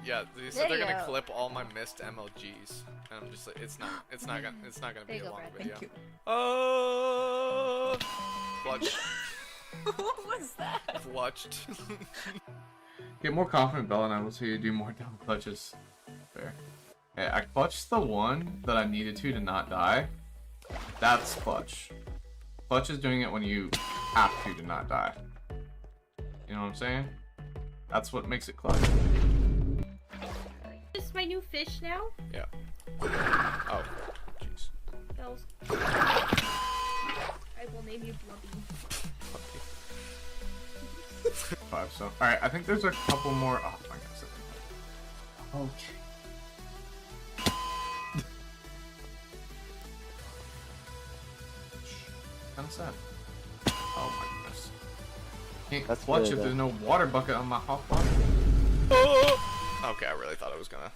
Yeah, they said they're gonna clip all my missed MLGs, and I'm just like, it's not gonna be a long video. Thank you. Oh, clutch, What was that? clutched. Get more confident, Bella, and I will see you do more dumb clutches. Fair. Hey, I clutched the one that I needed to not die. That's clutch. Clutch is doing it when you have to not die. You know what I'm saying? That's what makes it clutch. This is my new fish now. Yeah. Oh, jeez. Bells. I will name you Blubby. 5, so. Alright, I think there's a couple more. Oh my gosh. Okay. Kinda sad. Oh my goodness. Can't That's clutch good, if there's no water bucket on my hot bar. Oh! Okay, I really thought it was gonna.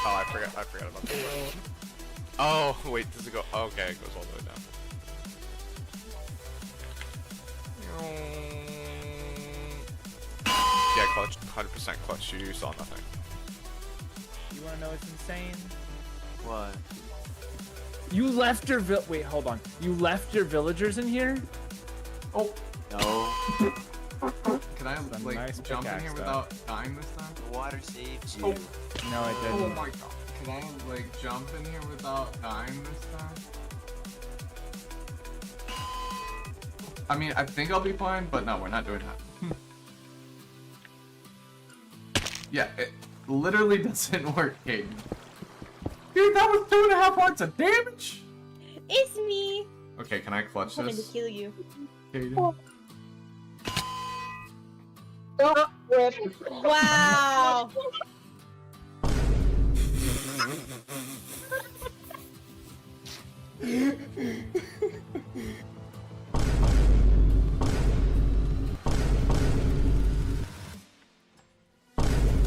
Oh, I forgot about that. Oh, wait, does it go? Okay, it goes all the way down. Yeah, clutch, 100% clutch. You saw nothing. You wanna know what's insane? What? You left your wait, hold on. You left your villagers in here? Oh! No. Can I, Some like, nice jump in pickaxe, here though. without dying this time? The water saved you. Oh. No, I Oh didn't. my god. Can I, like, jump in here without dying this time? I mean, I think I'll be fine, but no, we're not doing that. Yeah, it literally doesn't work, Caden. Dude, that was 2.5 hearts of damage! It's me. Okay, can I clutch Coming to this, kill you. Caden? Wow.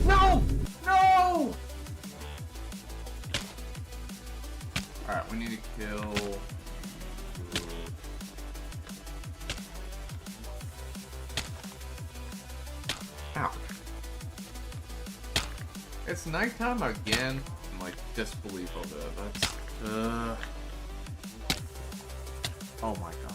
No! No! Alright, we need to kill... Ow. It's nighttime again. I'm like disbelief over it. That's oh my god.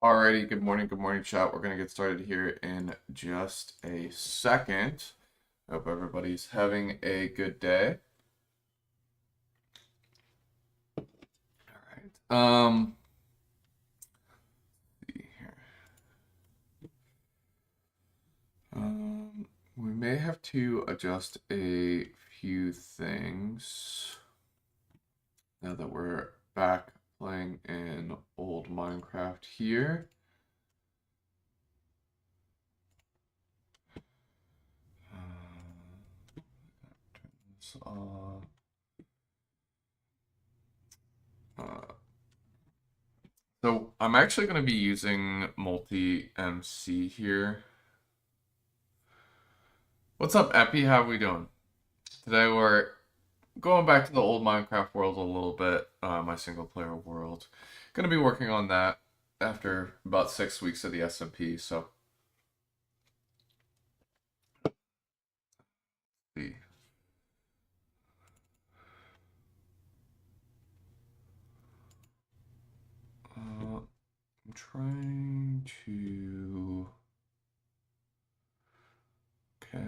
Alrighty, good morning, chat. We're gonna get started here in just a second. Hope everybody's having a good day. Alright. See here. We may have to adjust a few things now that we're back playing in old Minecraft here. Turn this off. So I'm actually going to be using multi-MC here. What's up, Epi? How we doing? Today we're going back to the old Minecraft world a little bit, my single player world. Going to be working on that after about 6 weeks of the SMP, so. See. I'm trying to. Okay.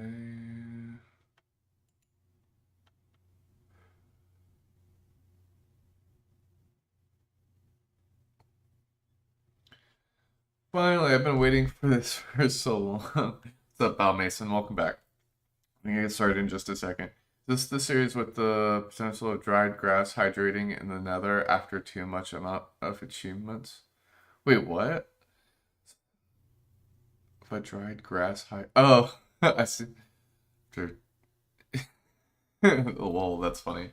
Finally, I've been waiting for this for so long. What's up, Val Mason? Welcome back. I'm gonna get started in just a second. This is the series with the potential of dried grass hydrating in the nether after too much amount of achievements. Wait, what? If I dried grass Oh, I see. Lol, that's funny.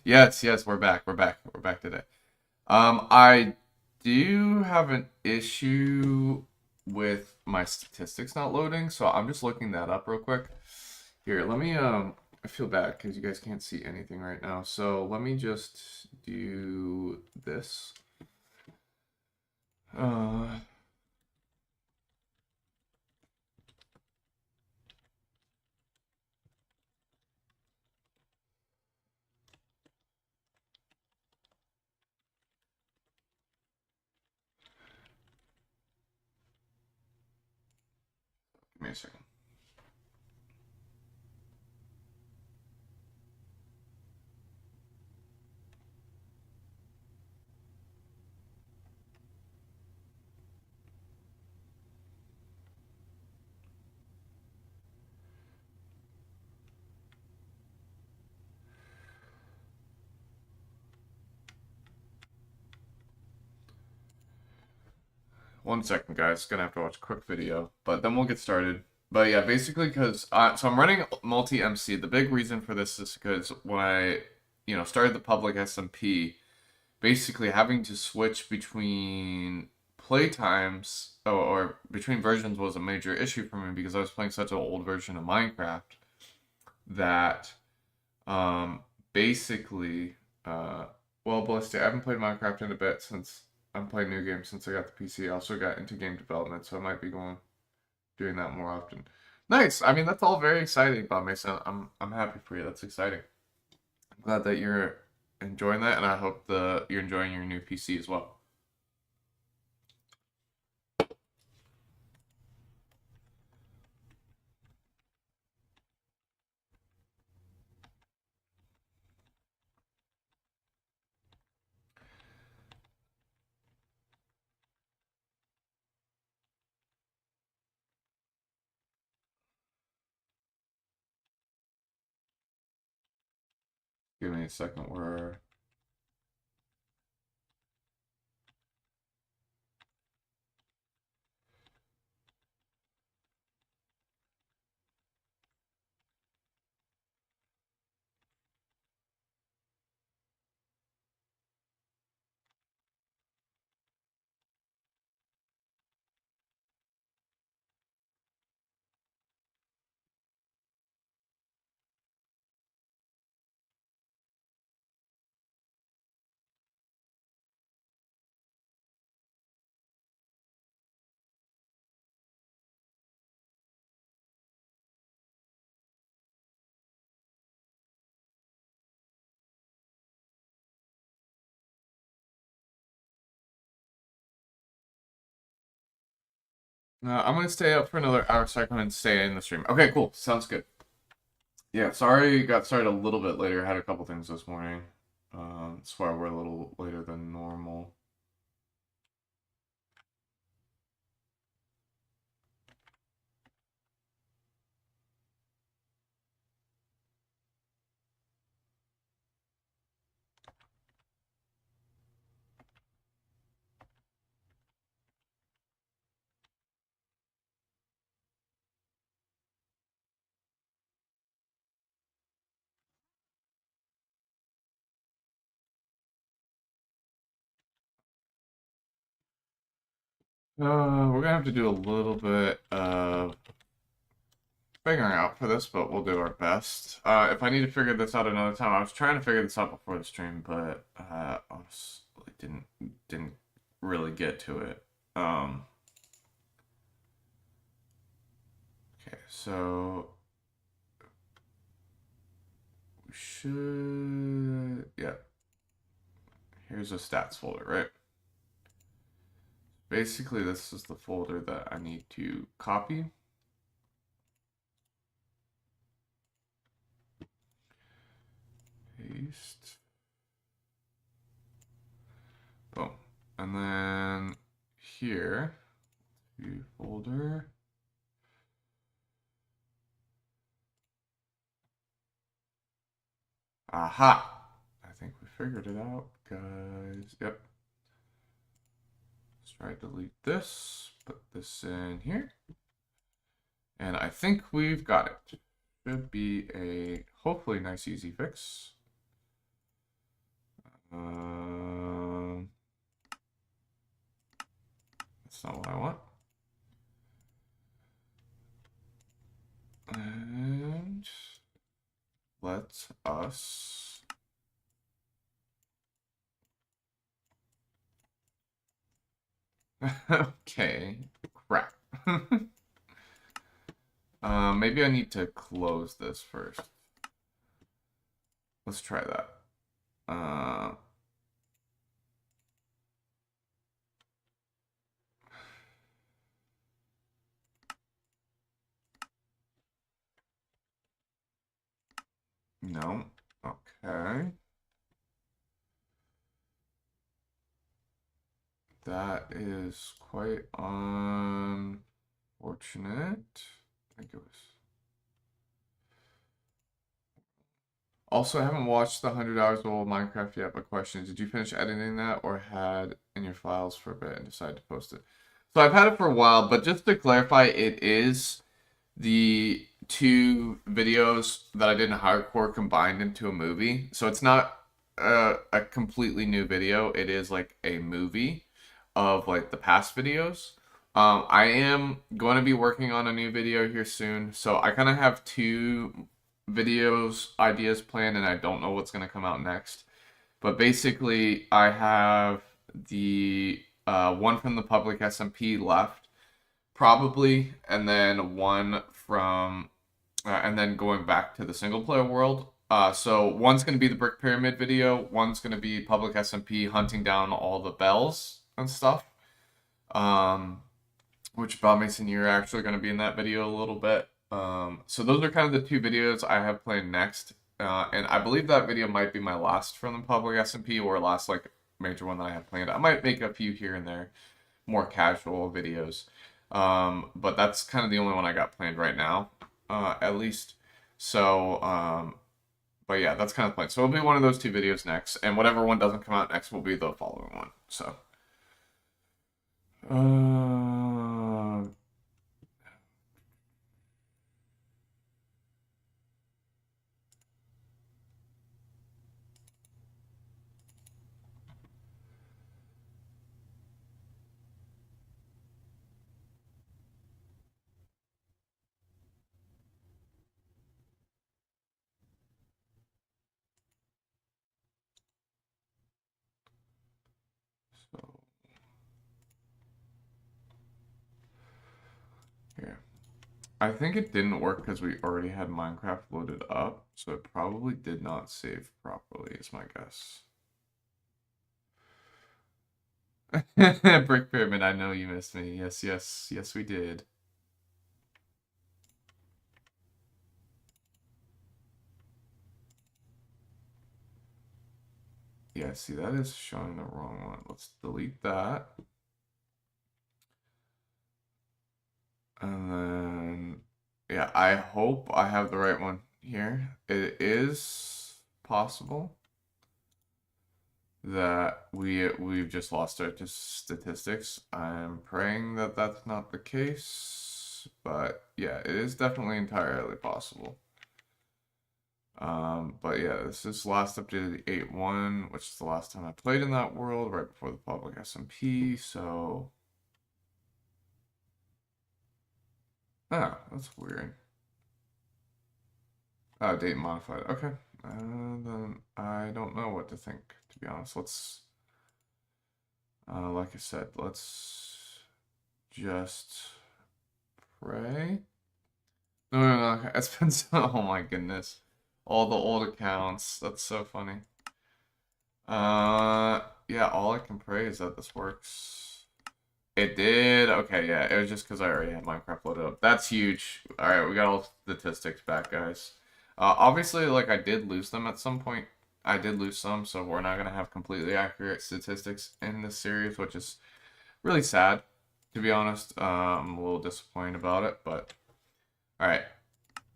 Yes, we're back. We're back today. I do have an issue with my statistics not loading, so I'm just looking that up real quick. Here, let me I feel bad because you guys can't see anything right now. So let me just do this. Give me a second. One second, guys. Gonna have to watch a quick video, but then we'll get started. But yeah, basically, because so I'm running multi MC. The big reason for this is because when I, started the public SMP, basically having to switch between playtimes or between versions was a major issue for me because I was playing such an old version of Minecraft that basically well, Bellistic, I haven't played Minecraft in a bit since I'm playing new games since I got the PC. I also got into game development, so I might be doing that more often. Nice. I mean, that's all very exciting, Bob Mason. I'm happy for you. That's exciting. I'm glad that you're enjoying that, and I hope you're enjoying your new PC as well. Give me a second. I'm gonna stay up for another hour so I can stay in the stream. Okay, cool. Sounds good. Yeah, sorry, got started a little bit later. Had a couple things this morning. That's why we're a little later than normal. We're gonna have to do a little bit of figuring out for this, but we'll do our best. If I need to figure this out another time, I was trying to figure this out before the stream, but honestly didn't really get to it. Okay, so we should, yeah. Here's a stats folder, right? Basically, this is the folder that I need to copy. Paste. Boom. And then here, view folder. Aha! I think we figured it out, guys. Yep. Let's try to delete this, put this in here. And I think we've got it. Should be a hopefully nice, easy fix. That's not what I want. And let us okay, crap. Maybe I need to close this first. Let's try that. No. Okay. That is quite unfortunate. I think it was. Also, I haven't watched the 100 hours of old Minecraft yet, but question, did you finish editing that or had in your files for a bit and decided to post it? So I've had it for a while, but just to clarify, it is the two videos that I did in hardcore combined into a movie. So it's not a completely new video. It is like a movie of like the past videos. I am going to be working on a new video here soon. So I kind of have two videos ideas planned and I don't know what's going to come out next. But basically I have the one from the public SMP left probably, and then one from and then going back to the single player world. So one's going to be the Brick Pyramid video, one's going to be public SMP hunting down all the bells and stuff. Which Bob Mason, you're actually going to be in that video a little bit. So those are kind of the two videos I have planned next. And I believe that video might be my last from the public SMP or last like major one that I have planned. I might make a few here and there, more casual videos. But that's kind of the only one I got planned right now, at least. So, but yeah, that's kind of planned. So it'll be one of those two videos next, and whatever one doesn't come out next will be the following one. So, so here. I think it didn't work because we already had Minecraft loaded up, so it probably did not save properly, is my guess. Brick Pyramid, I know you missed me. Yes, yes, yes, we did. Yeah, see, that is showing the wrong one. Let's delete that. And then, yeah, I hope I have the right one here. It is possible that we've just lost our statistics. I'm praying that that's not the case, but yeah, it is definitely entirely possible. But yeah, this is last updated 8.1, which is the last time I played in that world, right before the public SMP, so... Ah, that's weird. Oh, date modified. Okay. Then I don't know what to think, to be honest. Let's... like I said, let's just pray. No. It's been so... Oh my goodness. All the old accounts. That's so funny. Yeah, all I can pray is that this works. It did. Okay, yeah. It was just because I already had Minecraft loaded up. That's huge. Alright, we got all statistics back, guys. Obviously, like, I did lose them at some point. I did lose some, so we're not going to have completely accurate statistics in this series, which is really sad, to be honest. I'm a little disappointed about it, but... Alright.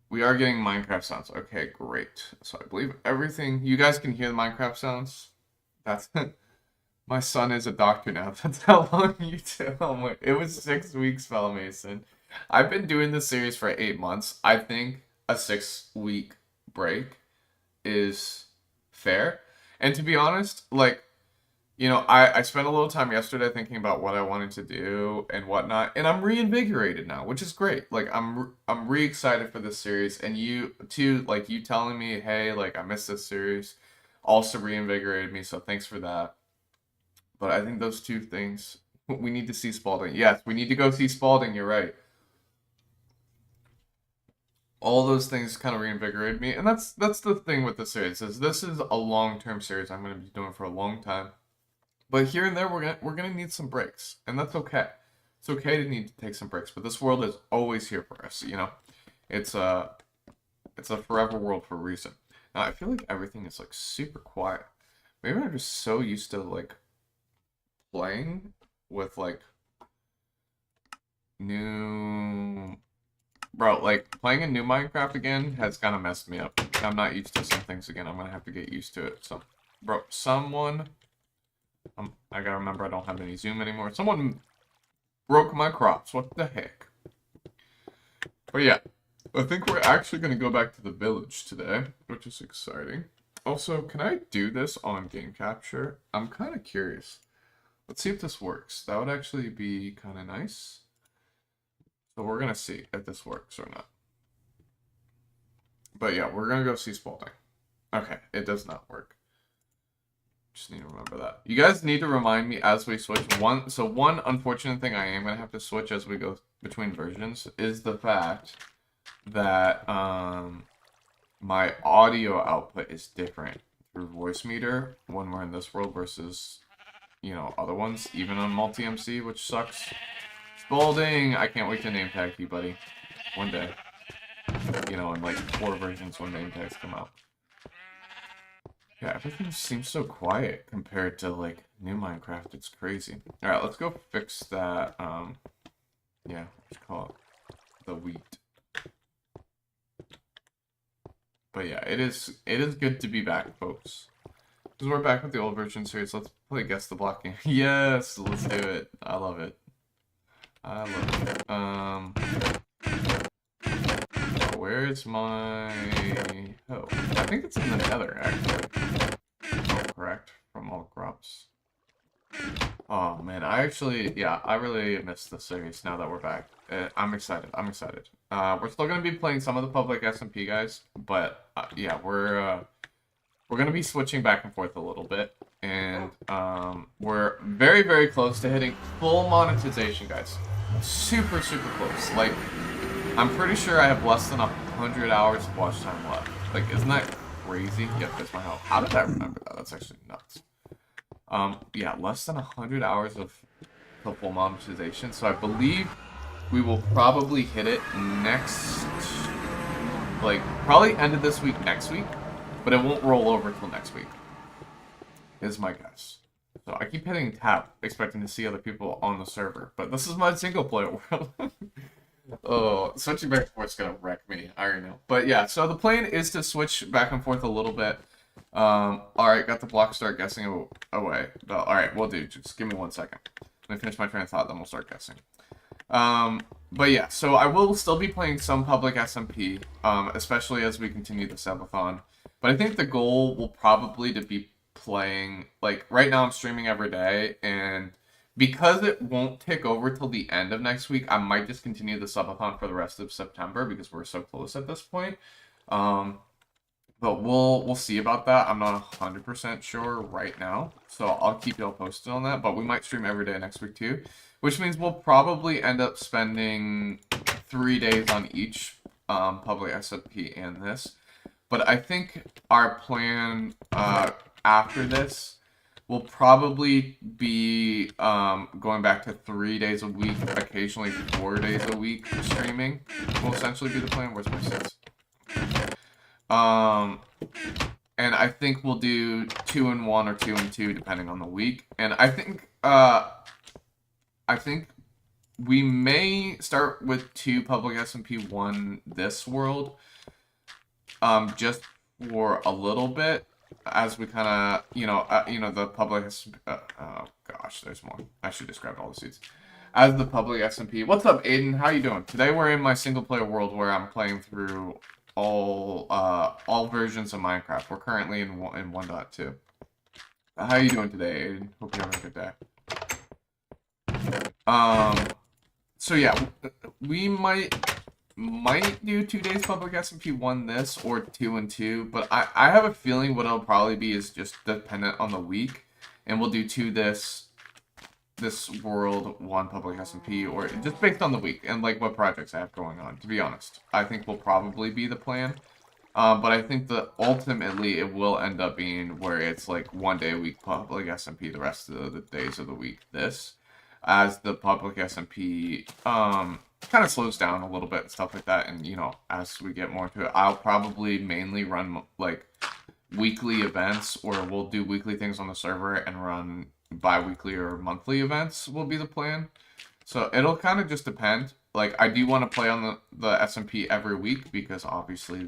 We are getting Minecraft sounds. Okay, great. So I believe everything... You guys can hear the Minecraft sounds? That's... My son is a doctor now. That's how long you took. Oh my... It was 6 weeks, Fellow Mason. I've been doing this series for 8 months. I think a 6-week break is fair. And to be honest, like... You know, I spent a little time yesterday thinking about what I wanted to do and whatnot, and I'm reinvigorated now, which is great. Like, I'm re-excited for this series, and you, too, like, you telling me, hey, like, I missed this series, also reinvigorated me, so thanks for that. But I think those two things, we need to see Spalding. Yes, we need to go see Spalding, you're right. All those things kind of reinvigorated me, and that's the thing with the series, is this is a long-term series I'm going to be doing for a long time. But here and there, we're gonna need some breaks, and that's okay. It's okay to need to take some breaks, but this world is always here for us. You know, it's a forever world for a reason. Now I feel like everything is like super quiet. Maybe I'm just so used to like playing with like new, bro. Like playing a new Minecraft again has kind of messed me up. I'm not used to some things again. I'm gonna have to get used to it. So, bro, someone. I gotta remember I don't have any zoom anymore. Someone broke my crops. What the heck? But yeah, I think we're actually gonna go back to the village today, which is exciting. Also, can I do this on game capture? I'm kind of curious. Let's see if this works. That would actually be kind of nice. So we're gonna see if this works or not. But yeah, we're gonna go see Spalding. Okay, it does not work. Just need to remember that. You guys need to remind me as we switch. One unfortunate thing I am going to have to switch as we go between versions is the fact that my audio output is different through voice meter when we're in this world versus, you know, other ones, even on multi-MC, which sucks. Spalding! I can't wait to name tag you, buddy. One day. You know, in like 4 versions when name tags come out. Yeah, everything seems so quiet compared to, like, new Minecraft. It's crazy. Alright, let's go fix that, yeah, let's call it the wheat. But yeah, it is good to be back, folks. Because we're back with the old version series. Let's play Guess the Block game. Yes, let's do it. I love it. I love it. Where's my... Oh, I think it's in the nether, actually. Oh, correct. From all crops. Oh, man. I really missed the series now that we're back. I'm excited. We're still going to be playing some of the public SMP, guys. But, yeah, we're going to be switching back and forth a little bit. And, we're very, very close to hitting full monetization, guys. Super, super close. Like... I'm pretty sure I have less than 100 hours of watch time left. Like, isn't that crazy? Yep, that's my health. How did I remember that? That's actually nuts. Yeah, less than 100 hours of the full monetization. So I believe we will probably hit it next, like, probably end of this week, next week, but it won't roll over till next week, is my guess. So I keep hitting tab, expecting to see other people on the server, but this is my single player world. Oh, switching back and forth is gonna wreck me. I already know. But yeah, so the plan is to switch back and forth a little bit. Alright, got the block, start guessing away. Alright, we'll do. Just give me 1 second. Let me finish my train of thought, then we'll start guessing. But yeah, so I will still be playing some public SMP, especially as we continue the Sub-a-thon. But I think the goal will probably to be playing, like, right now I'm streaming every day, and because it won't tick over till the end of next week, I might just continue the Sub-a-thon for the rest of September because we're so close at this point. But we'll see about that. I'm not 100% sure right now, so I'll keep y'all posted on that. But we might stream every day next week too, which means we'll probably end up spending 3 days on each public SMP and this. But I think our plan after this will probably be going back to 3 days a week, occasionally 4 days a week streaming. Will essentially be the plan. Where's my sets? And I think we'll do 2 and 1 or 2 and 2 depending on the week. And I think we may start with 2 public SMP, 1 this world, just for a little bit as we kind of, the public. Oh gosh, there's more. I should describe all the seats. As the public SMP. What's up, Aiden? How you doing? Today we're in my single player world where I'm playing through all versions of Minecraft. We're currently in 1.2. How you doing today, Aiden? Hope you're having a good day. So yeah, we might do 2 days public SMP, 1 this, or 2 and 2, but I have a feeling what it'll probably be is just dependent on the week, and we'll do 2 this world, 1 public SMP, or just based on the week and like what projects I have going on. To be honest, I think will probably be the plan. But I think that ultimately it will end up being where it's like 1 day a week public SMP, the rest of the days of the week this, as the public SMP kind of slows down a little bit and stuff like that. And as we get more into it, I'll probably mainly run like weekly events, or we'll do weekly things on the server and run bi-weekly or monthly events will be the plan. So it'll kind of just depend. Like, I do want to play on the SMP every week because obviously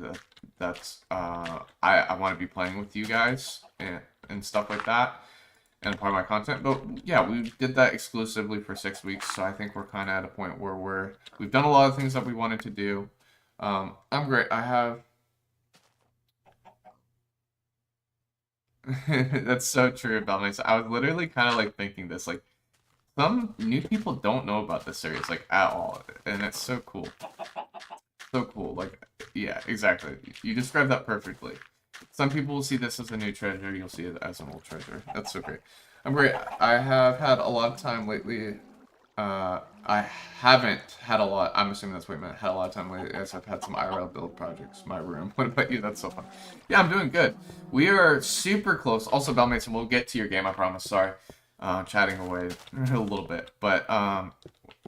that's I want to be playing with you guys and stuff like that, and part of my content. But yeah, we did that exclusively for 6 weeks, so I think we're kind of at a point where we've done a lot of things that we wanted to do. I'm great. I have that's so true about myself. I was literally kind of like thinking this, like, some new people don't know about this series, like, at all, and it's so cool. So cool. Like, yeah, exactly. You described that perfectly. Some people will see this as a new treasure, you'll see it as an old treasure. That's so great. I'm great. I have had a lot of time lately. I haven't had a lot. I'm assuming that's what you meant. Had a lot of time lately as I've had some IRL build projects. My room. What about you? That's so fun. Yeah, I'm doing good. We are super close. Also, Bellmason, we'll get to your game, I promise. Sorry. Chatting away a little bit. But,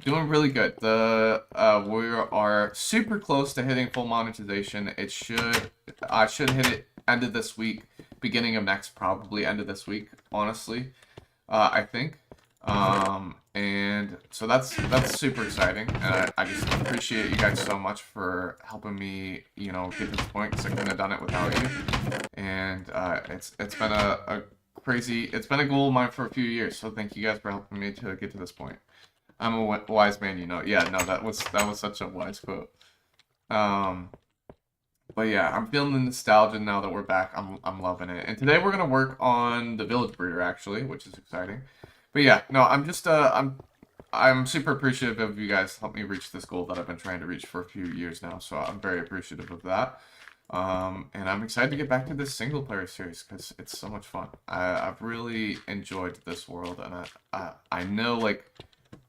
doing really good. We are super close to hitting full monetization. I should hit it end of this week, beginning of next, probably end of this week, honestly. I think. And so that's super exciting, and I just appreciate you guys so much for helping me, get to this point, because I couldn't have done it without you. And it's been it's been a goal of mine for a few years, so thank you guys for helping me to get to this point. I'm a wise man, Yeah, no, that was such a wise quote. But yeah, I'm feeling the nostalgia now that we're back. I'm loving it. And today we're gonna work on the village breeder, actually, which is exciting. But yeah, no, I'm just I'm super appreciative of you guys helping me reach this goal that I've been trying to reach for a few years now. So I'm very appreciative of that. And I'm excited to get back to this single player series because it's so much fun. I've really enjoyed this world, and I know, like,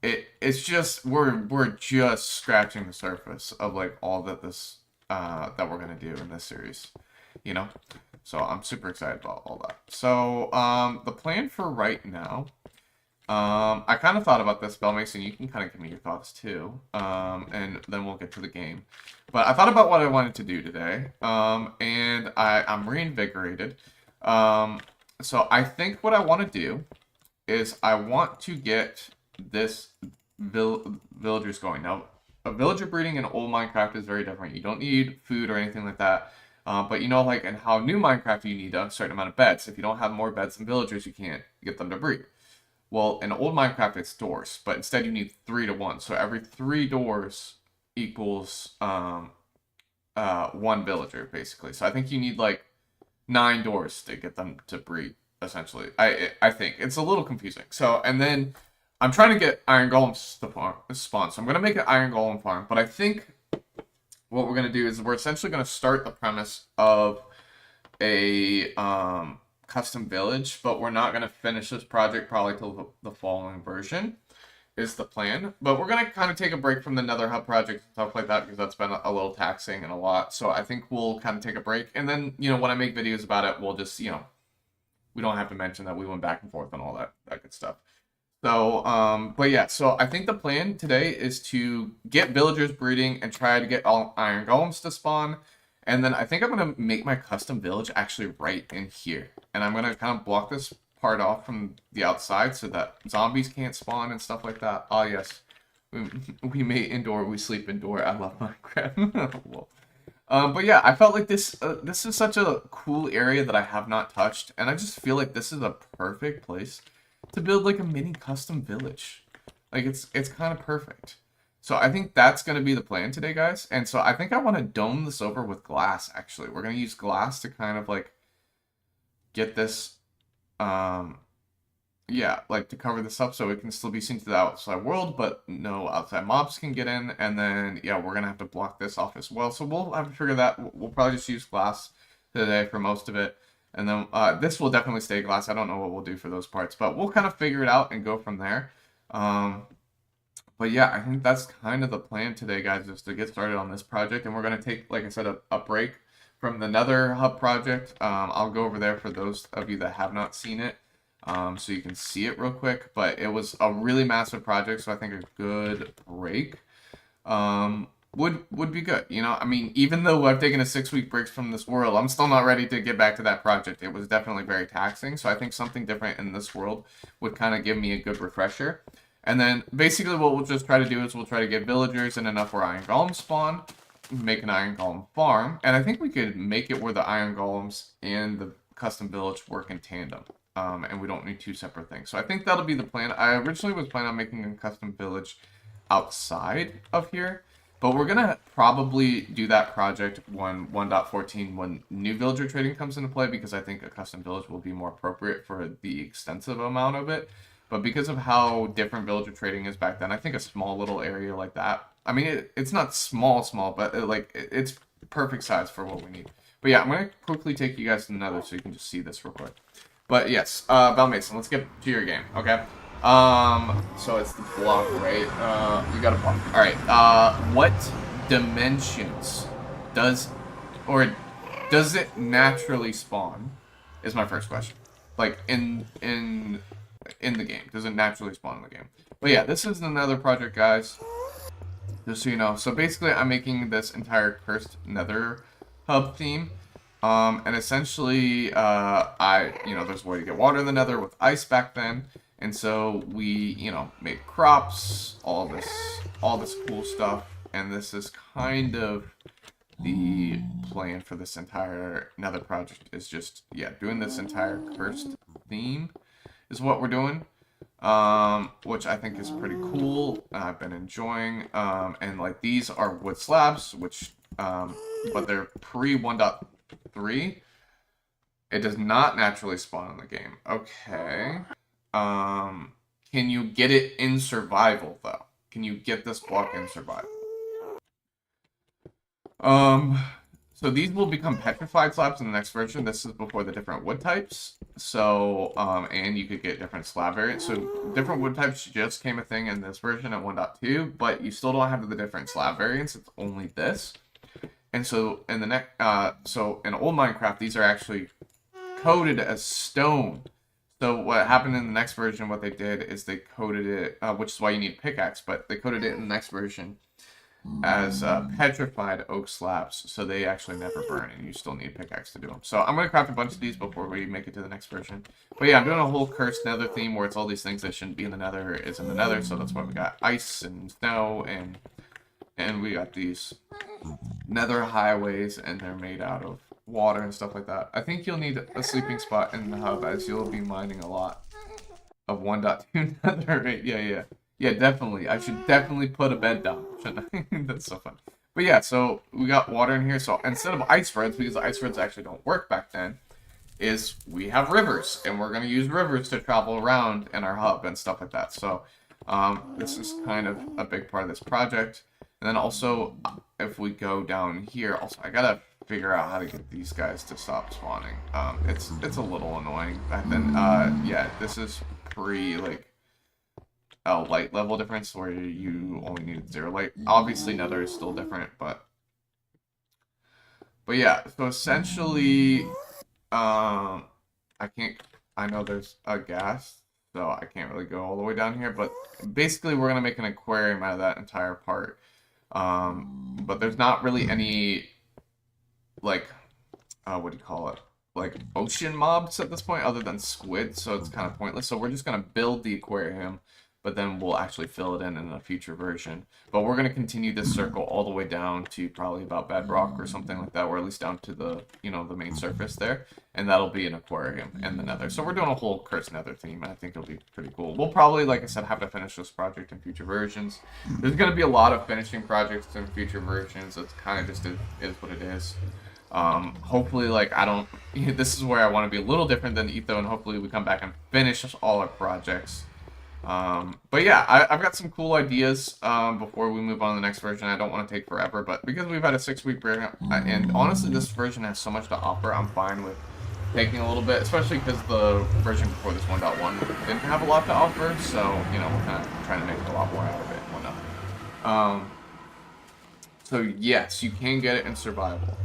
it's just we're just scratching the surface of like all that we're gonna do in this series, So I'm super excited about all that. So the plan for right now, I kind of thought about this, Bell Mason. You can kind of give me your thoughts too, and then we'll get to the game. But I thought about what I wanted to do today, and I'm reinvigorated. So I think what I want to do is I want to get this villagers going. Now, a villager breeding in old Minecraft is very different. You don't need food or anything like that. But you know, like in how new Minecraft, you need a certain amount of beds. If you don't have more beds than villagers, you can't get them to breed. Well, in old Minecraft, it's doors, but instead you need 3 to 1. So every 3 doors equals 1 villager, basically. So I think you need like 9 doors to get them to breed, essentially. I think it's a little confusing. So, and then I'm trying to get iron golems to spawn. So I'm gonna make an iron golem farm, but I think what we're gonna do is we're essentially gonna start the premise of a custom village, but we're not gonna finish this project probably till the following version is the plan. But we're gonna kind of take a break from the Nether Hub project and stuff like that because that's been a little taxing and a lot. So I think we'll kind of take a break, and then when I make videos about it, we'll just we don't have to mention that we went back and forth and all that good stuff. So, but yeah, so I think the plan today is to get villagers breeding and try to get all iron golems to spawn. And then I think I'm going to make my custom village actually right in here. And I'm going to kind of block this part off from the outside so that zombies can't spawn and stuff like that. Oh, yes. We mate indoor, we sleep indoor. I love Minecraft. But yeah, I felt like this is such a cool area that I have not touched. And I just feel like this is a perfect place to build like a mini custom village. Like it's kind of perfect. So I think that's going to be the plan today, guys. And so I think I want to dome this over with glass, actually. We're going to use glass to kind of like get this, yeah, like to cover this up so it can still be seen to the outside world, but no outside mobs can get in. And then, yeah, we're going to have to block this off as well. So we'll have to figure that. We'll probably just use glass today for most of it. And then this will definitely stay glass. I don't know what we'll do for those parts, but we'll kind of figure it out and go from there. But yeah, I think that's kind of the plan today, guys, is to get started on this project. And we're going to take, like I said, a break from the Nether Hub project. I'll go over there for those of you that have not seen it, so you can see it real quick. But it was a really massive project, so I think a good break would be good. I mean, even though I've taken a 6-week break from this world, I'm still not ready to get back to that project. It was definitely very taxing, so I think something different in this world would kind of give me a good refresher. And then basically what we'll just try to do is we'll try to get villagers and enough where iron golems spawn, make an iron golem farm, and I think we could make it where the iron golems and the custom village work in tandem. And we don't need 2 separate things. So I think that'll be the plan. I originally was planning on making a custom village outside of here, but we're going to probably do that project when 1.14, when new villager trading comes into play, because I think a custom village will be more appropriate for the extensive amount of it. But because of how different villager trading is back then, I think a small little area like that, I mean, it's not small, but it's perfect size for what we need. But yeah, I'm going to quickly take you guys to the Nether so you can just see this real quick. But yes, Bell Mason, let's get to your game, okay? So it's the block, right? You got a block. All right. What dimensions does it naturally spawn? Is my first question. Like in the game, does it naturally spawn in the game? But yeah, this is another project, guys. Just so you know. So basically, I'm making this entire cursed Nether Hub theme. And essentially, there's a way to get water in the Nether with ice back then. And so we, made crops, all this cool stuff, and this is kind of the plan for this entire Nether project, is just, doing this entire cursed theme is what we're doing, which I think is pretty cool. I've been enjoying, and like these are wood slabs, which, but they're pre 1.3. It does not naturally spawn in the game. Okay. Can you get it in survival, though? Can you get this block in survival? So these will become petrified slabs in the next version. This is before the different wood types. So, and you could get different slab variants. So different wood types just came a thing in this version at 1.2, but you still don't have the different slab variants. It's only this. And so in the next, so in old Minecraft, these are actually coded as stone. So what happened in the next version, what they did is they coded it, which is why you need pickaxe, but they coded it in the next version as petrified oak slabs, so they actually never burn, and you still need a pickaxe to do them. So I'm going to craft a bunch of these before we make it to the next version. But yeah, I'm doing a whole cursed nether theme where it's all these things that shouldn't be in the nether is in the nether, so that's why we got ice and snow, and we got these nether highways, and they're made out of water and stuff like that. I think you'll need a sleeping spot in the hub, as you'll be mining a lot of 1.2 nether. Yeah, definitely. I should definitely put a bed down, shouldn't I? That's so fun. But yeah, so we got water in here. So instead of ice roads, because ice roads actually don't work back then, is we have rivers, and we're going to use rivers to travel around in our hub and stuff like that. So this is kind of a big part of this project. And then also, if we go down here, also I gotta figure out how to get these guys to stop spawning. It's a little annoying back then. Yeah, this is pre like a light level difference where you only need 0 light. Obviously, Nether is still different, but yeah. So essentially, I know there's a gas, so I can't really go all the way down here. But basically, we're gonna make an aquarium out of that entire part. But there's not really any like what do you call it? Like ocean mobs at this point, other than squid, so it's kind of pointless. So we're just gonna build the aquarium, but then we'll actually fill it in a future version. But we're going to continue this circle all the way down to probably about bedrock or something like that, or at least down to the, the main surface there. And that'll be an aquarium and the nether. So we're doing a whole cursed nether theme, and I think it'll be pretty cool. We'll probably, like I said, have to finish this project in future versions. There's going to be a lot of finishing projects in future versions. It's kind of just is what it is. Hopefully, like, this is where I want to be a little different than Etho, and hopefully we come back and finish all our projects. But yeah, I've got some cool ideas before we move on to the next version. I don't want to take forever, but because we've had a 6-week break, and honestly this version has so much to offer, I'm fine with taking a little bit, especially because the version before this 1.1 didn't have a lot to offer, so, we're kind of trying to make a lot more out of it and whatnot. So yes, you can get it in survival.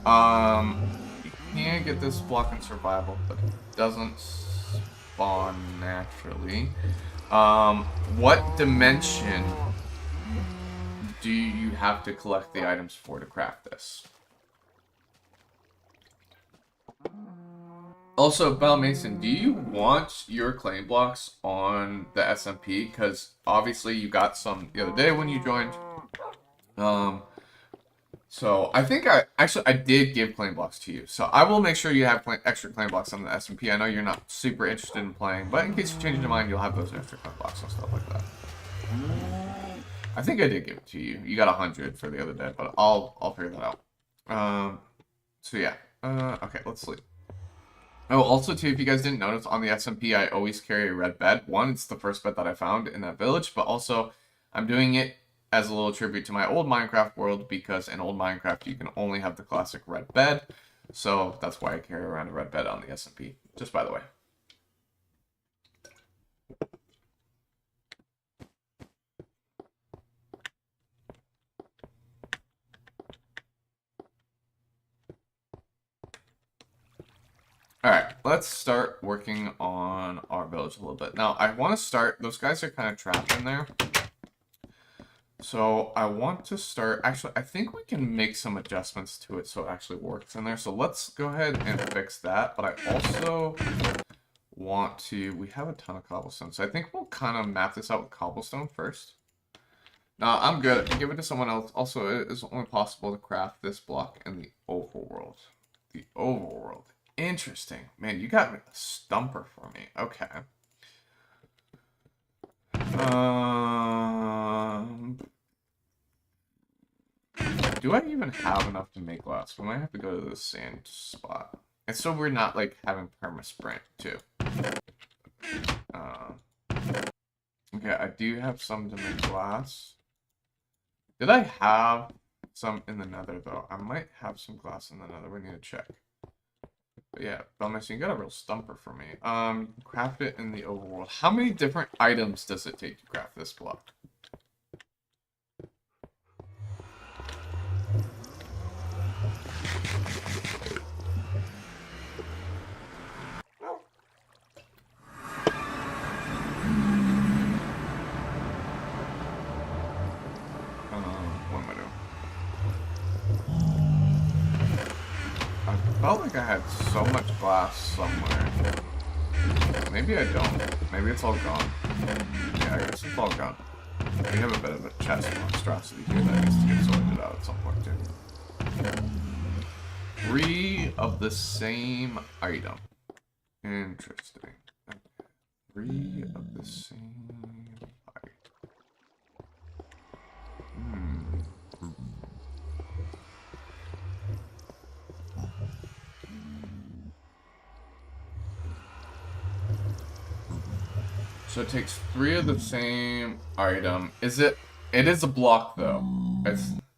You can get this block in survival, but it doesn't spawn naturally. What dimension do you have to collect the items for to craft this? Also, Bell Mason, do you want your claim blocks on the SMP? Because obviously you got some the other day when you joined. So I think I did give claim blocks to you. So I will make sure you have extra claim blocks on the SMP. I know you're not super interested in playing, but in case you change your mind, you'll have those extra claim blocks and stuff like that. I think I did give it to you. You got 100 for the other day, but I'll figure that out. So yeah. Okay, let's sleep. Oh, also too, if you guys didn't notice, on the SMP, I always carry a red bed. One, it's the first bed that I found in that village, but also I'm doing it as a little tribute to my old Minecraft world, because in old Minecraft you can only have the classic red bed, so that's why I carry around a red bed on the SMP, just by the way. Alright, let's start working on our village a little bit. Now, I want to start, those guys are kind of trapped in there. So I want to start, actually, I think we can make some adjustments to it so it actually works in there. So let's go ahead and fix that. But I also want to, we have a ton of cobblestone. So I think we'll kind of map this out with cobblestone first. No, I'm good. Give it to someone else. Also, it is only possible to craft this block in the overworld. The overworld. Interesting. Man, you got me a stumper for me. Okay. Do I even have enough to make glass? We might have to go to the sand spot. It's so weird not, like, having perma-sprint, too. Okay, I do have some to make glass. Did I have some in the nether, though? I might have some glass in the nether. We need to check. But yeah, Belmis, you got a real stumper for me. Craft it in the overworld. How many different items does it take to craft this block? felt like I had so much glass somewhere. Maybe I don't. Maybe it's all gone. Yeah, I guess it's all gone. We have a bit of a chest monstrosity here that needs to get sorted out at some point too. 3 of the same item. Interesting. 3 of the same item. So it takes 3 of the same item. It is a block though.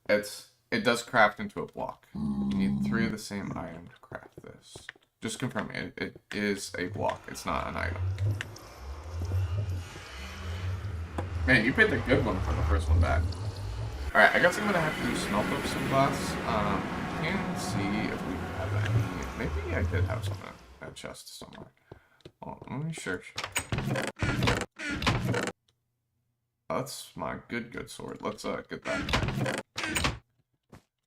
It does craft into a block. You need 3 of the same item to craft this. Just confirming it is a block. It's not an item. Man, you picked a good one for the first one back. Alright, I guess I'm gonna have to smelt up some glass. Can see if we have any. Maybe I did have some in that chest somewhere. Oh, let me search. Oh, that's my good sword. Let's get that.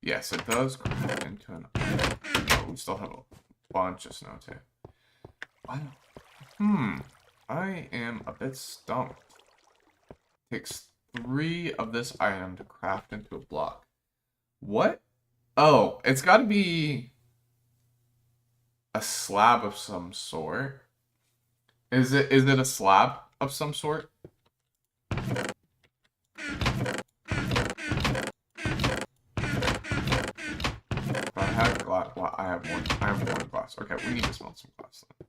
Yes, it does craft into an item. Oh, we still have a bunch of snow too. Wow. I am a bit stumped. Takes 3 of this item to craft into a block. What? Oh, it's got to be a slab of some sort. Is it a slab of some sort? I have glass. Well, I have one. I have 1 glass. Okay, we need to smelt some glass then.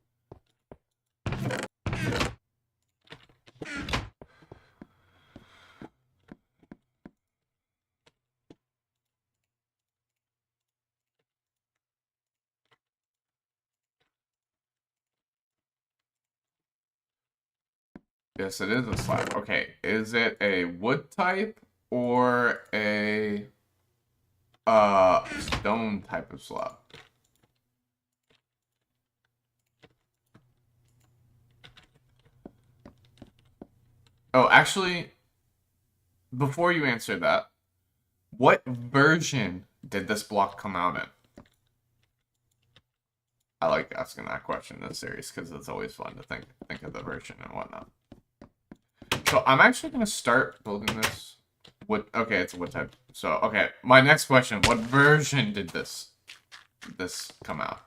Yes, it is a slab. Okay, is it a wood type or a stone type of slab? Oh, actually, before you answer that, what version did this block come out in? I like asking that question in this series because it's always fun to think of the version and whatnot. So I'm actually gonna start building this wood. Okay, it's a wood type. So okay, my next question: what version did this come out?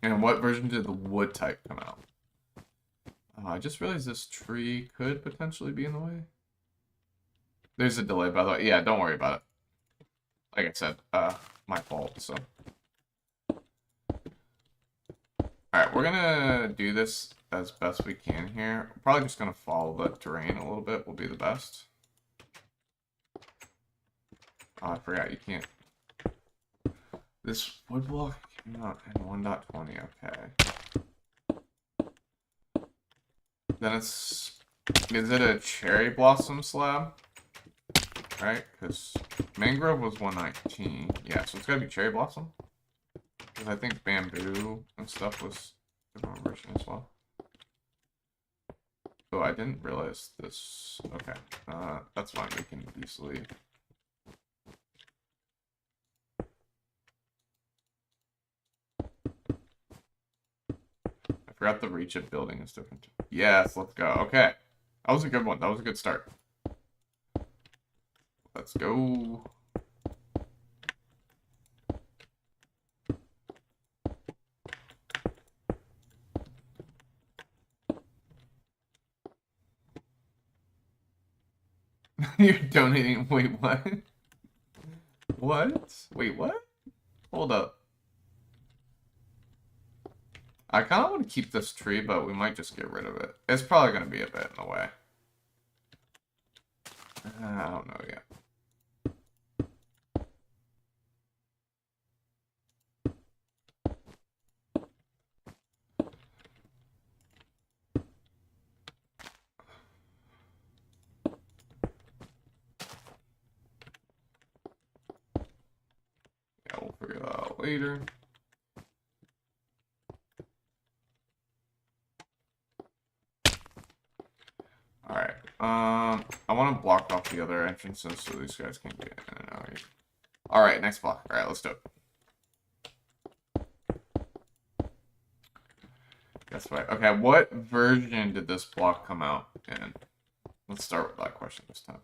And what version did the wood type come out? I just realized this tree could potentially be in the way. There's a delay, by the way. Yeah, don't worry about it. Like I said, my fault, so. Alright, we're gonna do this as best we can here. We're probably just gonna follow the terrain a little bit will be the best. Oh, I forgot, you can't. This wood block came out in 1.20, okay. Then is it a cherry blossom slab? Right, because mangrove was 119. Yeah, so it's gotta be cherry blossom. Because I think bamboo and stuff was a different version as well. Oh, I didn't realize this. Okay, that's fine. We can easily. I forgot the reach of building is different. Yes, let's go. Okay, that was a good one. That was a good start. Let's go. You're donating. Wait, what? What? Wait, what? Hold up. I kind of want to keep this tree, but we might just get rid of it. It's probably going to be a bit in the way. I don't know yet. Yeah, we'll figure that out later. Alright, I want to block off the other entrances so these guys can't get in and out. Alright, next block. Alright, let's do it. That's right. Okay, what version did this block come out in? Let's start with that question this time.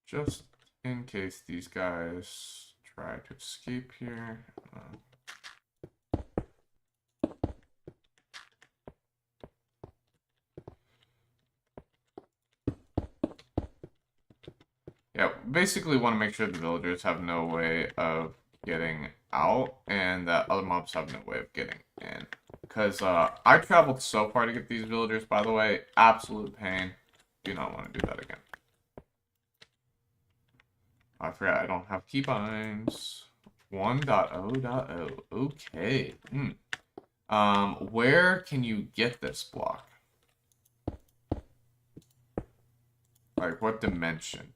Just in case these guys try to escape here. Yeah, basically want to make sure the villagers have no way of getting out and that other mobs have no way of getting in. Because I traveled so far to get these villagers, by the way. Absolute pain. Do not want to do that again. I forgot I don't have keybinds. 1.0.0. Okay. Where can you get this block? Like, what dimension?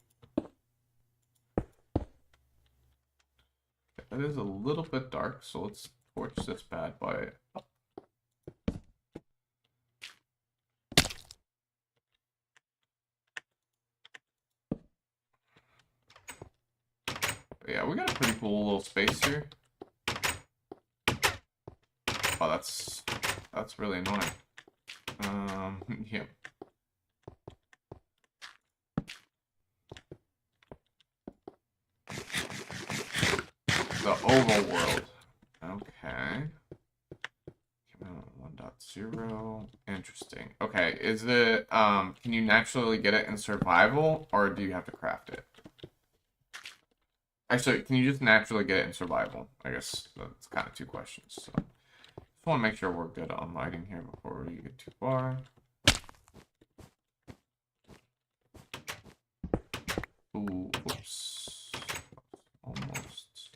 That is a little bit dark, so let's torch this bad boy up. Yeah, we got a pretty cool little space here. Oh, that's really annoying. Yeah. The overworld. Okay. 1.0. Interesting. Okay, is it, can you naturally get it in survival, or do you have to craft it? Actually, can you just naturally get it in survival? I guess that's kind of two questions. So, just want to make sure we're good on lighting here before we get too far. Ooh, oops. Almost.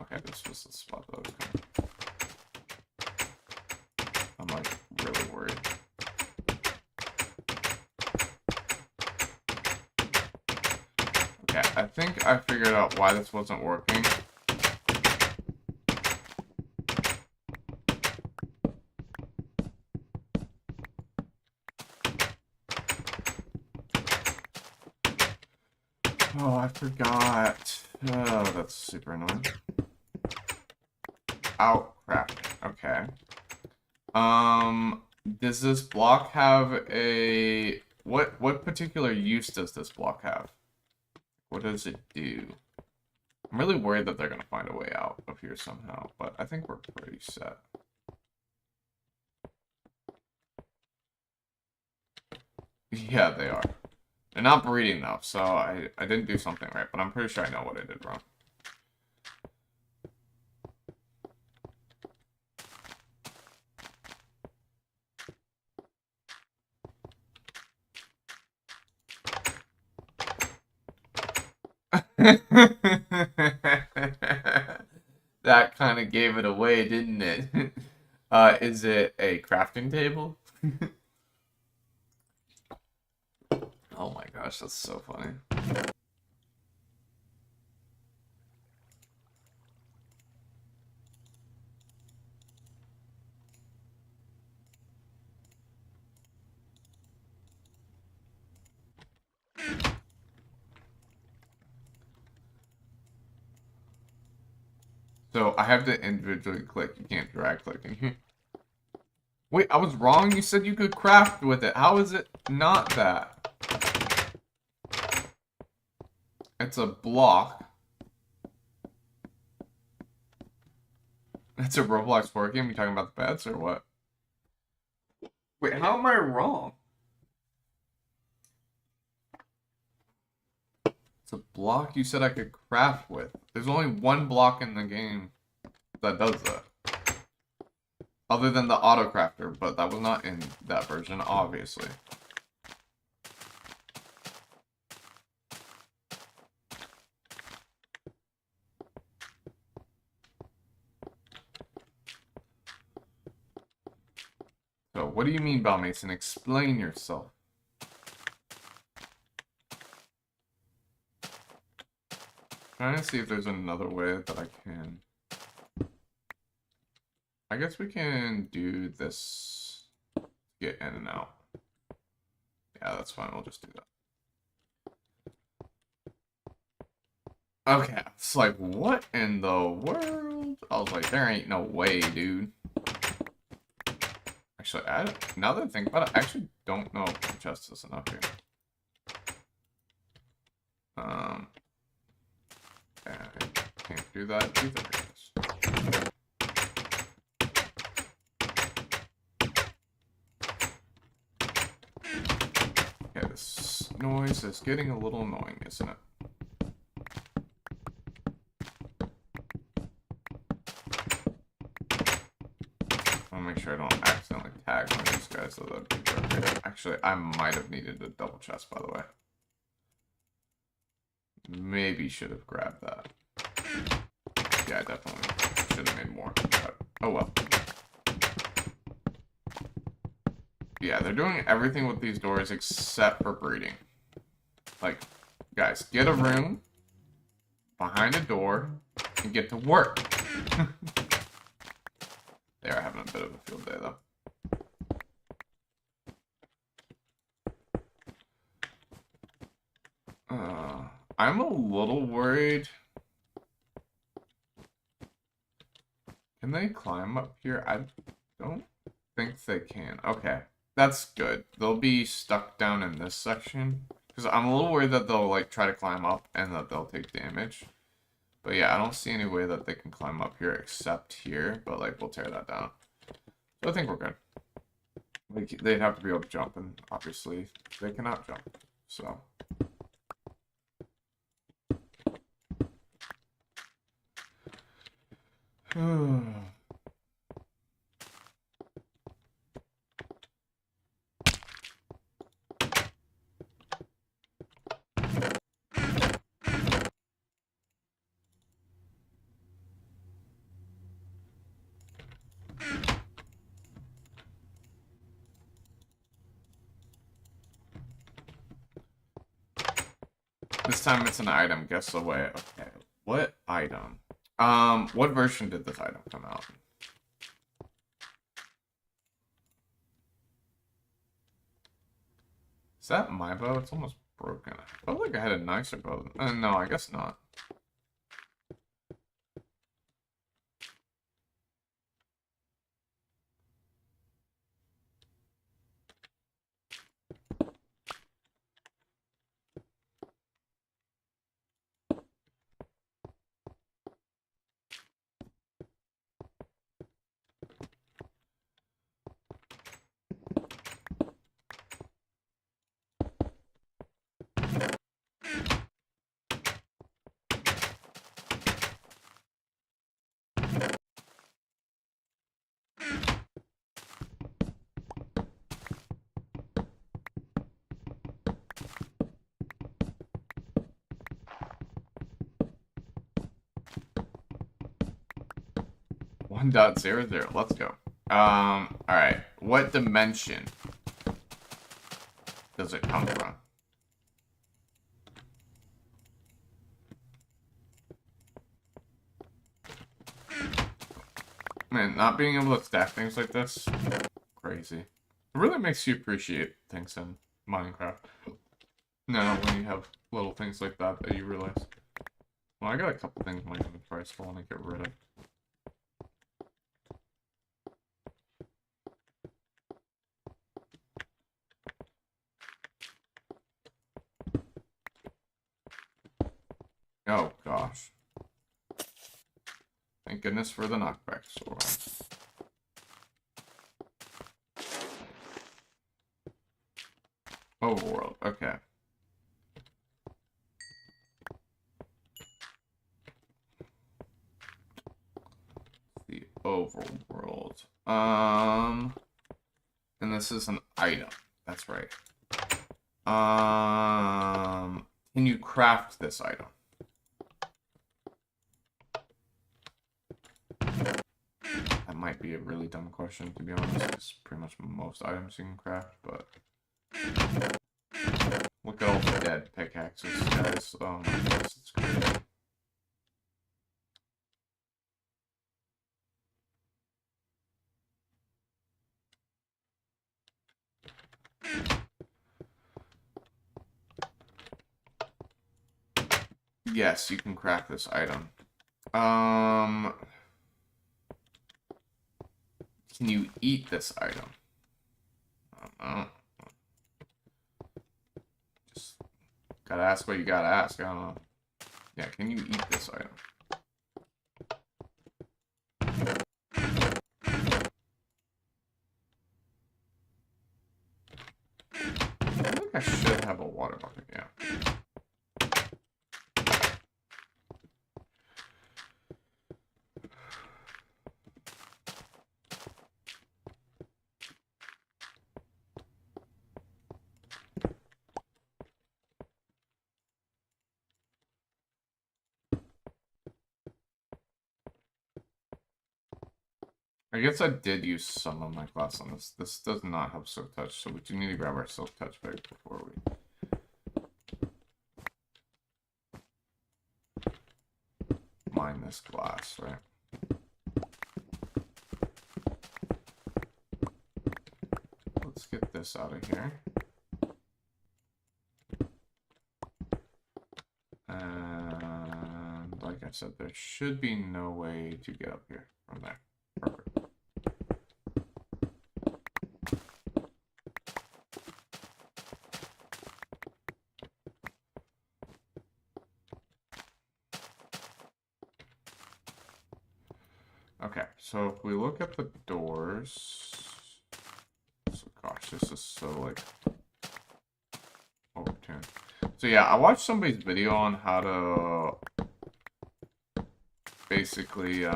Okay, this was the spot that I was going. I'm like really worried. Okay, I think I figured out why this wasn't working. Oh, I forgot. Oh, that's super annoying. Oh, crap. Okay. Does this block have a... What particular use does this block have? What does it do? I'm really worried that they're gonna find a way out of here somehow, but I think we're pretty set. Yeah, they are. They're not breeding though, so I didn't do something right, but I'm pretty sure I know what I did wrong. That kind of gave it away, didn't it? Is it a crafting table? Oh my gosh, that's so funny. So I have to individually click. You can't drag click in here. Wait, I was wrong. You said you could craft with it. How is it not that? It's a block. It's a Roblox 4 game. You talking about the beds or what? Wait, how am I wrong? It's a block you said I could craft with. There's only one block in the game that does that. Other than the auto crafter, but that was not in that version, obviously. So, what do you mean, Balmason? Explain yourself. trying to see if there's another way that I can. I guess we can do this. Get in and out. Yeah, that's fine. We'll just do that. Okay, it's like, what in the world? I was like, there ain't no way, dude. Actually, now that I think about it, I actually don't know if the chest is enough here. I can't do that either. Okay, this noise is getting a little annoying, isn't it? I want to make sure I don't accidentally tag one of these guys, so that'd be perfect. Actually, I might have needed a double chest, by the way. Maybe should have grabbed that. Yeah, I definitely should have made more. But, oh well. Yeah, they're doing everything with these doors except for breeding. Like, guys, get a room behind a door and get to work. They are having a bit of a field day, though. I'm a little worried. Can they climb up here? I don't think they can. Okay, that's good. They'll be stuck down in this section. Because I'm a little worried that they'll, like, try to climb up and that they'll take damage. But yeah, I don't see any way that they can climb up here except here. But, like, we'll tear that down. So I think we're good. Like, they'd have to be able to jump, and obviously they cannot jump. So... This time it's an item, guess away. Okay, what item? What version did this item come out? Is that my bow? It's almost broken. I felt like I had a nicer bow. No, I guess not. .00. Let's go. Alright. What dimension does it come from? Man, not being able to stack things like this, crazy. It really makes you appreciate things in Minecraft. No, when you have little things like that that you realize. Well, I got a couple things in my inventory I still want to get rid of. Oh, gosh. Thank goodness for the knockback sword. Overworld, okay. The overworld. And this is an item. That's right. Can you craft this item? That might be a really dumb question, to be honest. It's pretty much most items you can craft, but... Look at all the dead pickaxes, guys. Oh my goodness, it's crazy. Yes, you can crack this item. Can you eat this item? I don't know. Just gotta ask what you gotta ask. I don't know. Yeah, can you eat this item? I think I should have a water bucket, yeah. I guess I did use some of my glass on this. This does not have silk touch, so we do need to grab our silk touch bag before we mine this glass, right? Let's get this out of here. And like I said, there should be no way to get up here from there. Perfect. Okay, so if we look at the doors, so gosh, this is so like overtuned. So yeah, I watched somebody's video on how to basically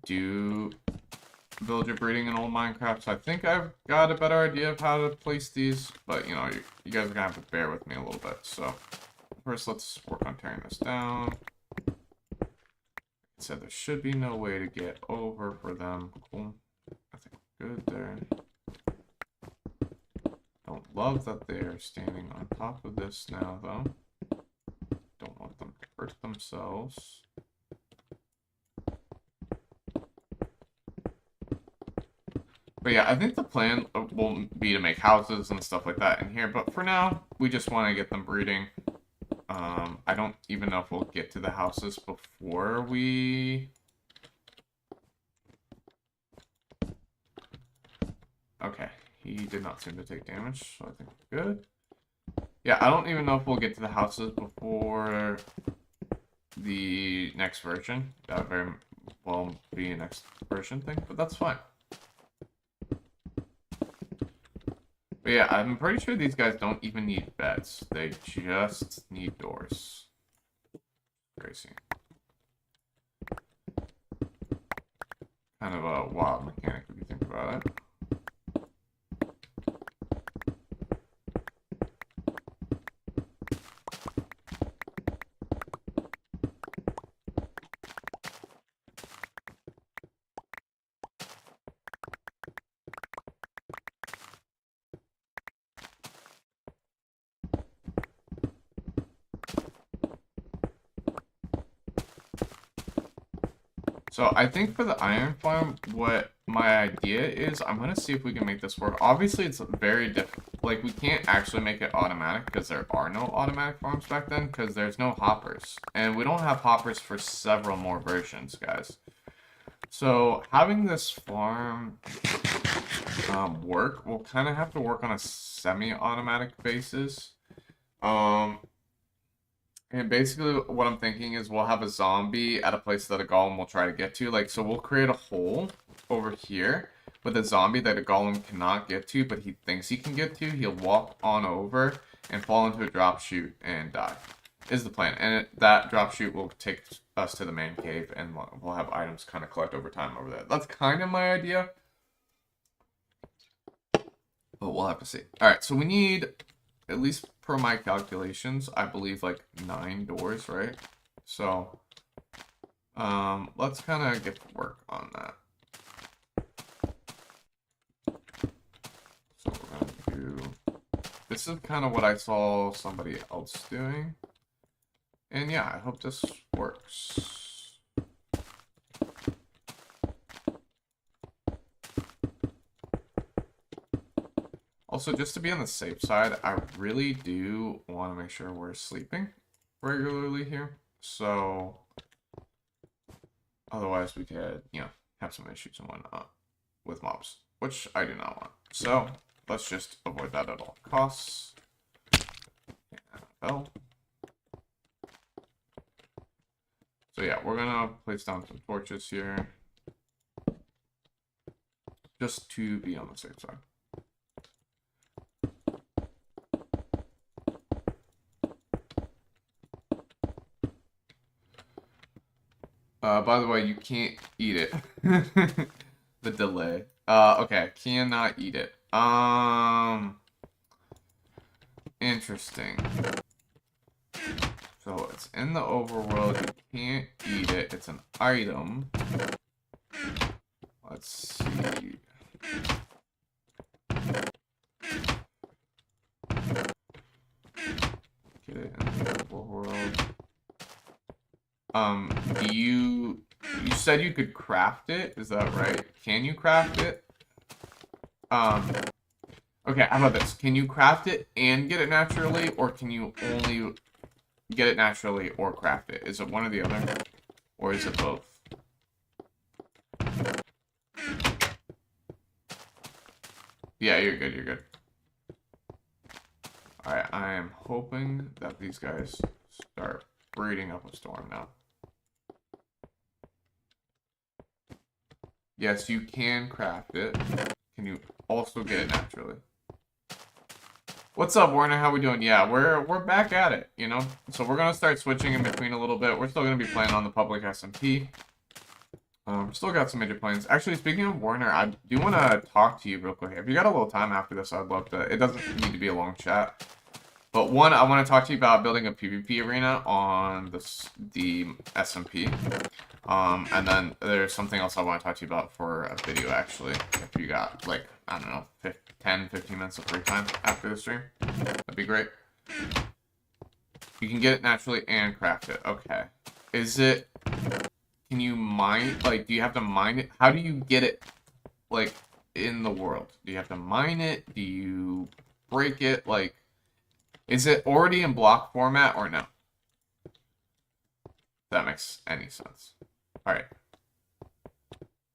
do villager breeding in old Minecraft. So I think I've got a better idea of how to place these, but you know, you guys are gonna have to bear with me a little bit. So first, let's work on tearing this down. So there should be no way to get over for them. Cool. I think good there. Don't love that they're standing on top of this now, though. Don't want them to hurt themselves. But yeah, I think the plan will be to make houses and stuff like that in here. But for now, we just want to get them breeding. I don't even know if we'll get to the houses before we... Okay, he did not seem to take damage, so I think we're good. Yeah, I don't even know if we'll get to the houses before the next version. That very well be a next version thing, but that's fine. But yeah, I'm pretty sure these guys don't even need beds. They just need doors. Crazy. Kind of a wild mechanic if you think about it. So I think for the iron farm, what my idea is, I'm going to see if we can make this work. Obviously, it's very difficult. Like, we can't actually make it automatic because there are no automatic farms back then because there's no hoppers. And we don't have hoppers for several more versions, guys. So having this farm work, we'll kind of have to work on a semi-automatic basis. And basically what I'm thinking is we'll have a zombie at a place that a golem will try to get to. Like, so we'll create a hole over here with a zombie that a golem cannot get to, but he thinks he can get to. He'll walk on over and fall into a drop chute and die, is the plan. And that drop chute will take us to the main cave, and we'll have items kind of collect over time over there. That's kind of my idea, but we'll have to see. All right, so we need, at least per my calculations, I believe like 9 doors, right? So let's kind of get to work on that. So we're gonna do, this is kind of what I saw somebody else doing, and yeah, I hope this works. Also, also, just to be on the safe side, I really do want to make sure we're sleeping regularly here. So, otherwise we could, you know, have some issues and whatnot with mobs, which I do not want. So, let's just avoid that at all costs. NFL. So yeah, we're gonna place down some torches here. Just to be on the safe side. By the way, you can't eat it. The delay. Okay, cannot eat it. Interesting. So it's in the overworld, you can't eat it, it's an item. Let's see. Get it in the overworld. You said you could craft it, is that right? Can you craft it? Okay, how about this? Can you craft it and get it naturally, or can you only get it naturally or craft it? Is it one or the other? Or is it both? Yeah, you're good, you're good. Alright, I am hoping that these guys start breeding up a storm now. Yes, you can craft it. Can you also get it naturally? What's up, Warner? How we doing? Yeah, we're back at it, you know? So we're gonna start switching in between a little bit. We're still gonna be playing on the public SMP. Still got some major plans. Actually, speaking of Warner, I do want to talk to you real quick. If you got a little time after this, I'd love to. It doesn't need to be a long chat. But one, I want to talk to you about building a PvP arena on the SMP. And then there's something else I want to talk to you about for a video, actually. If you got, like, I don't know, 10, 15 minutes of free time after the stream, that'd be great. You can get it naturally and craft it. Okay. Is it... Can you mine, like, do you have to mine it? How do you get it, like, in the world? Do you have to mine it? Do you break it? Like, is it already in block format or no? If that makes any sense. Alright.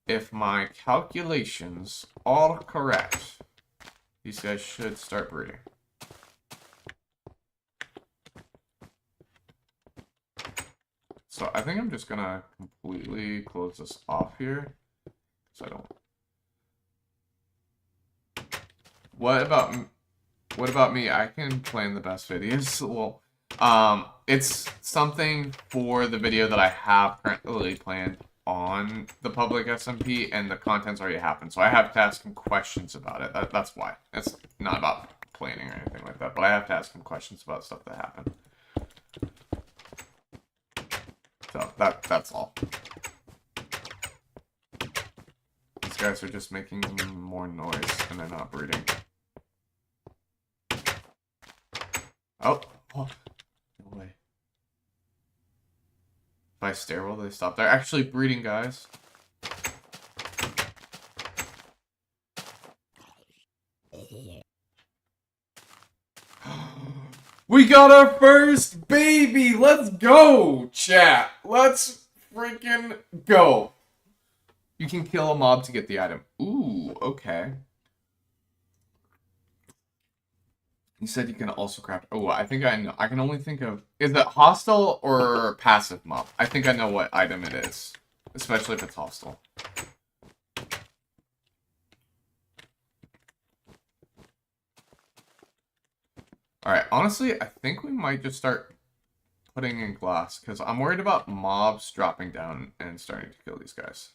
If my calculations are correct, these guys should start breeding. So I think I'm just gonna completely close this off here, so I don't. What about me? I can plan the best videos. Well, it's something for the video that I have currently planned on the public SMP, and the content's already happened. So I have to ask him questions about it. That's why. It's not about planning or anything like that, but I have to ask him questions about stuff that happened. So that's all. These guys are just making more noise and they're not breeding. Oh, no way. If I stare, will they stop? They're actually breeding, guys. We got our first baby! Let's go, chat! Let's freaking go! You can kill a mob to get the item. Ooh, okay. You said you can also craft... Oh, I think I know. I can only think of... Is it hostile or passive mob? I think I know what item it is. Especially if it's hostile. Alright, honestly, I think we might just start putting in glass, because I'm worried about mobs dropping down and starting to kill these guys.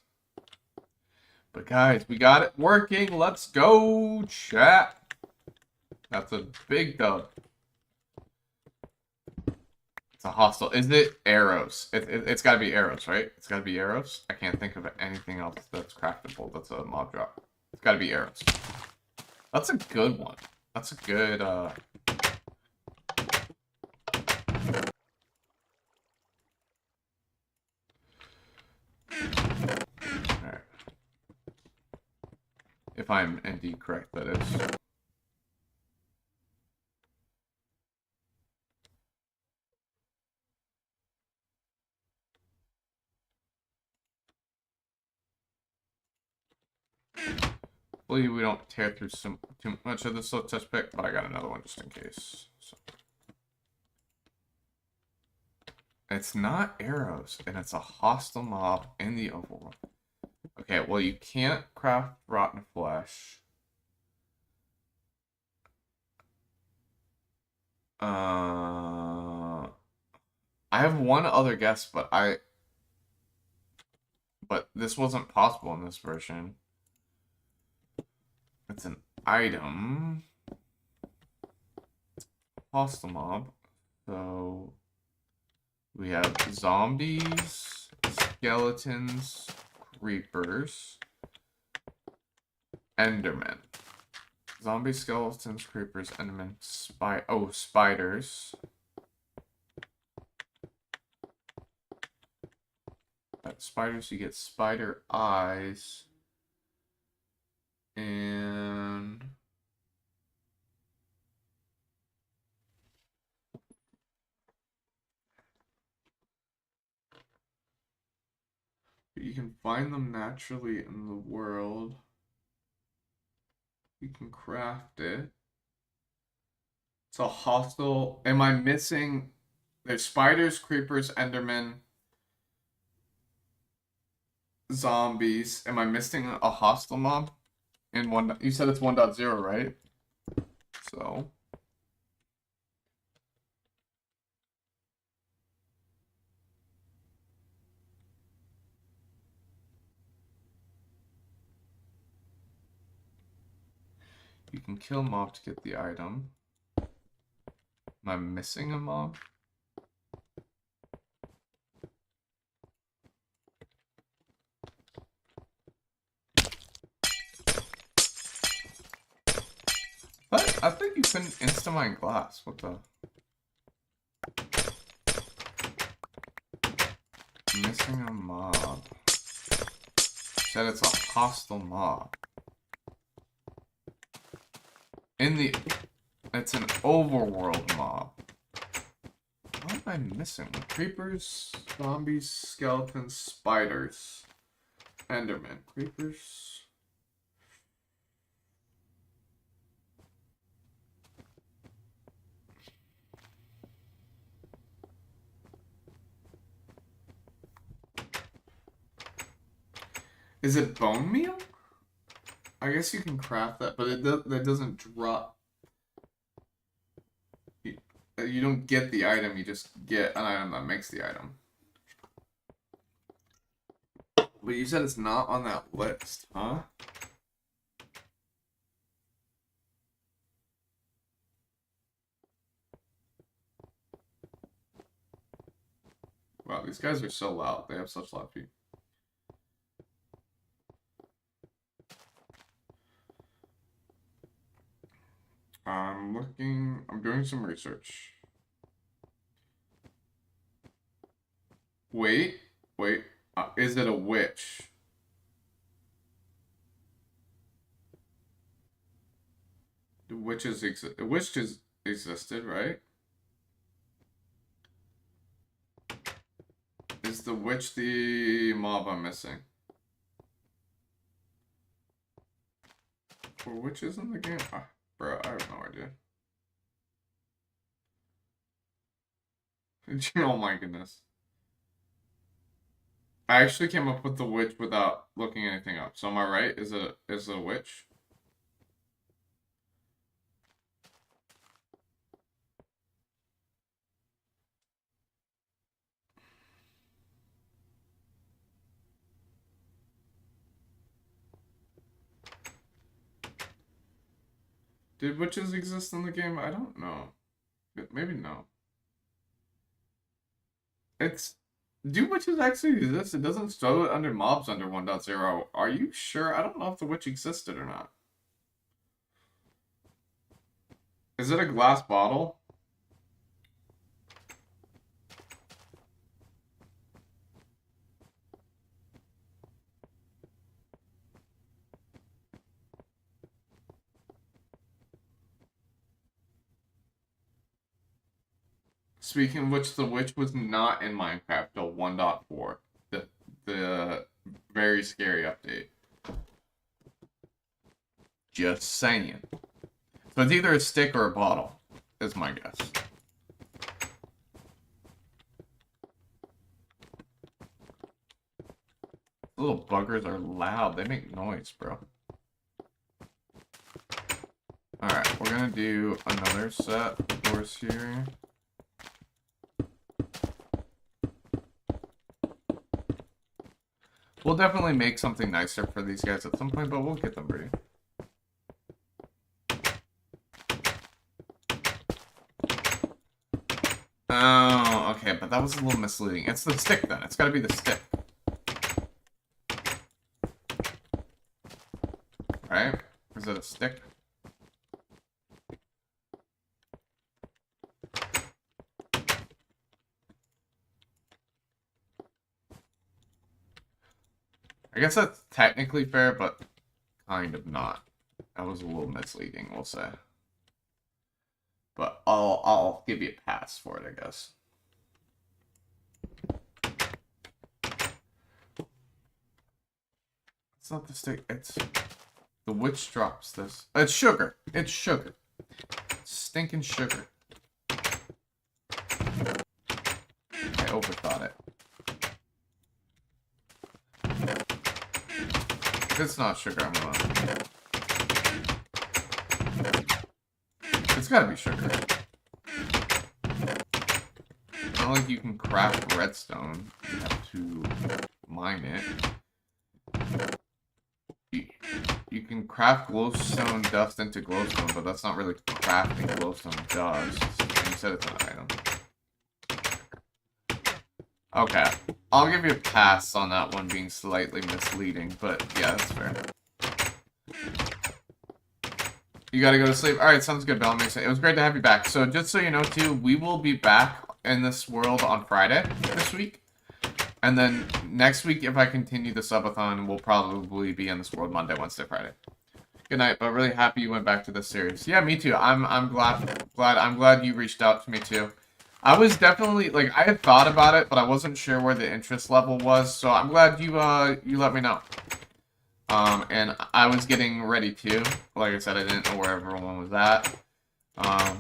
But guys, we got it working. Let's go, chat. That's a big dub. It's a hostile. Is it arrows? It's got to be arrows, right? It's got to be arrows. I can't think of anything else that's craftable that's a mob drop. It's got to be arrows. That's a good one. That's a good... If I'm indeed correct, that is. Hopefully we don't tear through too much of this little touch pick, but I got another one just in case. So. It's not arrows, and it's a hostile mob in the overworld. Okay, well you can't craft rotten flesh. I have one other guess, but this wasn't possible in this version. It's an item. Hostile mob. So we have zombies, skeletons, creepers, endermen. Zombies, skeletons, creepers, endermen, spiders. Spiders, you get spider eyes. And you can find them naturally in the world. You can craft it. It's a hostile. Am I missing? There's spiders, creepers, endermen, zombies. Am I missing a hostile mob? In one, you said it's 1.0, right? So you can kill mob to get the item. Am I missing a mob? But I think you couldn't insta-mine glass. What the? Missing a mob. Said it's a hostile mob. It's an overworld mob. What am I missing? Creepers, zombies, skeletons, spiders, endermen, creepers. Is it bone meal? I guess you can craft that, but that doesn't drop. You don't get the item, you just get an item that makes the item. But you said it's not on that list, huh? Wow, these guys are so loud. They have such loud feet. I'm doing some research. Wait, is it a witch? The witch has existed, right? Is the witch the mob I'm missing? Were witches in the game? Bro, I have no idea. Oh my goodness. I actually came up with the witch without looking anything up. So am I right? Is it a witch? Did witches exist in the game? I don't know. Maybe no. Do witches actually exist? It doesn't show it under mobs under 1.0. Are you sure? I don't know if the witch existed or not. Is it a glass bottle? Speaking of which, the witch was not in Minecraft till 1.4. The very scary update. Just saying. So it's either a stick or a bottle, is my guess. Little buggers are loud. They make noise, bro. Alright, we're gonna do another set of doors here. We'll definitely make something nicer for these guys at some point, but we'll get them ready. Oh, okay, but that was a little misleading. It's the stick then. It's gotta be the stick. Right? Or is it a stick? I guess that's technically fair, but kind of not. That was a little misleading, we'll say. But I'll give you a pass for it, I guess. It's not the stick, it's the witch drops this. It's sugar. It's sugar. Stinking sugar. I overthought it. If it's not sugar, I'm gonna... It's gotta be sugar. It's not like you can craft redstone. You have to mine it. You can craft glowstone dust into glowstone, but that's not really crafting glowstone dust. You said it's an item. Okay, I'll give you a pass on that one being slightly misleading, but yeah, that's fair. You gotta go to sleep. Alright, sounds good, Bell. It was great to have you back. So just so you know, too, we will be back in this world on Friday this week. And then next week, if I continue the Sub-a-thon, we'll probably be in this world Monday, Wednesday, Friday. Good night, but really happy you went back to this series. Yeah, me too. I'm glad you reached out to me too. I was definitely, like, I had thought about it, but I wasn't sure where the interest level was, so I'm glad you let me know. And I was getting ready too. Like I said, I didn't know where everyone was at.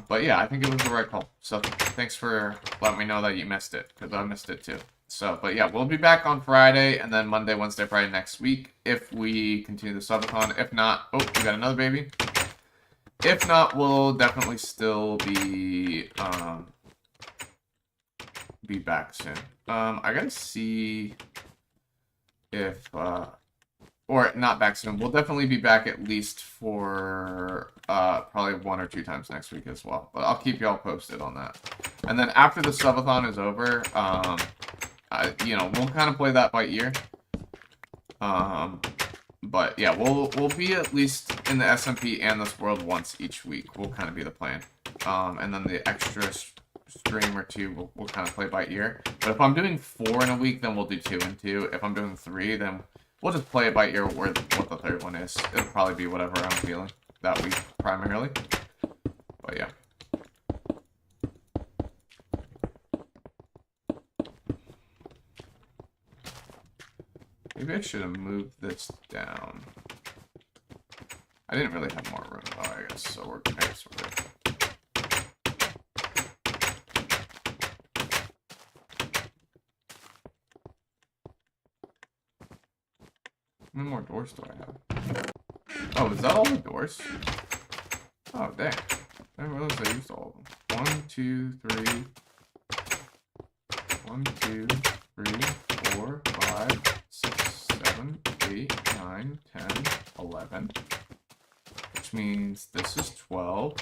But yeah, I think it was the right call. So thanks for letting me know that you missed it, because I missed it too. So, but yeah, we'll be back on Friday, and then Monday, Wednesday, Friday next week, if we continue the Sub-a-thon. If not, oh, we got another baby. If not, we'll definitely still be back soon. I gotta see if, or not back soon. We'll definitely be back at least for probably 1 or 2 times next week as well. But I'll keep y'all posted on that. And then after the Sub-a-thon is over, you know, we'll kind of play that by ear. But yeah, we'll be at least in the SMP and this world once each week. Will kind of be the plan. And then the extra stream or 2 we'll kind of play by ear. But if I'm doing 4 in a week, then we'll do 2 and 2. If I'm doing 3, then we'll just play it by ear what the 3rd one is. It'll probably be whatever I'm feeling that week primarily. But yeah. Maybe I should have moved this down. I didn't really have more room though, I guess, so we're good. How many more doors do I have? Oh, is that all the doors? Oh, dang. I didn't realize I used all of them. 1, 2, 3. 1, 2, 3, 4, 5, 6, 7, 8, 9, 10, 11. Which means this is 12.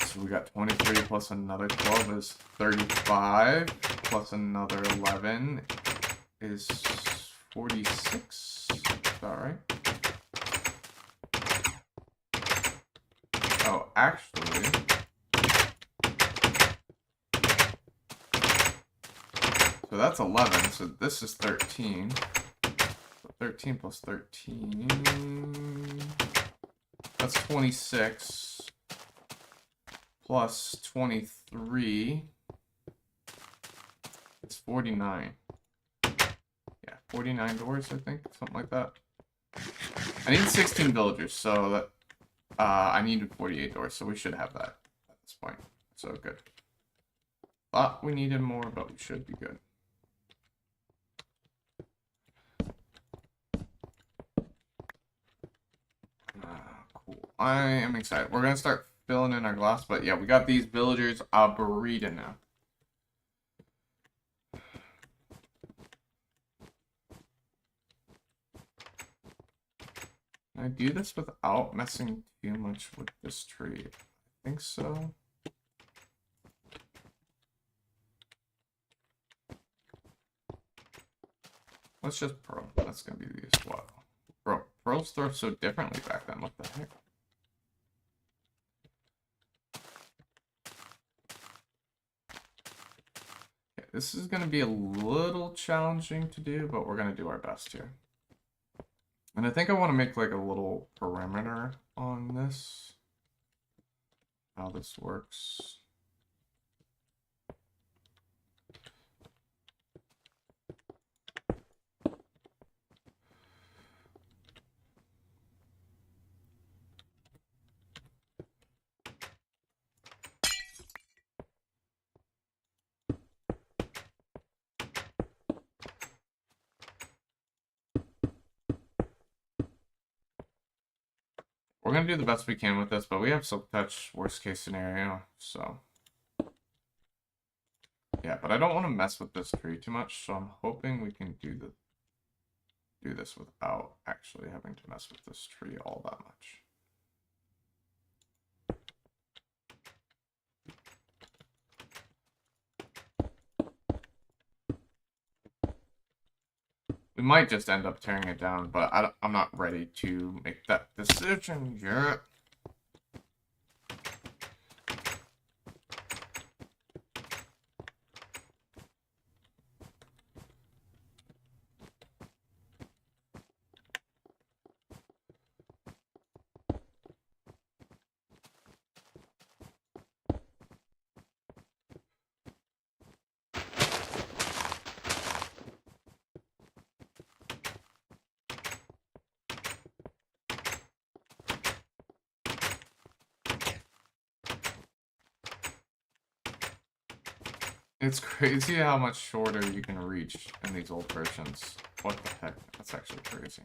So we got 23 plus another 12 is 35. Plus another 11 is 46. Is that right? Oh, actually... So that's 11, so this is 13. So 13 plus 13... That's 26. Plus 23... It's 49. Yeah, 49 doors, I think. Something like that. I need 16 villagers, so that I needed 48 doors, so we should have that at this point. So good. Thought we needed more, but we should be good. Cool. I am excited. We're gonna start filling in our glass, but yeah, we got these villagers breeding now. Can I do this without messing too much with this tree? I think so. Let's just pearl. That's gonna be the as well. Bro, pearls throw so differently back then. What the heck? Okay, this is gonna be a little challenging to do, but we're gonna do our best here. And I think I want to make like a little perimeter on this. How this works. We're gonna do the best we can with this, but we have silk touch, worst case scenario, so. Yeah, but I don't want to mess with this tree too much, so I'm hoping we can do this without actually having to mess with this tree all that much. We might just end up tearing it down, but I'm not ready to make that decision yet. It's crazy how much shorter you can reach in these old versions. What the heck? That's actually crazy.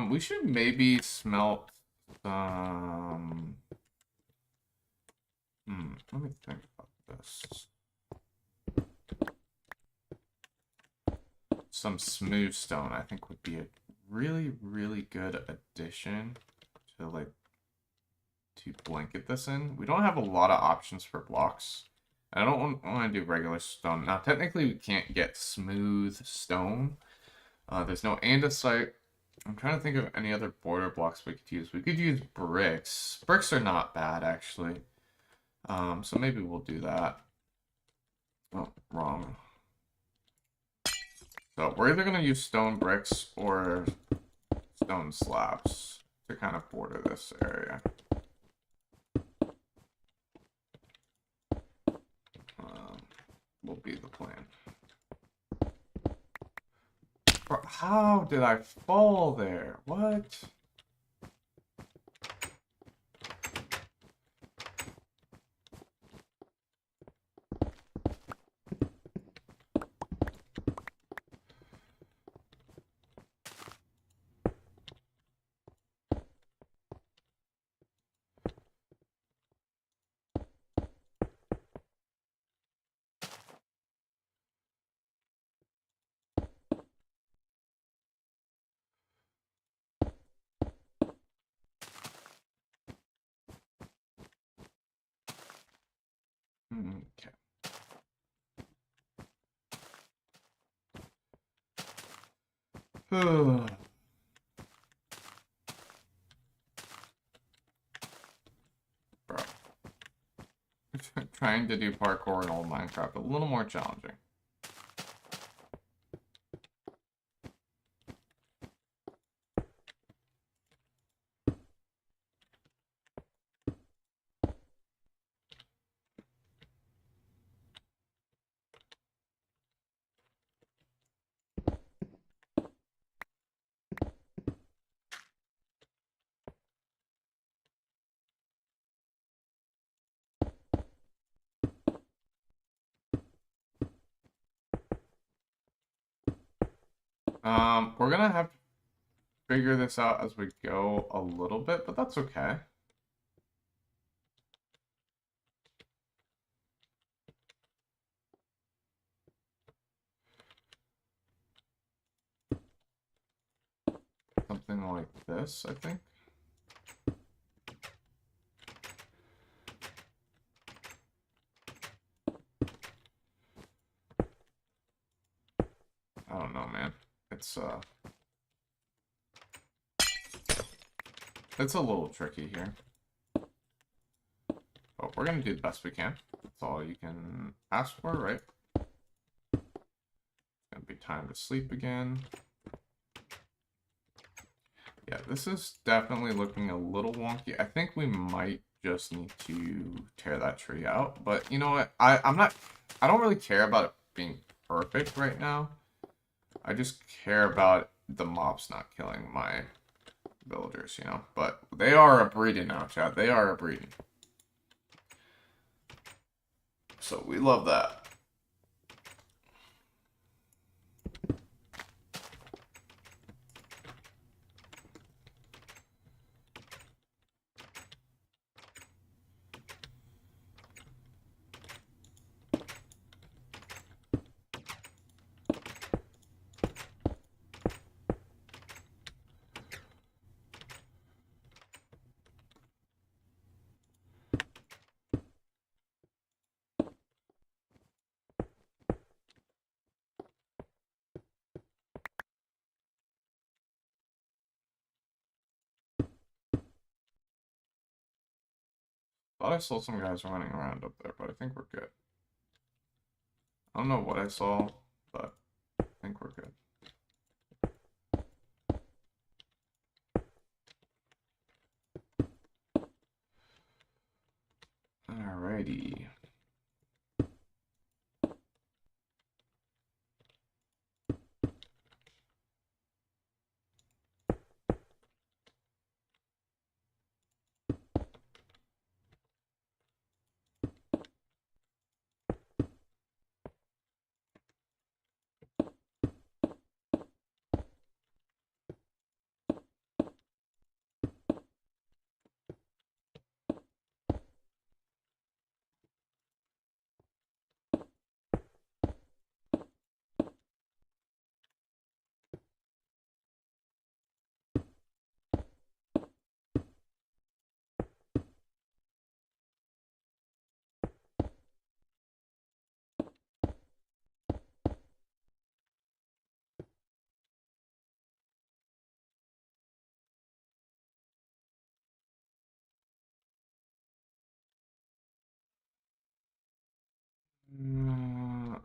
We should maybe smelt some. Let me think about this. Some smooth stone, I think, would be a really, really good addition to blanket this in. We don't have a lot of options for blocks. I don't want to do regular stone. Now, technically, we can't get smooth stone. There's no andesite. I'm trying to think of any other border blocks we could use. We could use bricks. Bricks are not bad, actually. So maybe we'll do that. Oh, wrong. So we're either going to use stone bricks or stone slabs to kind of border this area. Will be the plan. Bro, how did I fall there? What? Okay. Bro. trying to do parkour in old Minecraft a little more challenging. We're gonna have to figure this out as we go a little bit, but that's okay. Something like this, I think. I don't know, man. It's a little tricky here. But we're gonna do the best we can. That's all you can ask for, right? It's gonna be time to sleep again. Yeah, this is definitely looking a little wonky. I think we might just need to tear that tree out. But you know what? I don't really care about it being perfect right now. I just care about the mobs not killing my villagers, you know? But they are a breeding now, Chad. They are a breeding. So we love that. Thought I saw some guys running around up there, but I think we're good. I don't know what I saw, but I think we're good. Alrighty.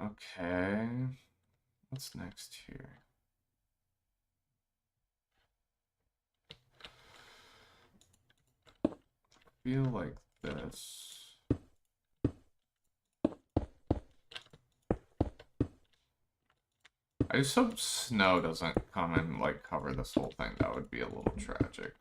Okay. What's next here? Feel like this. I just hope snow doesn't come and like cover this whole thing. That would be a little tragic.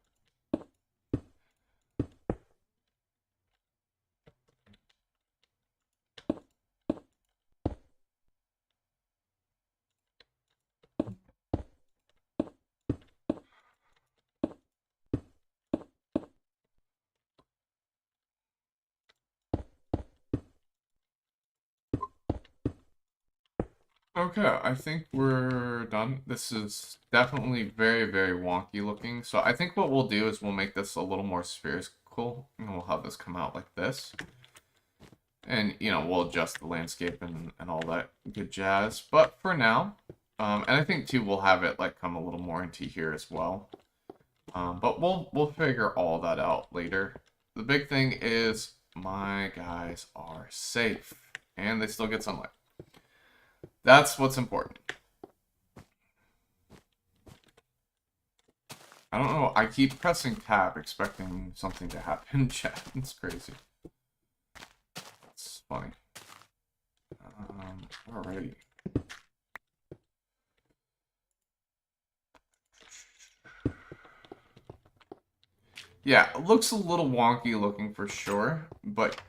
Okay, I think we're done. This is definitely very, very wonky looking. So I think what we'll do is we'll make this a little more spherical, and we'll have this come out like this. And, you know, we'll adjust the landscape and all that good jazz. But for now, and I think, too, we'll have it, like, come a little more into here as well. But we'll figure all that out later. The big thing is my guys are safe. And they still get sunlight. That's what's important. I don't know. I keep pressing tab expecting something to happen in chat. It's crazy. It's funny. Alrighty. Yeah, it looks a little wonky looking for sure, but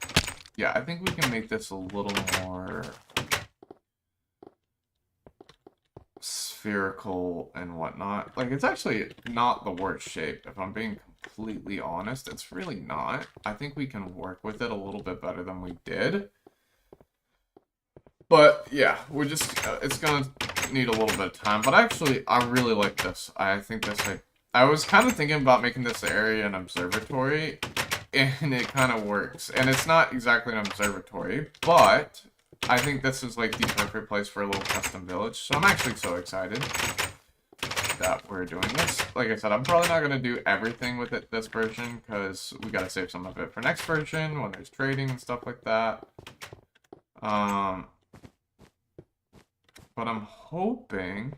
yeah, I think we can make this a little more spherical and whatnot. Like, it's actually not the worst shape, if I'm being completely honest. It's really not. I think we can work with it a little bit better than we did. But yeah, we're just, it's gonna need a little bit of time. But actually, I really like this. I think this, like, I was kind of thinking about making this area an observatory, and it kind of works. And it's not exactly an observatory, but I think this is like the perfect place for a little custom village. So I'm actually so excited that we're doing this. Like I said, I'm probably not going to do everything with it this version, because we got to save some of it for next version when there's trading and stuff like that. But I'm hoping...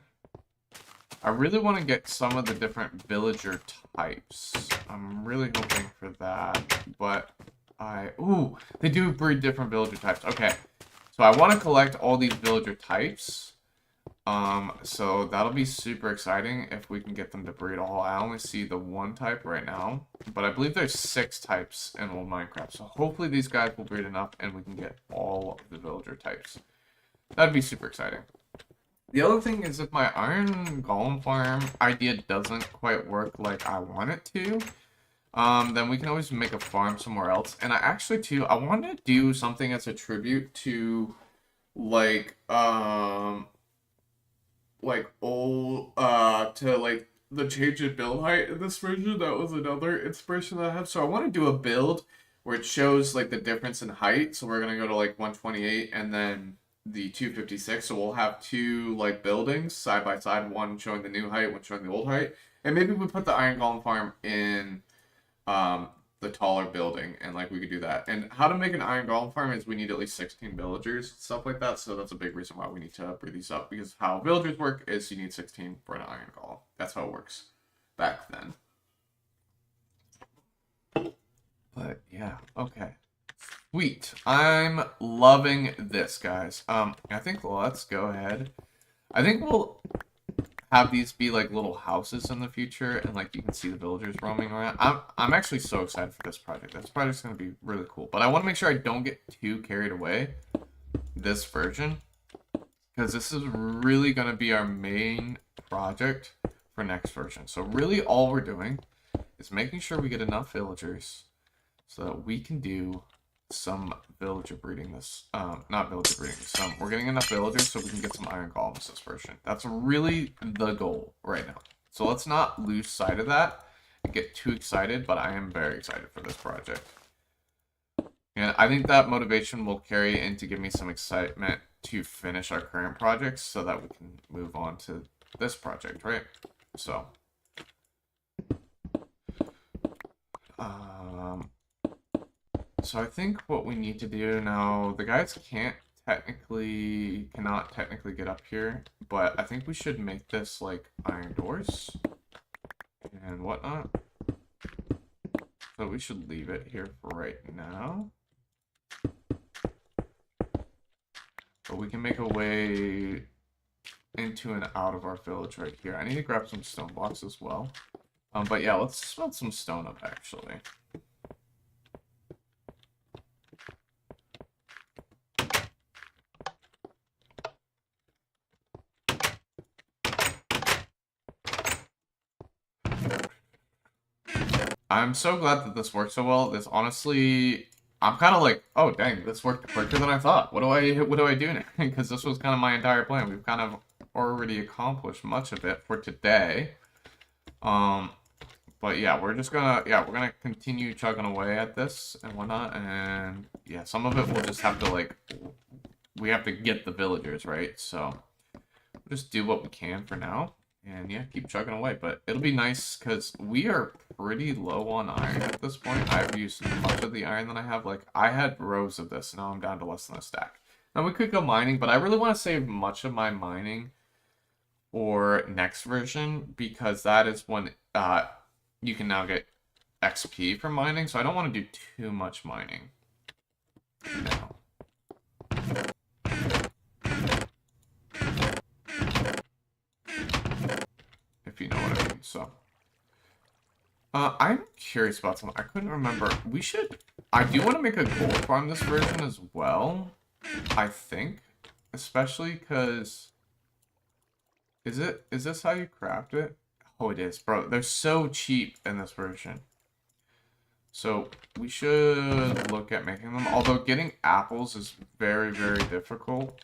I really want to get some of the different villager types. I'm really hoping for that, but ooh, they do breed different villager types. Okay, so I want to collect all these villager types. So that'll be super exciting if we can get them to breed all. I only see the one type right now, but I believe there's 6 types in old Minecraft. So hopefully these guys will breed enough and we can get all of the villager types. That'd be super exciting. The other thing is, if my iron golem farm idea doesn't quite work like I want it to, then we can always make a farm somewhere else. And I actually, too, I want to do something as a tribute to, like old, to, like, the change in build height in this version. That was another inspiration that I have. So I want to do a build where it shows, like, the difference in height. So we're going to go to, like, 128 and then the 256, so we'll have 2 like buildings side by side, one showing the new height, one showing the old height, and maybe we put the iron golem farm in the taller building, and like we could do that. And how to make an iron golem farm is we need at least 16 villagers, stuff like that. So that's a big reason why we need to breed these up, because how villagers work is you need 16 for an iron golem. That's how it works back then. But yeah, okay. Sweet. I'm loving this, guys. I think let's go ahead. I think we'll have these be like little houses in the future, and like you can see the villagers roaming around. I'm actually so excited for this project. This project's gonna be really cool. But I want to make sure I don't get too carried away this version, because this is really gonna be our main project for next version. So really all we're doing is making sure we get enough villagers so that we can do some villager breeding this, not villager breeding, we're getting enough villagers so we can get some iron golems this version. That's really the goal right now. So let's not lose sight of that and get too excited, but I am very excited for this project. And I think that motivation will carry in to give me some excitement to finish our current projects so that we can move on to this project, right? So, so I think what we need to do now, the guys cannot technically get up here, but I think we should make this like iron doors and whatnot. So we should leave it here for right now. But we can make a way into and out of our village right here. I need to grab some stone blocks as well. But yeah, let's smelt some stone up actually. I'm so glad that this worked so well. This honestly, I'm kind of like, oh dang, this worked quicker than I thought. What do I do now? Because this was kind of my entire plan. We've kind of already accomplished much of it for today. But yeah, we're gonna continue chugging away at this and whatnot. And yeah, some of it we'll just have to like, we have to get the villagers, right? So we'll just do what we can for now. And yeah, keep chugging away. But it'll be nice because we are pretty low on iron at this point. I've used much of the iron that I have. Like, I had rows of this. Now I'm down to less than a stack. Now we could go mining, but I really want to save much of my mining for next version because that is when you can now get XP from mining. So I don't want to do too much mining now. If you know what I mean. So, I'm curious about something. I couldn't remember. I do want to make a gold farm this version as well. I think, especially because, is this how you craft it? Oh, it is, bro. They're so cheap in this version. So we should look at making them. Although getting apples is very, very difficult.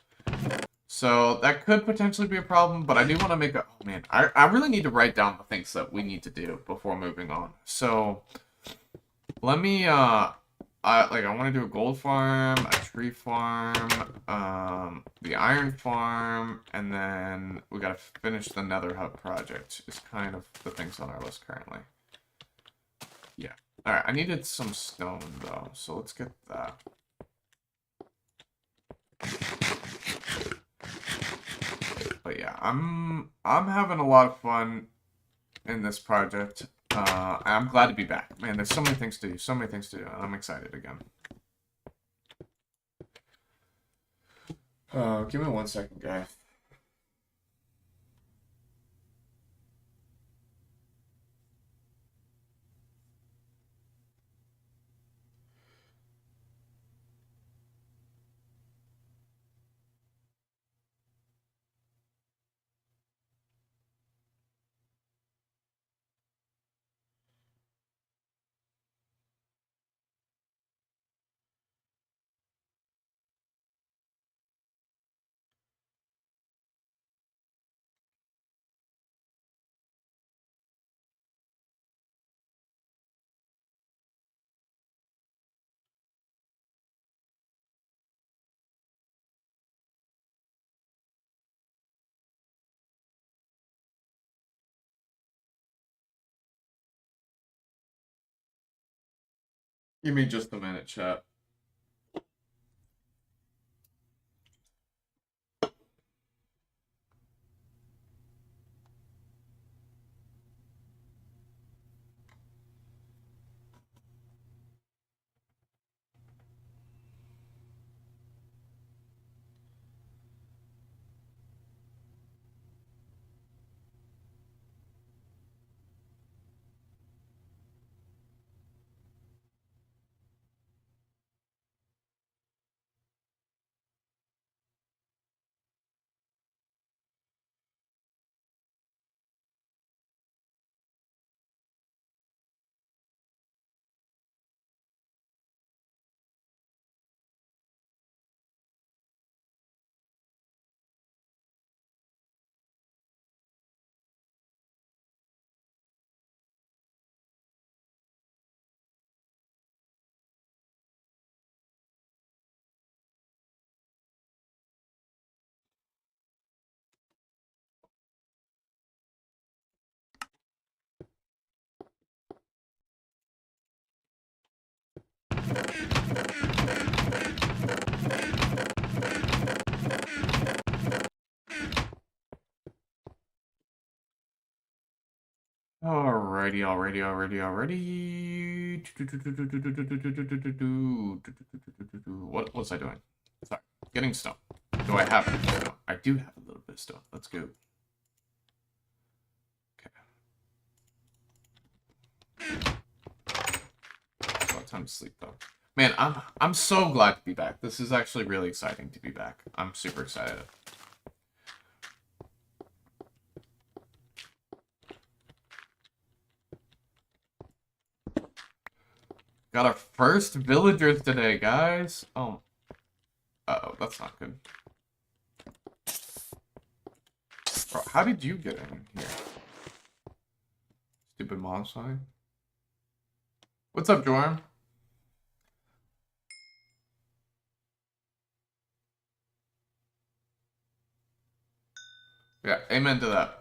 So that could potentially be a problem, but I do want to make a... Oh, man. I really need to write down the things that we need to do before moving on. So let me... I want to do a gold farm, a tree farm, the iron farm, and then we got to finish the nether hub project. Is kind of the things on our list currently. Yeah. All right. I needed some stone, though, so let's get that. But yeah, I'm having a lot of fun in this project. I'm glad to be back. Man, there's so many things to do, and I'm excited again. Give me 1 second, guys. Give me just a minute, chat. Alrighty. What was I doing? Sorry. Getting stone. Do I have any stone? I do have a little bit of stone. Let's go. Okay. It's about time to sleep though. Man, I'm so glad to be back. This is actually really exciting to be back. I'm super excited. Got our first villagers today, guys. Oh. Uh-oh, that's not good. Bro, how did you get in here? Stupid mom sign. What's up, Jorm? Yeah, amen to that.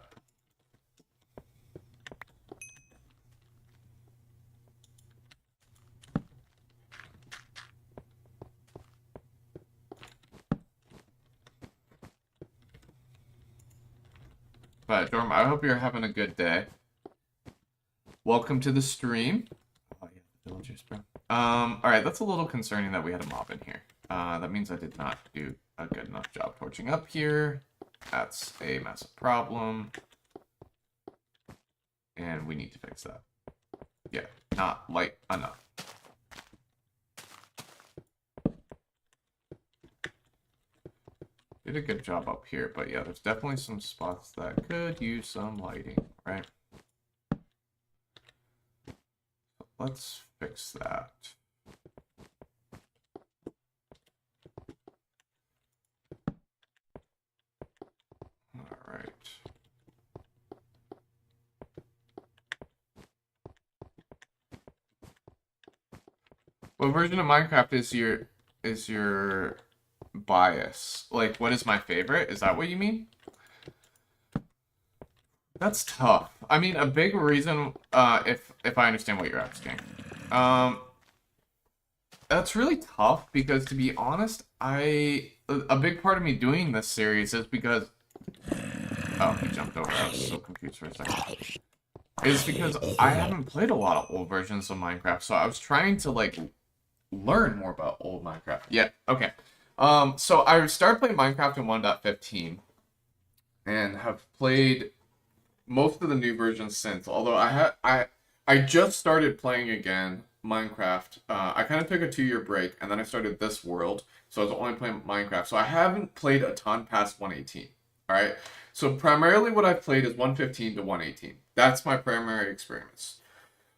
But Jorm, I hope you're having a good day. Welcome to the stream. Oh yeah, the villagers, bro. Alright, that's a little concerning that we had a mob in here. That means I did not do a good enough job torching up here. That's a massive problem. And we need to fix that. Yeah, not light enough. Did a good job up here, but yeah, there's definitely some spots that could use some lighting, right? Let's fix that. All right. What version of Minecraft is your bias? Like, what is my favorite? Is that what you mean? That's tough. I mean, a big reason, if I understand what you're asking, that's really tough because, to be honest, a big part of me doing this series is because, oh, he jumped over. I was so confused for a second. Is because I haven't played a lot of old versions of Minecraft, so I was trying to like learn more about old Minecraft. Yeah, okay. So I started playing Minecraft in 1.15 and have played most of the new versions since. Although I just started playing again Minecraft. I kind of took a 2-year break and then I started this world, so I was only playing Minecraft. So I haven't played a ton past 1.18. All right. So primarily what I've played is 1.15 to 1.18. That's my primary experience.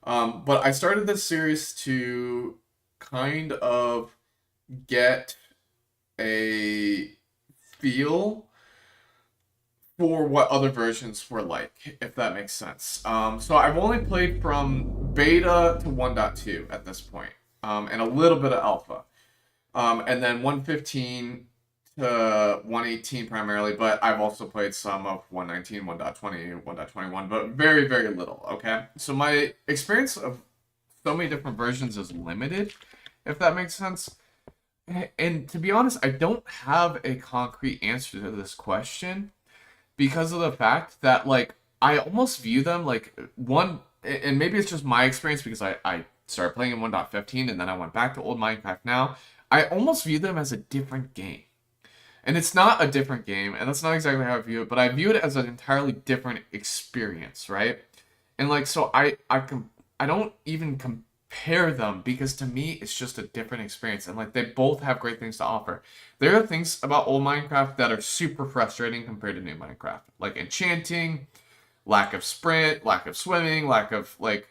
But I started this series to kind of get a feel for what other versions were like, if that makes sense. So I've only played from beta to 1.2 at this point, and a little bit of alpha, and then 1.15 to 1.18 primarily, but I've also played some of 1.19, 1.20, 1.21, but very, very little, okay? So my experience of so many different versions is limited, if that makes sense. And to be honest, I don't have a concrete answer to this question because of the fact that, like, I almost view them like one, and maybe it's just my experience because I started playing in 1.15 and then I went back to old Minecraft now. I almost view them as a different game. And it's not a different game, and that's not exactly how I view it, but I view it as an entirely different experience, right? And like, so I don't even compare them because to me it's just a different experience, and like they both have great things to offer. There are things about old Minecraft that are super frustrating compared to new Minecraft, like enchanting, lack of sprint, lack of swimming, lack of like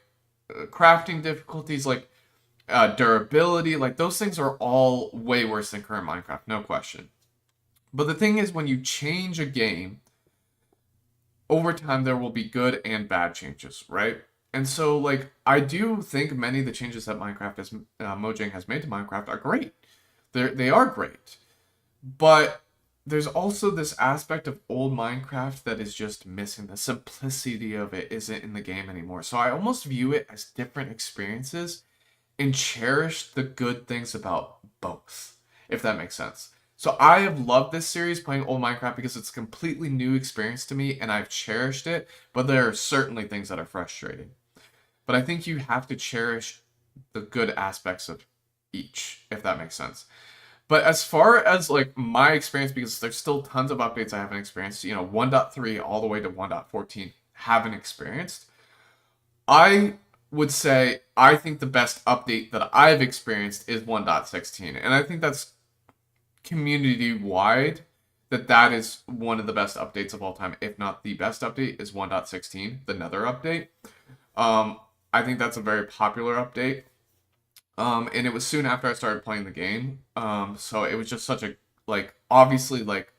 crafting difficulties, like durability. Like those things are all way worse than current Minecraft, no question. But the thing is, when you change a game, over time there will be good and bad changes, right? And so, like, I do think many of the changes that Mojang has made to Minecraft are great. They are great. But there's also this aspect of old Minecraft that is just missing. The simplicity of it isn't in the game anymore. So I almost view it as different experiences and cherish the good things about both, if that makes sense. So I have loved this series, playing old Minecraft, because it's a completely new experience to me, and I've cherished it, but there are certainly things that are frustrating. But I think you have to cherish the good aspects of each, if that makes sense. But as far as, like, my experience, because there's still tons of updates I haven't experienced, 1.3 all the way to 1.14 haven't experienced, I would say I think the best update that I've experienced is 1.16, and I think that's community-wide, that is one of the best updates of all time, if not the best update, is 1.16, the Nether update. I think that's a very popular update, and it was soon after I started playing the game, so it was just such a, like, obviously, like,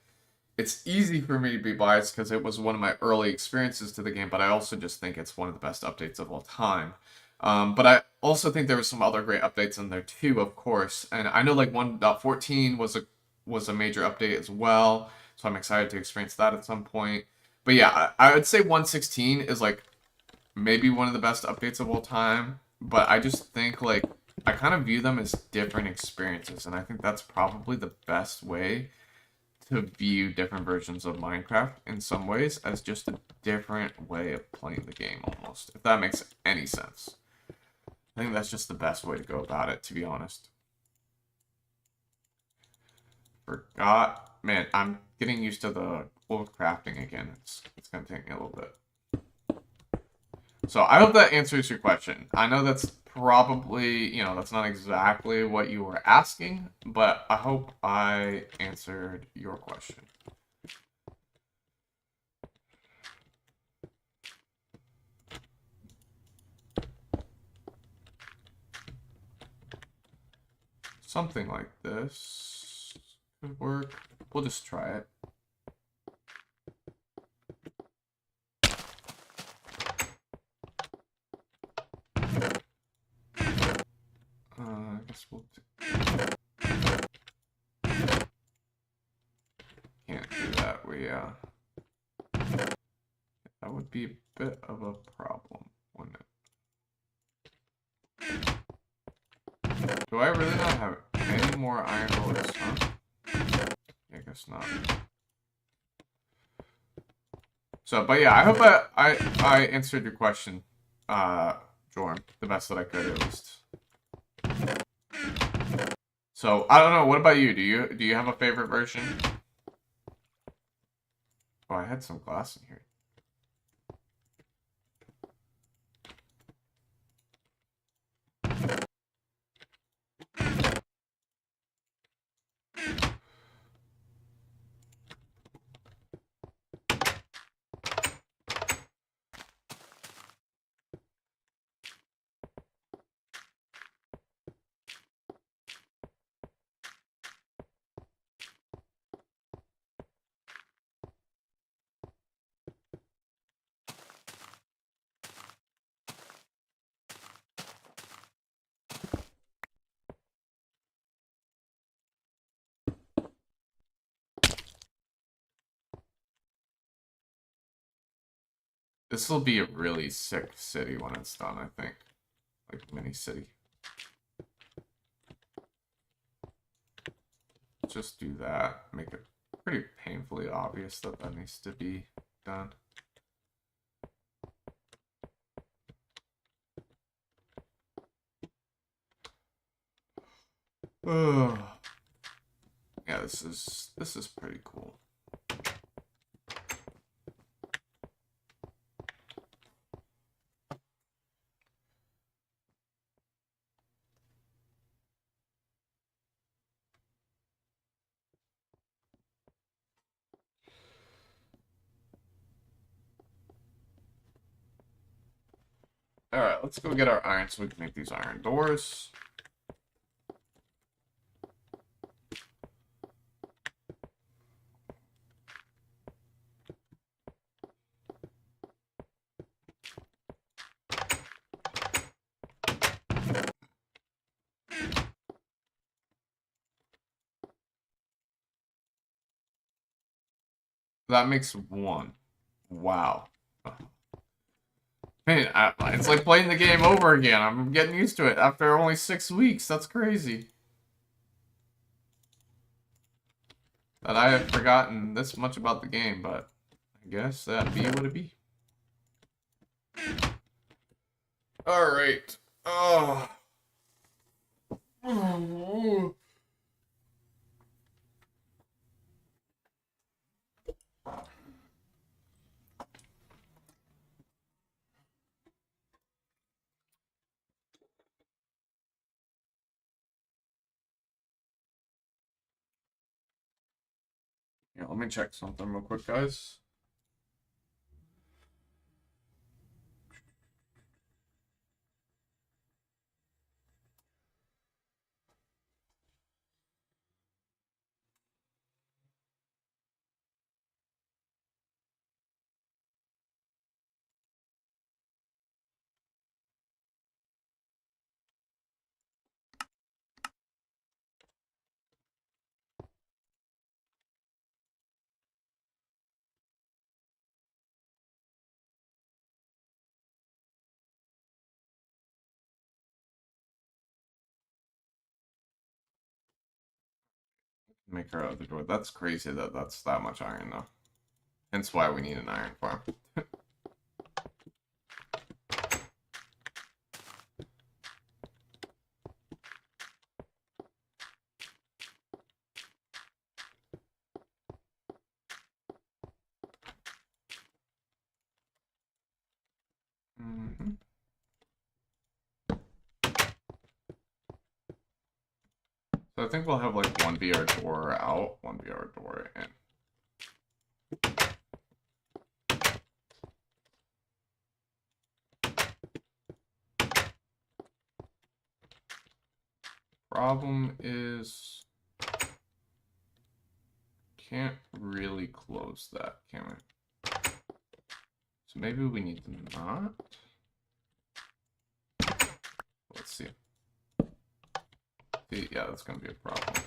it's easy for me to be biased because it was one of my early experiences to the game, but I also just think it's one of the best updates of all time. But I also think there were some other great updates in there too, of course. And I know like 1.14 was a major update as well, so I'm excited to experience that at some point. But yeah, I would say 1.16 is like maybe one of the best updates of all time. But I just think like I kind of view them as different experiences, and I think that's probably the best way to view different versions of Minecraft in some ways as just a different way of playing the game almost, if that makes any sense. I think that's just the best way to go about it, to be honest. Forgot. Man, I'm getting used to the whole crafting again. It's going to take me a little bit. So I hope that answers your question. I know that's probably, that's not exactly what you were asking, but I hope I answered your question. Something like this could work. We'll just try it. I guess we'll can't do that. That would be a bit of a problem, wouldn't it? Do I really not have any more iron bullets, huh? I guess not. So, but yeah, I hope I answered your question, Jorm, the best that I could at least. So, I don't know, what about you? Do you have a favorite version? Oh, I had some glass in here. This will be a really sick city when it's done, I think. Like, mini city. Just do that. Make it pretty painfully obvious that that needs to be done. Oh. Yeah, this is pretty cool. Alright, let's go get our iron so we can make these iron doors. That makes one. Wow. Man, it's like playing the game over again. I'm getting used to it after only 6 weeks. That's crazy. That I have forgotten this much about the game, but I guess that'd be what it be. Alright. Oh. Yeah, let me check something real quick, guys. Make our other door. That's crazy that that's that much iron, though. Hence why we need an iron farm. Mhm. So I think we'll have like one be our door out, one be our door in. Problem is, can't really close that, can we? So maybe we need to not. Let's see. Yeah, that's gonna be a problem.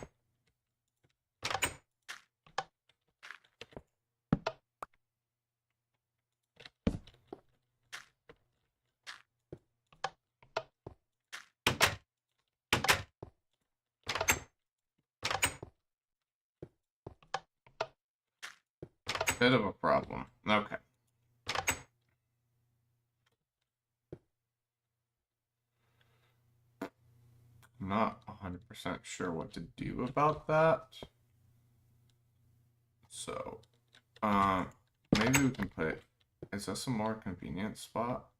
Bit of a problem. Okay. I'm not 100% sure what to do about that. So, maybe we can put, is this a more convenient spot?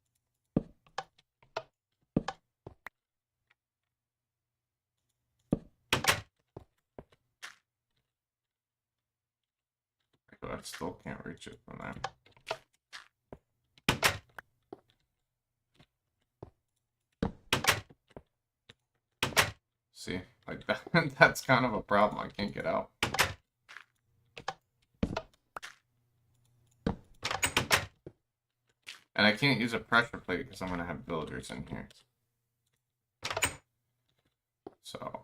But I still can't reach it from there. See, like that, that's kind of a problem. I can't get out. And I can't use a pressure plate because I'm going to have villagers in here. So,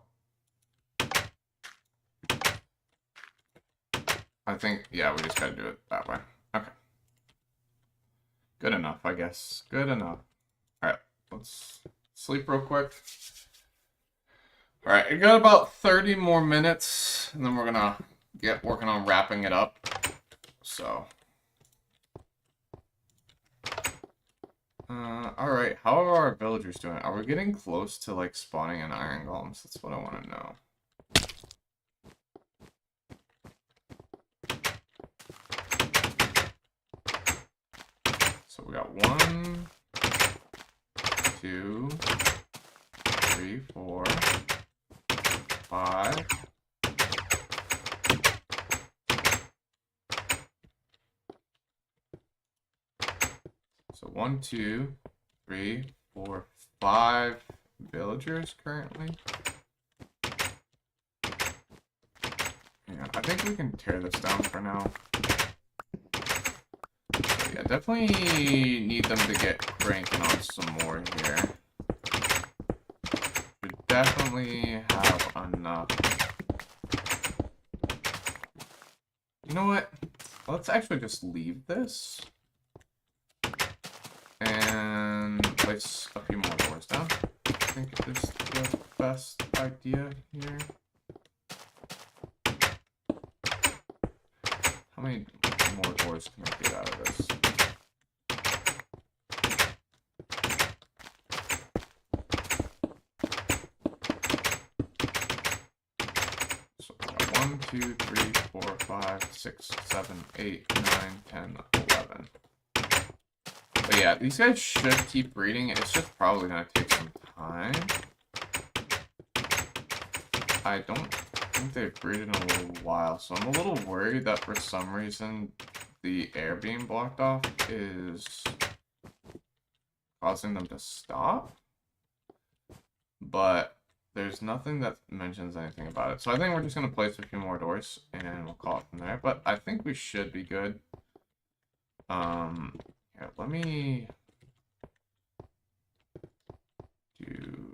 I think, yeah, we just got to do it that way. Okay. Good enough, I guess. Good enough. Alright, let's sleep real quick. Alright, we got about 30 more minutes, and then we're gonna get working on wrapping it up. So. Alright, how are our villagers doing? Are we getting close to, like, spawning in iron golems? That's what I want to know. So we got 1, 2, 3, 4, 5. So 1, 2, 3, 4, 5 villagers currently. Yeah, I think we can tear this down for now. So yeah, definitely need them to get cranking on some more here. We definitely have enough. You know what? Let's actually just leave this. And place a few more doors down. I think is the best idea here. How many more doors can I get out of this? So we got 1, 2, 3, 4, 5, 6, 7, 8, 9, 10, 11. But yeah, these guys should keep breeding. It's just probably going to take some time. I don't think they've breeded in a little while, so I'm a little worried that for some reason the air being blocked off is causing them to stop. But there's nothing that mentions anything about it. So I think we're just going to place a few more doors and we'll call it from there. But I think we should be good. Yeah, let me do...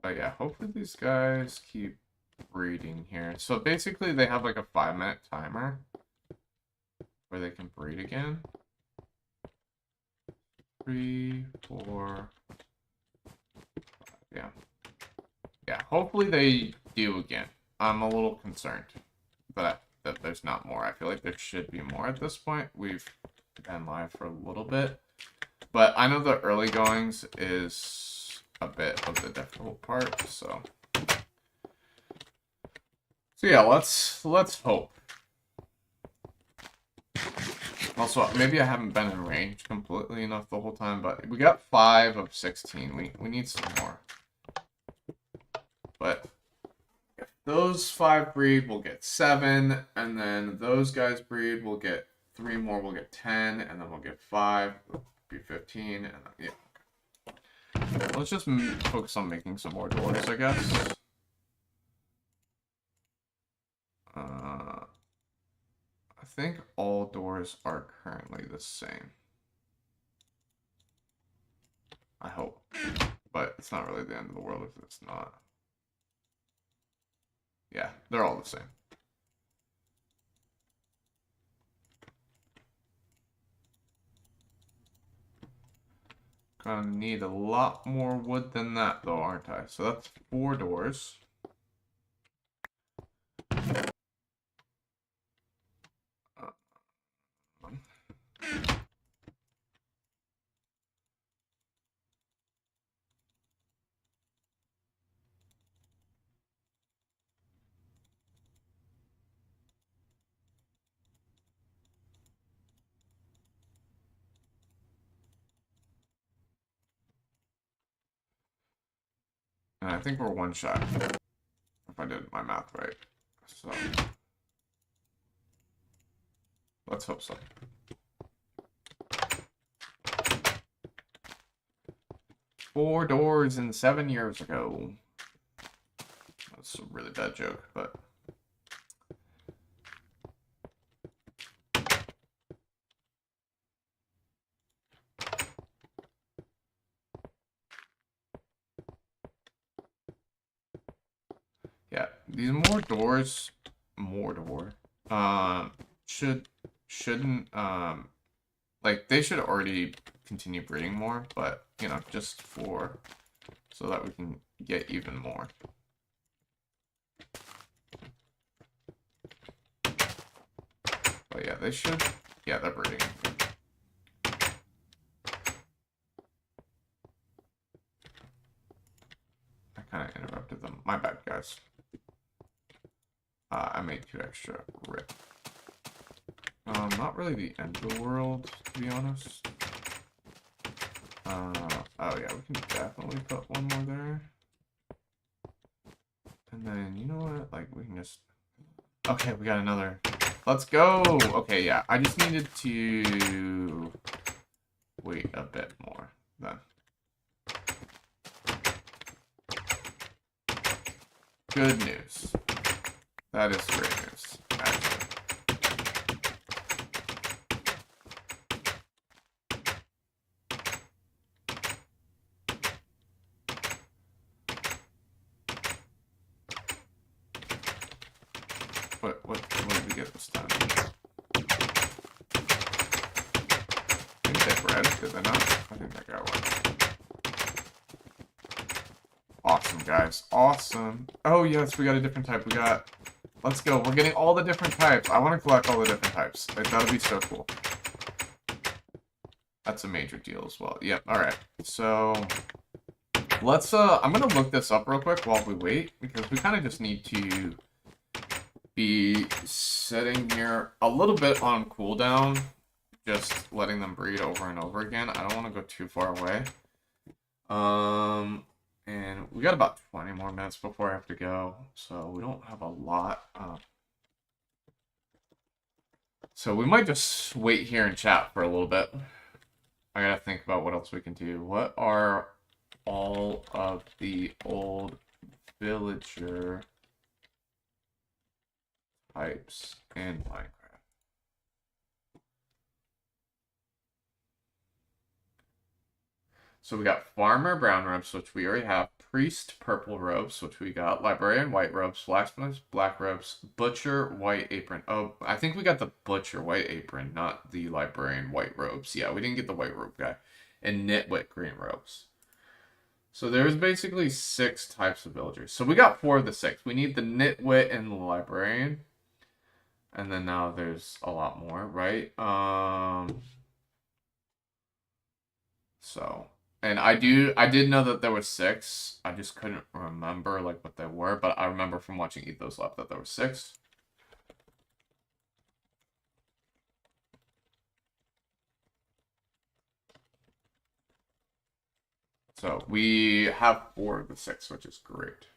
But yeah, hopefully these guys keep breeding here. So basically they have like a 5-minute timer where they can breed again. 3, 4, 5. Yeah. Yeah, hopefully they do again. I'm a little concerned that there's not more. I feel like there should be more at this point. We've been live for a little bit. But I know the early goings is a bit of the difficult part, so yeah, let's hope. Also, maybe I haven't been in range completely enough the whole time, but we got 5 of 16. We need some more. But if those 5 breed, we'll get 7, and then those guys breed, we'll get 3 more, we'll get 10, and then we'll get 5, it'll be 15, and then, yeah. Let's just focus on making some more doors, I guess. I think all doors are currently the same. I hope. But it's not really the end of the world if it's not. Yeah, they're all the same. Gonna need a lot more wood than that though, aren't I? So that's 4 doors. And I think we're 1 shot, if I did my math right. So let's hope so. Four doors in 7 years ago. That's a really bad joke, but yeah, these shouldn't like they should already continue breeding more, but you know, just so that we can get even more. But yeah, they should. Yeah, they're breeding. I kind of interrupted them. My bad, guys. I made 2 extra. Rip. Not really the end of the world, to be honest. Oh yeah, we can definitely put 1 more there. And then, you know what? Like, we can just... Okay, we got another. Let's go! Okay, yeah. I just needed to... wait a bit more, then. Good news. That is great news, actually. What did we get this time? I think they bred, did they not? I think that got one. Awesome, guys. Awesome. Oh, yes, we got a different type. Let's go. We're getting all the different types. I want to collect all the different types. Like, that'll be so cool. That's a major deal as well. Yep, alright. So, let's, I'm gonna look this up real quick while we wait, because we kind of just need to be sitting here a little bit on cooldown, just letting them breed over and over again. I don't want to go too far away. And we got about 20 more minutes before I have to go, so we don't have a lot. So we might just wait here and chat for a little bit. I gotta think about what else we can do. What are all of the old villager types in Minecraft? So we got farmer brown ribs, which we already have. priest, purple robes, which we got. Librarian, white robes. Blacksmith, black robes. Butcher, white apron. Oh, I think we got the butcher, white apron, not the librarian, white robes. Yeah, we didn't get the white robe guy. And nitwit, green robes. So there's basically 6 types of villagers. So we got 4 of the 6. We need the nitwit and the librarian. And then now there's a lot more, right? So, and I did know that there was 6. I just couldn't remember like what they were, but I remember from watching Eat Those Up that there were 6. So we have 4 of the 6, which is great.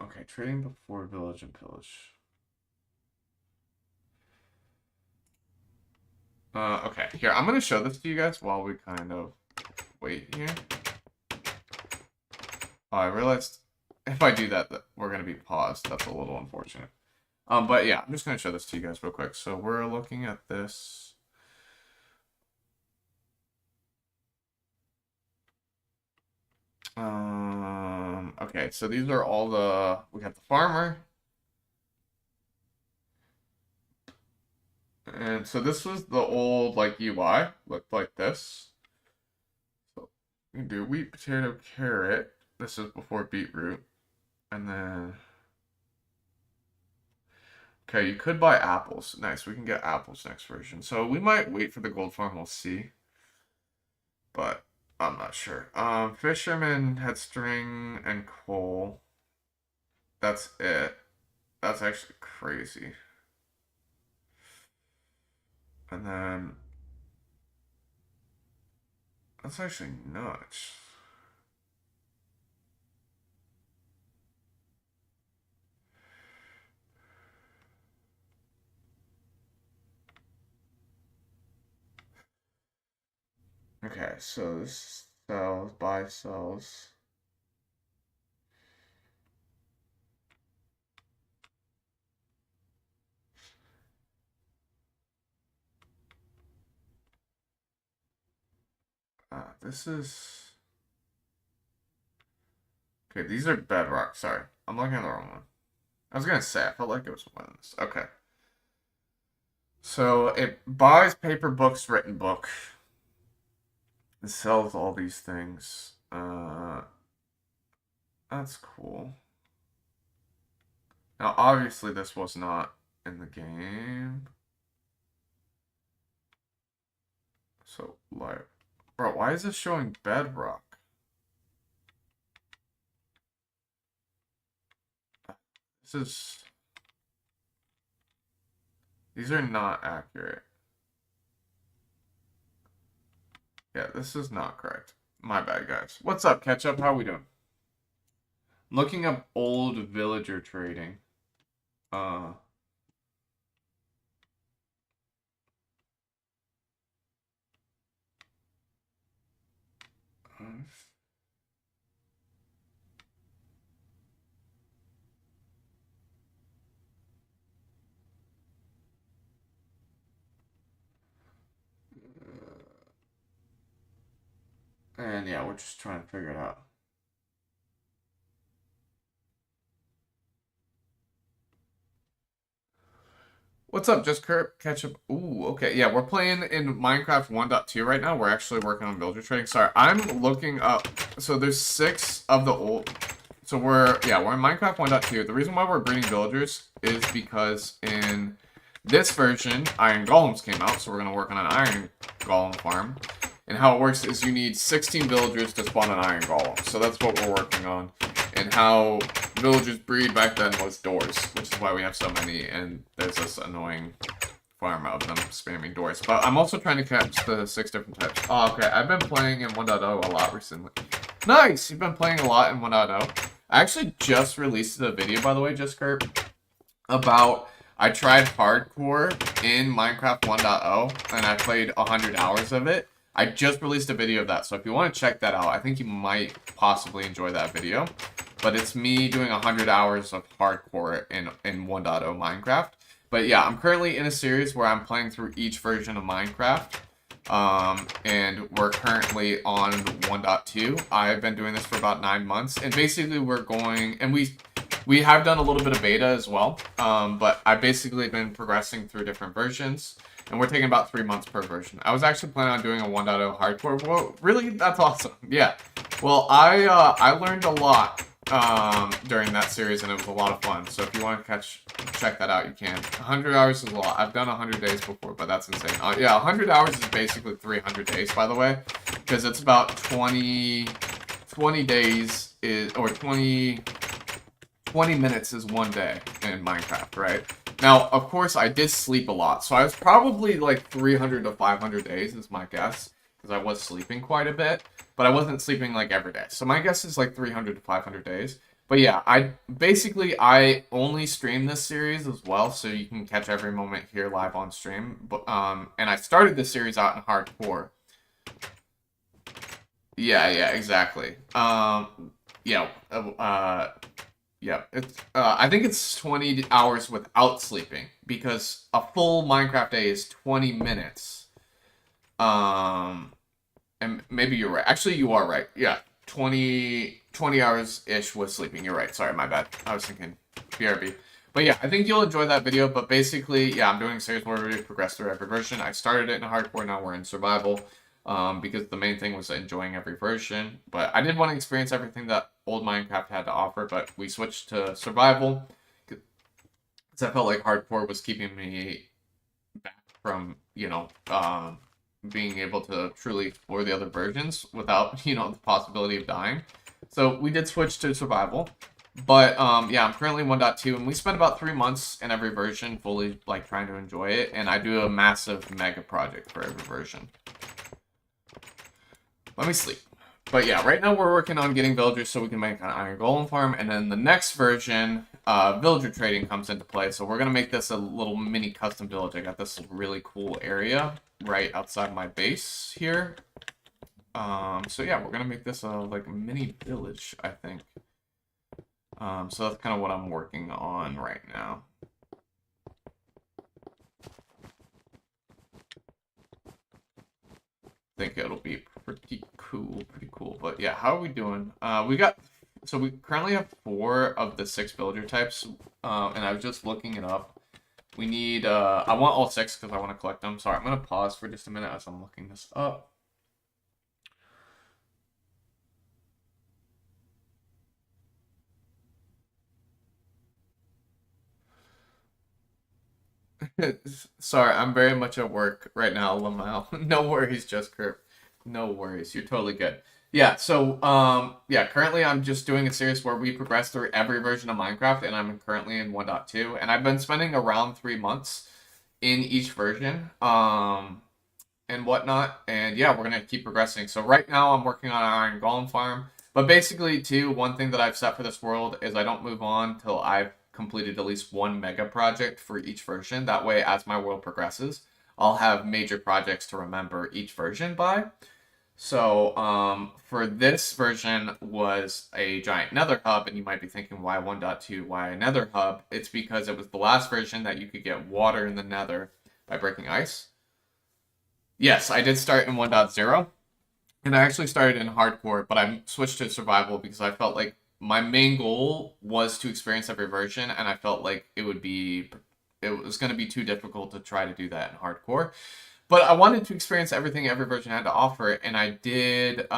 Okay, trading before village and pillage. Okay, here, I'm gonna show this to you guys while we kind of wait here. Oh, I realized if I do that, we're gonna be paused. That's a little unfortunate. But yeah, I'm just gonna show this to you guys real quick. So we're looking at this. Okay, so these are all we got the farmer. And so this was the old, like, UI, looked like this. So we can do wheat, potato, carrot. This is before beetroot. And then, okay, you could buy apples. Nice, we can get apples next version. So we might wait for the gold farm, we'll see. But I'm not sure. Fisherman had string and coal. That's it. That's actually crazy. And then that's actually nuts. Okay, so this sells, buy, sells. This is... Okay, these are bedrock. Sorry, I'm looking at the wrong one. I was gonna say, I felt like it was one of this. Okay. So, it buys paper books, written book. It sells all these things. That's cool. Now, obviously, this was not in the game. So, like... Bro, why is this showing bedrock? This is... These are not accurate. Yeah, this is not correct. My bad, guys. What's up, Ketchup? How we doing? Looking up old villager trading. And yeah, we're just trying to figure it out. What's up, Just Kurt? Ketchup. Ooh, okay. Yeah, we're playing in Minecraft 1.2 right now. We're actually working on villager trading. Sorry, I'm looking up. So there's 6 of the old. So we're in Minecraft 1.2. The reason why we're breeding villagers is because in this version, Iron Golems came out. So we're gonna work on an Iron Golem farm. And how it works is you need 16 villagers to spawn an Iron Golem. So that's what we're working on. And how villagers breed back then was doors, which is why we have so many. And there's this annoying farm of them spamming doors. But I'm also trying to catch the 6 different types. Oh, okay. I've been playing in 1.0 a lot recently. Nice! You've been playing a lot in 1.0. I actually just released a video, by the way, just Kurt, about I tried hardcore in Minecraft 1.0 and I played 100 hours of it. I just released a video of that, so if you want to check that out, I think you might possibly enjoy that video. But it's me doing 100 hours of hardcore in 1.0 Minecraft. But yeah, I'm currently in a series where I'm playing through each version of Minecraft. And we're currently on 1.2. I've been doing this for about 9 months. And basically we're going, and we have done a little bit of beta as well. But I've basically been progressing through different versions. And we're taking about 3 months per version. I was actually planning on doing a 1.0 hardcore. Whoa, really? That's awesome. Yeah. Well, I learned a lot during that series, and it was a lot of fun. So if you want to check that out, you can. 100 hours is a lot. I've done 100 days before, but that's insane. Yeah, 100 hours is basically 300 days, by the way, because it's about 20 days is, or 20 minutes is 1 day in Minecraft, right? Now, of course, I did sleep a lot, so I was probably like 300 to 500 days is my guess, because I was sleeping quite a bit, but I wasn't sleeping like every day. So my guess is like 300 to 500 days. But yeah, I only stream this series as well, so you can catch every moment here live on stream. But and I started this series out in hardcore. Yeah, exactly. Yeah, it's I think it's 20 hours without sleeping, because a full Minecraft day is 20 minutes. And maybe you're right. Actually, you are right. Yeah, 20 hours-ish with sleeping. You're right. Sorry, my bad. I was thinking BRB. But yeah, I think you'll enjoy that video. But basically, yeah, I'm doing a series where we progress through every version. I started it in hardcore, now we're in survival. Because the main thing was enjoying every version. But I did want to experience everything that old Minecraft had to offer, but we switched to survival because I felt like hardcore was keeping me back from, being able to truly explore the other versions without, the possibility of dying. So we did switch to survival. But, yeah, I'm currently 1.2, and we spent about 3 months in every version fully, trying to enjoy it. And I do a massive mega project for every version. Let me sleep. But yeah, right now we're working on getting villagers so we can make an iron golem farm. And then the next version, villager trading comes into play. So we're going to make this a little mini custom village. I got this really cool area right outside my base here. So yeah, we're going to make this a mini village, I think. So that's kind of what I'm working on right now. I think it'll be pretty cool. But yeah, how are we doing? So we currently have 4 of the 6 villager types, and I was just looking it up. We need, I want all 6 because I want to collect them. Sorry, I'm going to pause for just a minute as I'm looking this up. Sorry, I'm very much at work right now, Lamau. No worries, just Kurt. No worries, you're totally good. Yeah, so, yeah, currently I'm just doing a series where we progress through every version of Minecraft, and I'm currently in 1.2, and I've been spending around 3 months in each version, and whatnot, and yeah, we're gonna keep progressing. So right now I'm working on an iron golem farm, but basically, too, one thing that I've set for this world is I don't move on till I've completed at least 1 mega project for each version. That way, as my world progresses, I'll have major projects to remember each version by. So, for this version was a giant nether hub, and you might be thinking, why 1.2, why a nether hub? It's because it was the last version that you could get water in the nether by breaking ice. Yes, I did start in 1.0, and I actually started in hardcore, but I switched to survival because I felt like my main goal was to experience every version, and I felt like it was going to be too difficult to try to do that in hardcore. But I wanted to experience everything every version had to offer, and I did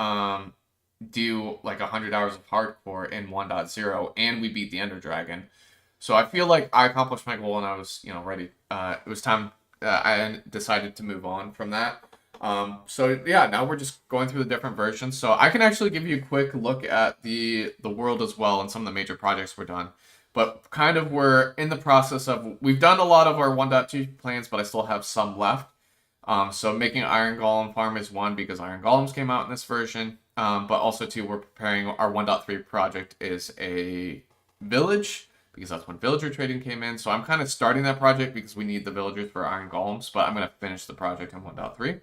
do 100 hours of hardcore in 1.0, and we beat the Ender Dragon. So I feel like I accomplished my goal, and I was, ready. It was time. I decided to move on from that. So yeah, now we're just going through the different versions. So I can actually give you a quick look at the world as well and some of the major projects we're done. but kind of we're in the process of, we've done a lot of our 1.2 plans, but I still have some left. So making Iron Golem farm is one, because Iron Golems came out in this version. But also two, we're preparing our 1.3 project is a village, because that's when villager trading came in. So I'm kind of starting that project because we need the villagers for Iron Golems, but I'm going to finish the project in 1.3.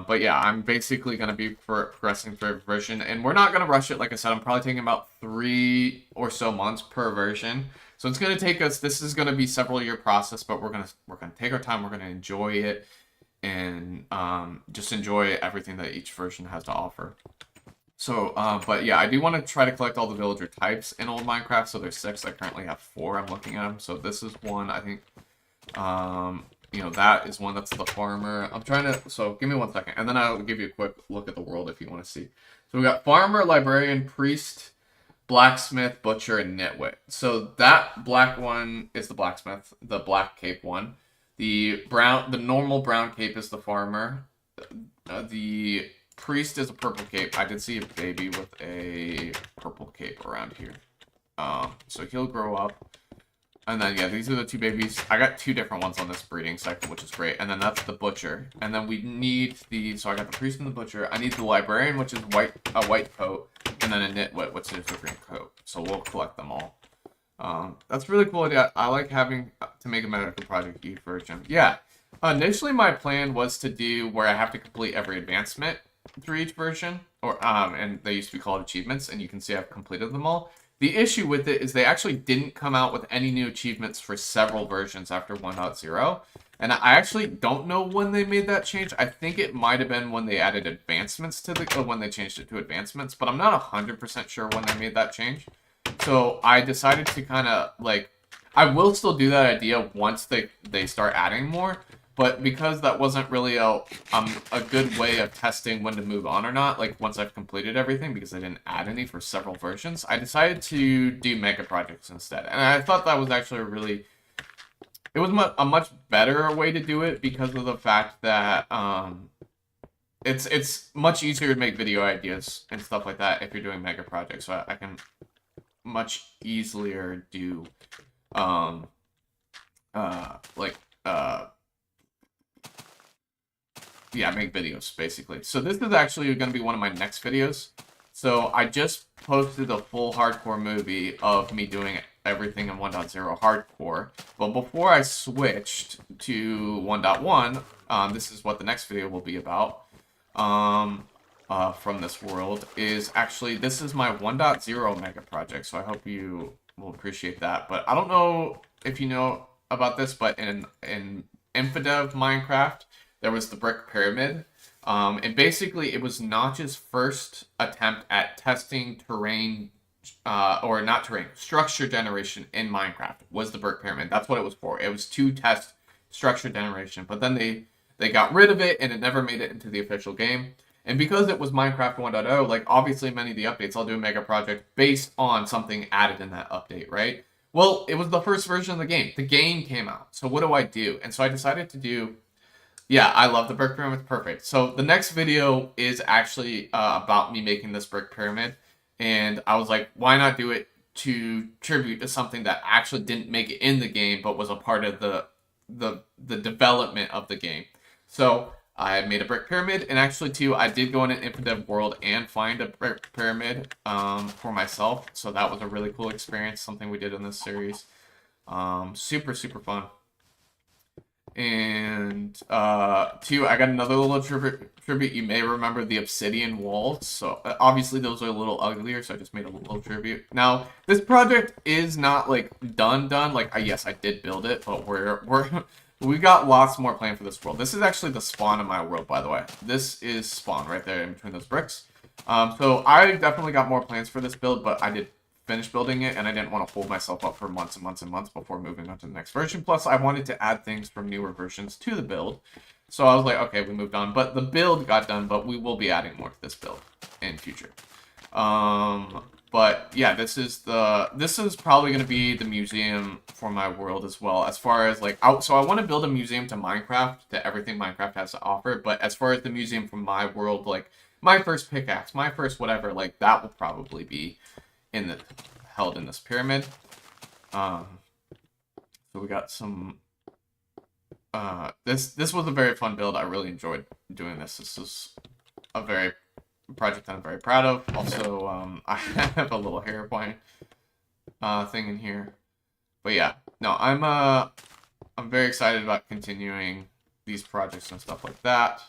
But yeah, I'm basically going to be progressing through every version, and we're not going to rush it. Like I said, I'm probably taking about 3 or so months per version. So it's going to take us, this is going to be several year process, but we're going to take our time. We're going to enjoy it, and just enjoy everything that each version has to offer. So, but yeah, I do want to try to collect all the villager types in old Minecraft. So there's 6. I currently have 4. I'm looking at them. So this is one, I think. You know, that is one. That's the farmer. I'm trying to, so give me 1 second, and then I'll give you a quick look at the world if you want to see. So we got farmer, librarian, priest, blacksmith, butcher, and nitwit. So that black one is the blacksmith, the black cape one. The normal brown cape is the farmer. The priest is a purple cape. I did see a baby with a purple cape around here. So he'll grow up. And then, yeah, these are the 2 babies. I got 2 different ones on this breeding cycle, which is great. And then that's the butcher. And then we need the, so I got the priest and the butcher. I need the librarian, which is a white coat. And then a nitwit, which is a green coat. So we'll collect them all. That's really cool idea. I like having to make a medical project each version. Yeah. Initially, my plan was to do where I have to complete every advancement through each version. And they used to be called achievements. And you can see I've completed them all. The issue with it is they actually didn't come out with any new achievements for several versions after 1.0. And I actually don't know when they made that change. I think it might have been when they added advancements to when they changed it to advancements, but I'm not 100% sure when they made that change. So I decided to kind of like, I will still do that idea once they start adding more. But because that wasn't really a good way of testing when to move on or not, like once I've completed everything, because I didn't add any for several versions, I decided to do mega projects instead. And I thought that was actually it was a much better way to do it, because of the fact that it's much easier to make video ideas and stuff like that if you're doing mega projects. So I can much easier do yeah, make videos, basically. So this is actually going to be one of my next videos. So I just posted a full hardcore movie of me doing everything in 1.0 hardcore. But before I switched to 1.1, this is what the next video will be about. From this world is actually, this is my 1.0 mega project. So I hope you will appreciate that. But I don't know if you know about this, but in Infidev Minecraft, there was the brick pyramid, and basically it was Notch's first attempt at testing terrain, or not terrain, structure generation in Minecraft, was the brick pyramid. That's what it was for. It was to test structure generation, but then they got rid of it, and it never made it into the official game. And because it was Minecraft 1.0, like obviously many of the updates, I'll do a mega project based on something added in that update, right? Well, it was the first version of the game. The game came out, so what do? And so I decided to do, yeah, I love the brick pyramid. It's perfect. So the next video is actually about me making this brick pyramid. And I was like, why not do it to tribute to something that actually didn't make it in the game, but was a part of the development of the game. So I made a brick pyramid. And actually, too, I did go in an Infidev world and find a brick pyramid for myself. So that was a really cool experience, something we did in this series. Super, super fun. And two, I got another little tribute. You may remember the obsidian walls. So obviously those are a little uglier, so I just made a little tribute. Now this project is not like done. Like yes, I did build it, but we got lots more planned for this world. This is actually the spawn of my world, by the way. This is spawn right there in between those bricks. So I definitely got more plans for this build, but I did finish building it, and I didn't want to hold myself up for months and months and months before moving on to the next version. Plus, I wanted to add things from newer versions to the build. So I was like, okay, we moved on. But the build got done, but we will be adding more to this build in future. But yeah, this is probably going to be the museum for my world as well. As far as like, so I want to build a museum to Minecraft, to everything Minecraft has to offer. But as far as the museum from my world, like my first pickaxe, my first whatever, like that will probably be held in this pyramid. So we got some. This was a very fun build. I really enjoyed doing this. This is a very project that I'm very proud of. Also, I have a little hairpine thing in here. But yeah, no, I'm very excited about continuing these projects and stuff like that.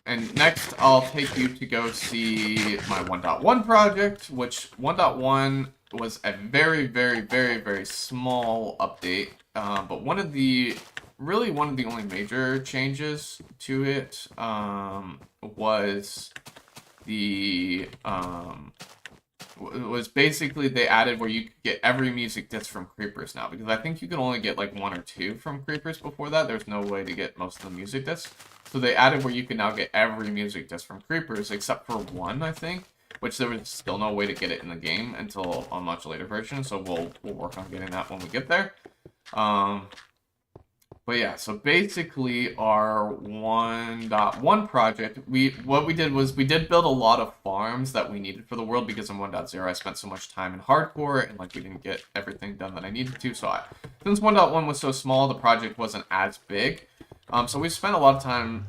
And next, I'll take you to go see my 1.1 project, which 1.1 was a very, very, very, very small update. But one of the only major changes to it was was basically they added where you could get every music disc from creepers now, because I think you could only get like 1 or 2 from creepers before that. There's no way to get most of the music discs. So they added where you can now get every music disc from creepers except for 1, I think, which there was still no way to get it in the game until a much later version. So we'll work on getting that when we get there. But yeah, so basically our 1.1 project, what we did was we did build a lot of farms that we needed for the world, because in 1.0 I spent so much time in hardcore and like we didn't get everything done that I needed to. So since 1.1 was so small, the project wasn't as big. So we spent a lot of time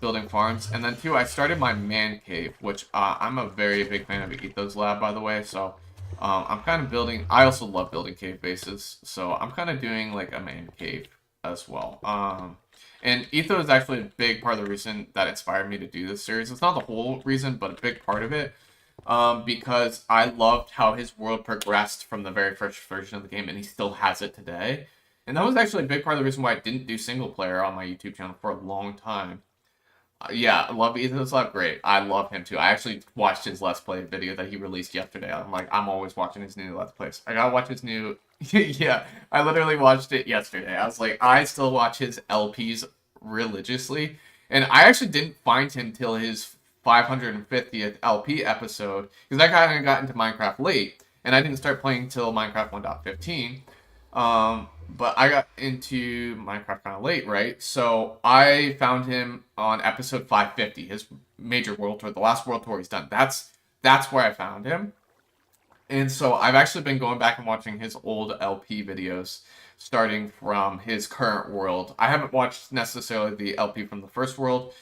building farms, and then too I started my man cave, which I'm a very big fan of Ethos Lab, by the way. So I'm kind of building. I also love building cave bases, so I'm kind of doing like a man cave as well. And Etho is actually a big part of the reason that inspired me to do this series. It's not the whole reason, but a big part of it, because I loved how his world progressed from the very first version of the game, and he still has it today. And that was actually a big part of the reason why I didn't do single player on my YouTube channel for a long time. Yeah, I love Ethos Lab, great. I love him too. I actually watched his Let's Play video that he released yesterday. I'm always watching his new Let's Plays. I gotta watch his new... Yeah, I literally watched it yesterday. I was like, I still watch his LPs religiously. And I actually didn't find him till his 550th LP episode, because I kind of got into Minecraft late, and I didn't start playing till Minecraft 1.15. But I got into Minecraft kind of late, right? So I found him on episode 550, his major world tour, the last world tour he's done. That's where I found him. And so I've actually been going back and watching his old LP videos, starting from his current world. I haven't watched necessarily the LP from the first world,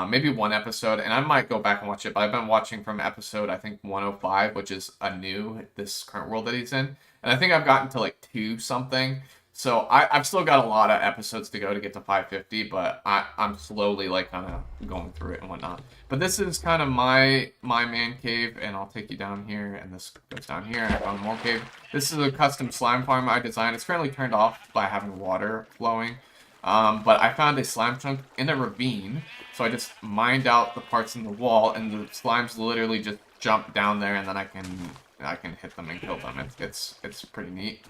maybe one episode, and I might go back and watch it, but I've been watching from episode, I think, 105, which is this current world that he's in. And I think I've gotten to like 2 something. So I've still got a lot of episodes to go to get to 550, but I'm slowly like kind of going through it and whatnot. But this is kind of my man cave, and I'll take you down here, and this goes down here, and I found more cave. This is a custom slime farm I designed. It's currently turned off by having water flowing. But I found a slime chunk in a ravine, so I just mined out the parts in the wall, and the slimes literally just jump down there, and then I can hit them and kill them. It's pretty neat.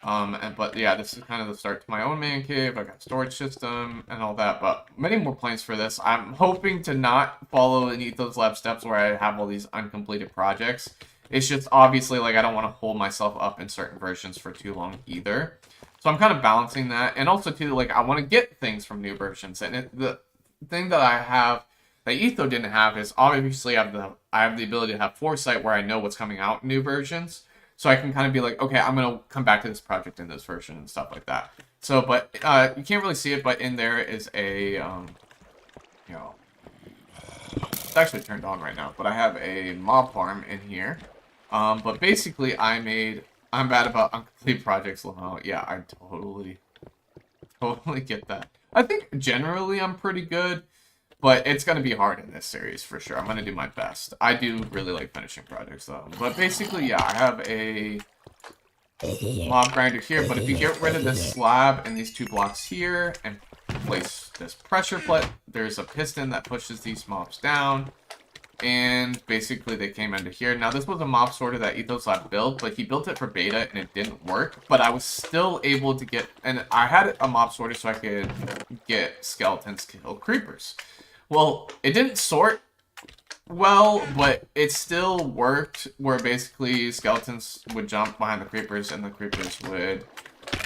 But yeah, this is kind of the start to my own man cave. I got storage system and all that, but many more plans for this. I'm hoping to not follow an Ethos Lab steps where I have all these uncompleted projects. It's just obviously like I don't want to hold myself up in certain versions for too long either. So I'm kind of balancing that, and also too, like I want to get things from new versions. And the thing that I have that Etho didn't have is obviously I have the ability to have foresight where I know what's coming out in new versions. So I can kind of be like, okay, I'm going to come back to this project in this version and stuff like that. So, but you can't really see it, but in there is a, it's actually turned on right now, but I have a mob farm in here. But basically I'm bad about incomplete projects, Lamo. Yeah, I totally get that. I think generally I'm pretty good, but it's going to be hard in this series for sure. I'm going to do my best. I do really like finishing projects though. But basically, yeah, I have a mob grinder here, but if you get rid of this slab and these 2 blocks here and place this pressure plate, there's a piston that pushes these mobs down. And basically they came into here. Now this was a mob sorter that Ethos Lab built, but he built it for beta and it didn't work. But I was still able to get, and I had a mob sorter so I could get skeletons kill creepers. Well, it didn't sort well, but it still worked where basically skeletons would jump behind the creepers and the creepers would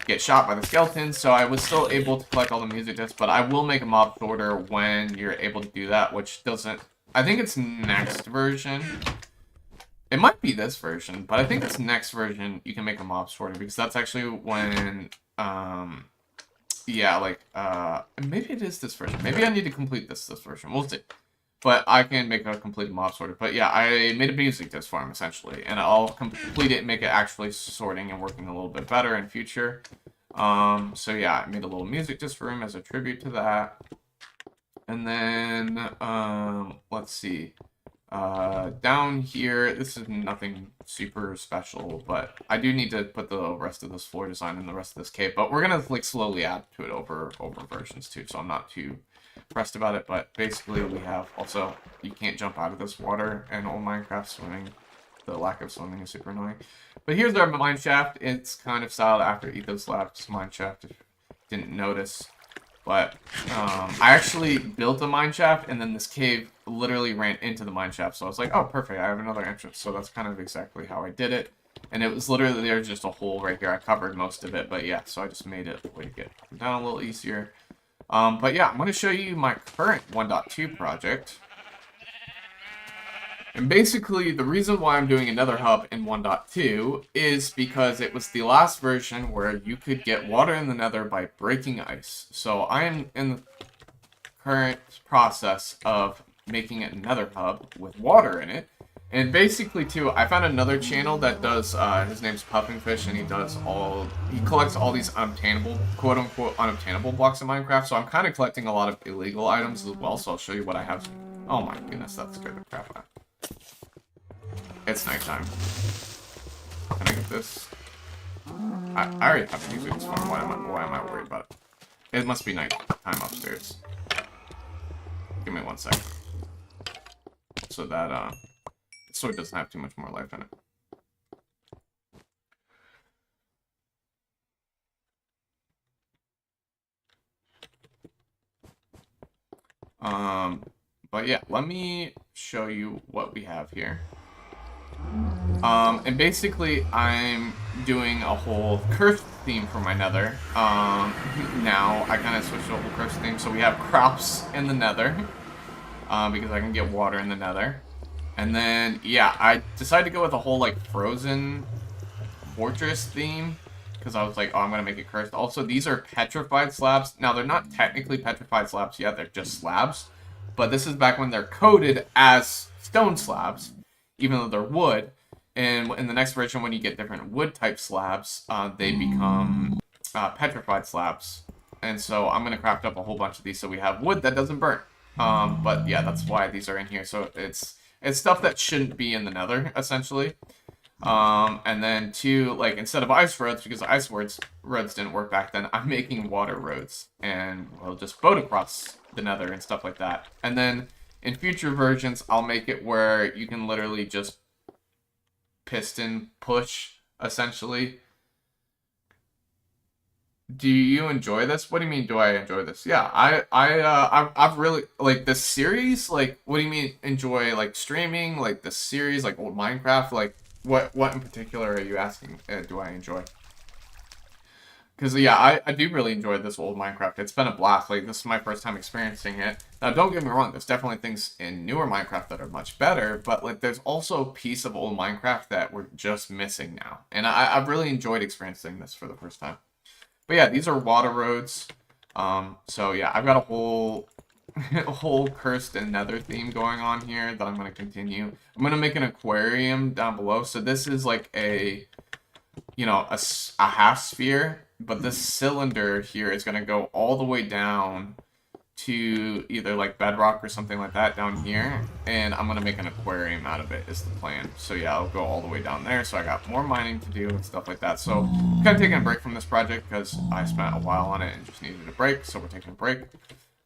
get shot by the skeletons. So I was still able to collect all the music discs, but I will make a mob sorter when you're able to do that, which doesn't I think it's next version. It might be this version, but I think it's next version you can make a mob sorter, because that's actually when, yeah, like, maybe it is this version. Maybe I need to complete this version. We'll see. But I can make a complete mob sorter. But yeah, I made a music disc for him, essentially. And I'll complete it and make it actually sorting and working a little bit better in future. So yeah, I made a little music disc for him as a tribute to that. And then, let's see. Down here, this is nothing super special, but I do need to put the rest of this floor design in the rest of this cave. But we're gonna like slowly add to it over versions too, so I'm not too pressed about it. But basically, we have also, you can't jump out of this water in old Minecraft. Swimming, the lack of swimming is super annoying. But here's our mine shaft. It's kind of styled after Ethos Labs mine shaft, if you didn't notice. But I actually built a mine shaft, and then this cave literally ran into the mine shaft. So I was like, oh, perfect, I have another entrance. So that's kind of exactly how I did it. And it was literally, there's just a hole right here. I covered most of it, but yeah, so I just made it a way to get down a little easier. But yeah, I'm going to show you my current 1.2 project. And basically, the reason why I'm doing another hub in 1.2 is because it was the last version where you could get water in the nether by breaking ice. So I am in the current process of making another hub with water in it. And basically, too, I found another channel that does, his name's Puffing Fish, and he collects all these unobtainable, quote-unquote, unobtainable blocks in Minecraft. So I'm kind of collecting a lot of illegal items as well, so I'll show you what I have. Oh my goodness, that scared the crap out of me. It's nighttime. Can I get this? I already have to use this one. Why am I worried about it? It must be nighttime upstairs. Give me 1 sec. So that, so it doesn't have too much more life in it. But yeah, let me show you what we have here. And basically, I'm doing a whole curse theme for my nether. Now, I kind of switched to a whole curse theme, so we have crops in the nether, because I can get water in the nether. And then, yeah, I decided to go with a whole, like, frozen fortress theme, because I was like, oh, I'm going to make it cursed. Also, these are petrified slabs. Now, they're not technically petrified slabs yet, they're just slabs. But this is back when they're coded as stone slabs, even though they're wood. And in the next version, when you get different wood type slabs, they become petrified slabs. And so I'm going to craft up a whole bunch of these so we have wood that doesn't burn. But yeah, that's why these are in here. So it's stuff that shouldn't be in the nether, essentially. And then two, like, instead of ice roads, because ice roads didn't work back then, I'm making water roads. And we'll just boat across the nether and stuff like that. And then in future versions, I'll make it where you can literally just piston push, essentially. Do you enjoy this? What do you mean, do I enjoy this? Yeah, I've really, like, this series, like, what do you mean, enjoy, like, streaming, like, this series, like, old Minecraft, like, what in particular are you asking, do I enjoy? Because, yeah, I do really enjoy this old Minecraft. It's been a blast. Like, this is my first time experiencing it. Now, don't get me wrong. There's definitely things in newer Minecraft that are much better. But, like, there's also a piece of old Minecraft that we're just missing now. And I've really enjoyed experiencing this for the first time. But, yeah, these are water roads. So, yeah, I've got a whole cursed and nether theme going on here that I'm going to continue. I'm going to make an aquarium down below. So, this is, like, a half sphere. But this cylinder here is going to go all the way down to either like bedrock or something like that down here. And I'm going to make an aquarium out of it is the plan. So yeah, I'll go all the way down there. So I got more mining to do and stuff like that. So I'm kind of taking a break from this project because I spent a while on it and just needed a break. So we're taking a break.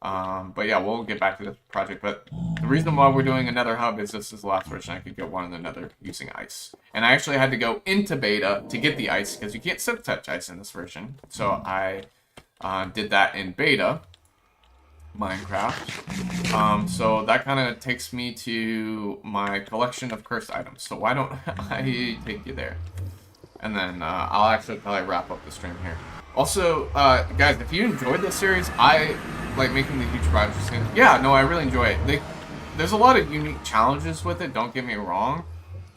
But yeah, we'll get back to this project. But the reason why we're doing another hub is this is the last version I could get one in the nether using ice. And I actually had to go into beta to get the ice because you can't silk touch ice in this version. So I did that in beta Minecraft. So that kind of takes me to my collection of cursed items. So why don't I take you there? And then I'll actually probably wrap up the stream here. Also, guys, if you enjoyed this series, I like making the huge projects. Yeah, no, I really enjoy it. there's a lot of unique challenges with it. Don't get me wrong,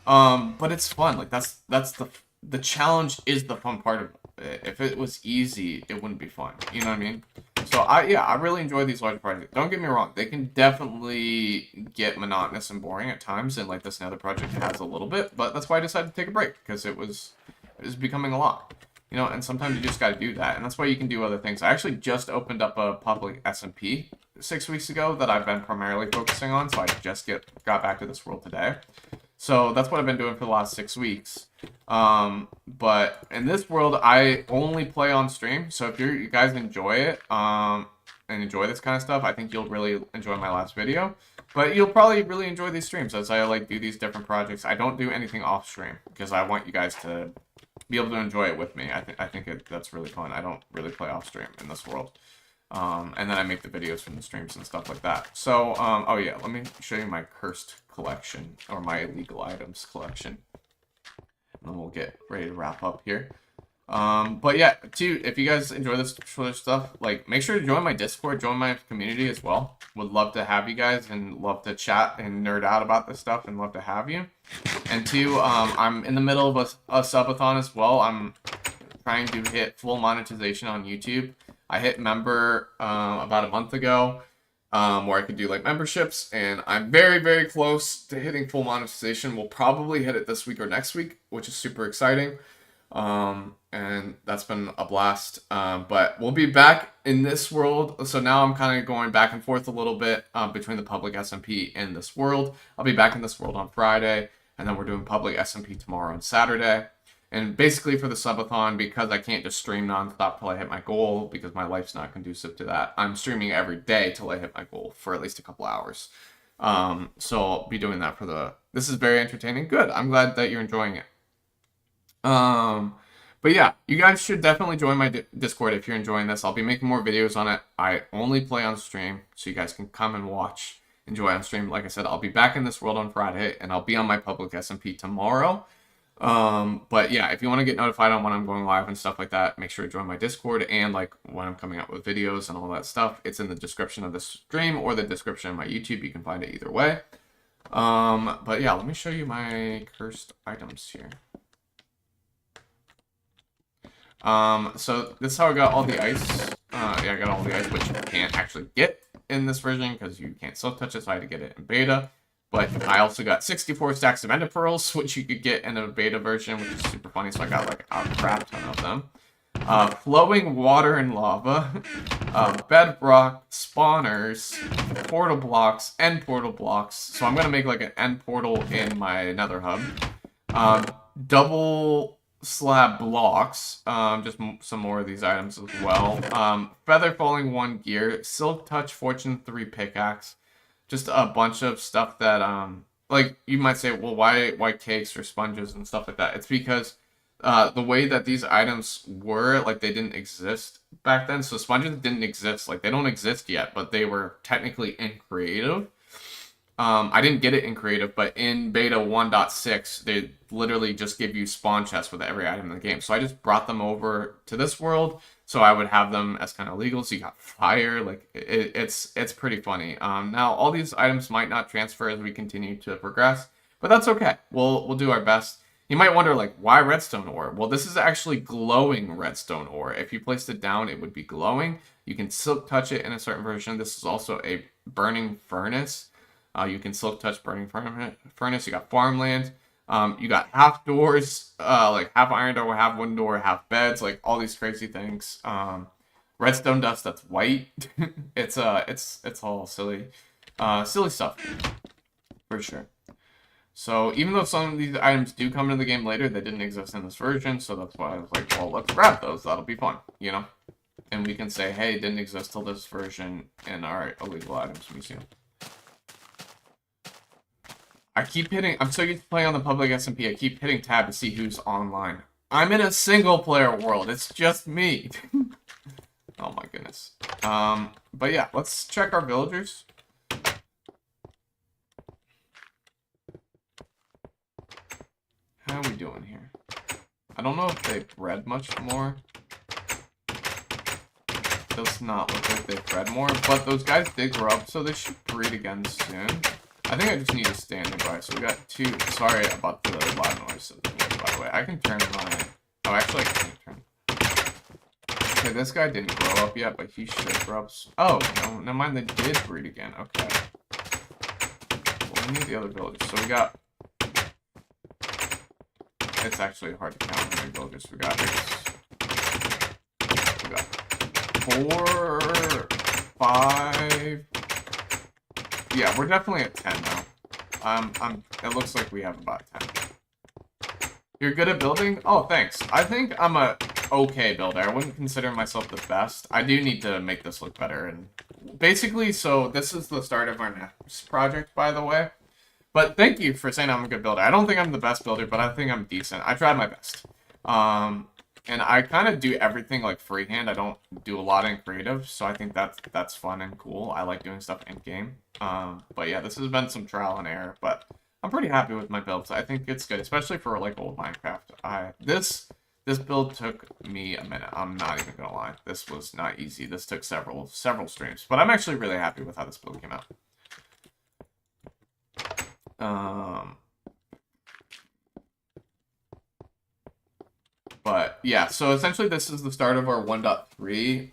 but it's fun. Like that's the challenge is the fun part of it. If it was easy, it wouldn't be fun. You know what I mean? So I really enjoy these large projects. Don't get me wrong; they can definitely get monotonous and boring at times, and like this Nether project has a little bit. But that's why I decided to take a break because it was becoming a lot. You know, and sometimes you just got to do that, and that's why you can do other things. I actually just opened up a public SMP 6 weeks ago that I've been primarily focusing on, so I just got back to this world today. So that's what I've been doing for the last 6 weeks. But in this world, I only play on stream, so if you guys enjoy it, and enjoy this kind of stuff, I think you'll really enjoy my last video. But you'll probably really enjoy these streams as I like do these different projects. I don't do anything off stream because I want you guys to be able to enjoy it with me. I think that's really fun. I don't really play off stream in this world. And then I make the videos from the streams and stuff like that. So, oh yeah, let me show you my cursed collection, or my illegal items collection. And then we'll get ready to wrap up here. But yeah, too, if you guys enjoy this sort of stuff, like, make sure to join my Discord, join my community as well. Would love to have you guys, and love to chat and nerd out about this stuff, and love to have you. And two, I'm in the middle of a sub-a-thon as well. I'm trying to hit full monetization on YouTube. I hit member about a month ago, where I could do like memberships, and I'm very, very close to hitting full monetization. We'll probably hit it this week or next week, which is super exciting. And that's been a blast. But we'll be back in this world. So now I'm kind of going back and forth a little bit between the public SMP and this world. I'll be back in this world on Friday, and then we're doing public SMP tomorrow and Saturday. And basically for the subathon, because I can't just stream nonstop till I hit my goal, because my life's not conducive to that, I'm streaming every day till I hit my goal for at least a couple hours. So I'll be doing that for this is very entertaining. Good. I'm glad that you're enjoying it. But yeah, you guys should definitely join my Discord if you're enjoying this. I'll be making more videos on it. I only play on stream, so you guys can come and watch, enjoy on stream. Like I said, I'll be back in this world on Friday, and I'll be on my public SMP tomorrow. But yeah, if you want to get notified on when I'm going live and stuff like that, make sure to join my Discord, and like when I'm coming out with videos and all that stuff, it's in the description of the stream or the description of my YouTube. You can find it either way. But yeah, let me show you my cursed items here. So this is how I got all the ice. Yeah, I got all the ice, which you can't actually get in this version because you can't self-touch it, so I had to get it in beta. But I also got 64 stacks of ender pearls, which you could get in a beta version, which is super funny. So I got like a crap ton of them. Flowing water and lava, bedrock, spawners, portal blocks, end portal blocks. So I'm gonna make like an end portal in my nether hub. Double slab blocks, just some more of these items as well. Feather falling 1 gear, silk touch fortune 3 pickaxe. Just a bunch of stuff that, like, you might say, well, why cakes or sponges and stuff like that? It's because the way that these items were, like, they didn't exist back then. So sponges didn't exist. Like, they don't exist yet, but they were technically in creative. I didn't get it in creative, but in beta 1.6, they literally just give you spawn chests with every item in the game. So I just brought them over to this world, so I would have them as kind of legal. So you got fire, like it's pretty funny. Now all these items might not transfer as we continue to progress, but that's okay. We'll do our best. You might wonder, like, why redstone ore? Well, this is actually glowing redstone ore. If you placed it down, it would be glowing. You can silk touch it in a certain version. This is also a burning furnace. You can silk touch burning furnace. You got farmland. You got half doors, like half iron door, half wooden door, half beds, like all these crazy things. Redstone dust that's white. it's all silly, silly stuff for sure. So even though some of these items do come into the game later, they didn't exist in this version. So that's why I was like, well, let's grab those. That'll be fun, you know. And we can say, hey, it didn't exist till this version in our illegal items museum. I keep hitting, I'm so used to playing on the public SMP, I keep hitting tab to see who's online. I'm in a single player world, it's just me. Oh my goodness. But yeah, let's check our villagers. How are we doing here? I don't know if they bred much more. Does not look like they bred more, but those guys did grow up, so they should breed again soon. I think I just need to stand nearby. So we got two. Sorry about the loud noise, by the way. I can turn my. Oh, actually, I can't turn. Okay, this guy didn't grow up yet, but he should grow up. Oh, no, never mind. They did breed again. Okay. Well, we need the other villagers. So we got. It's actually hard to count how many villagers we got. We got 4, 5. Yeah, we're definitely at 10 now. It looks like we have about 10. You're good at building? Oh, thanks. I think I'm a okay builder. I wouldn't consider myself the best. I do need to make this look better. And basically, so this is the start of our next project, by the way. But thank you for saying I'm a good builder. I don't think I'm the best builder, but I think I'm decent. I tried my best. And I kind of do everything like freehand. I don't do a lot in creative, so I think that's fun and cool. I like doing stuff in game. But yeah, this has been some trial and error, but I'm pretty happy with my builds. I think it's good, especially for like old Minecraft. This build took me a minute. I'm not even gonna lie. This was not easy. This took several streams, but I'm actually really happy with how this build came out. But yeah, so essentially this is the start of our 1.3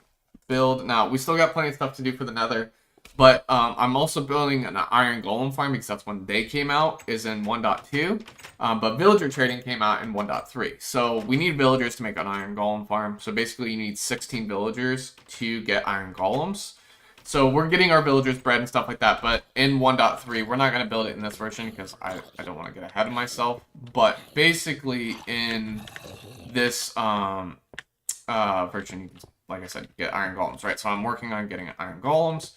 build. Now, we still got plenty of stuff to do for the nether, but I'm also building an iron golem farm because that's when they came out, is in 1.2. But villager trading came out in 1.3. So we need villagers to make an iron golem farm. So basically you need 16 villagers to get iron golems. So we're getting our villagers bred and stuff like that, but in 1.3, we're not going to build it in this version because I don't want to get ahead of myself. But basically in this version, like I said, get iron golems, right? So I'm working on getting iron golems.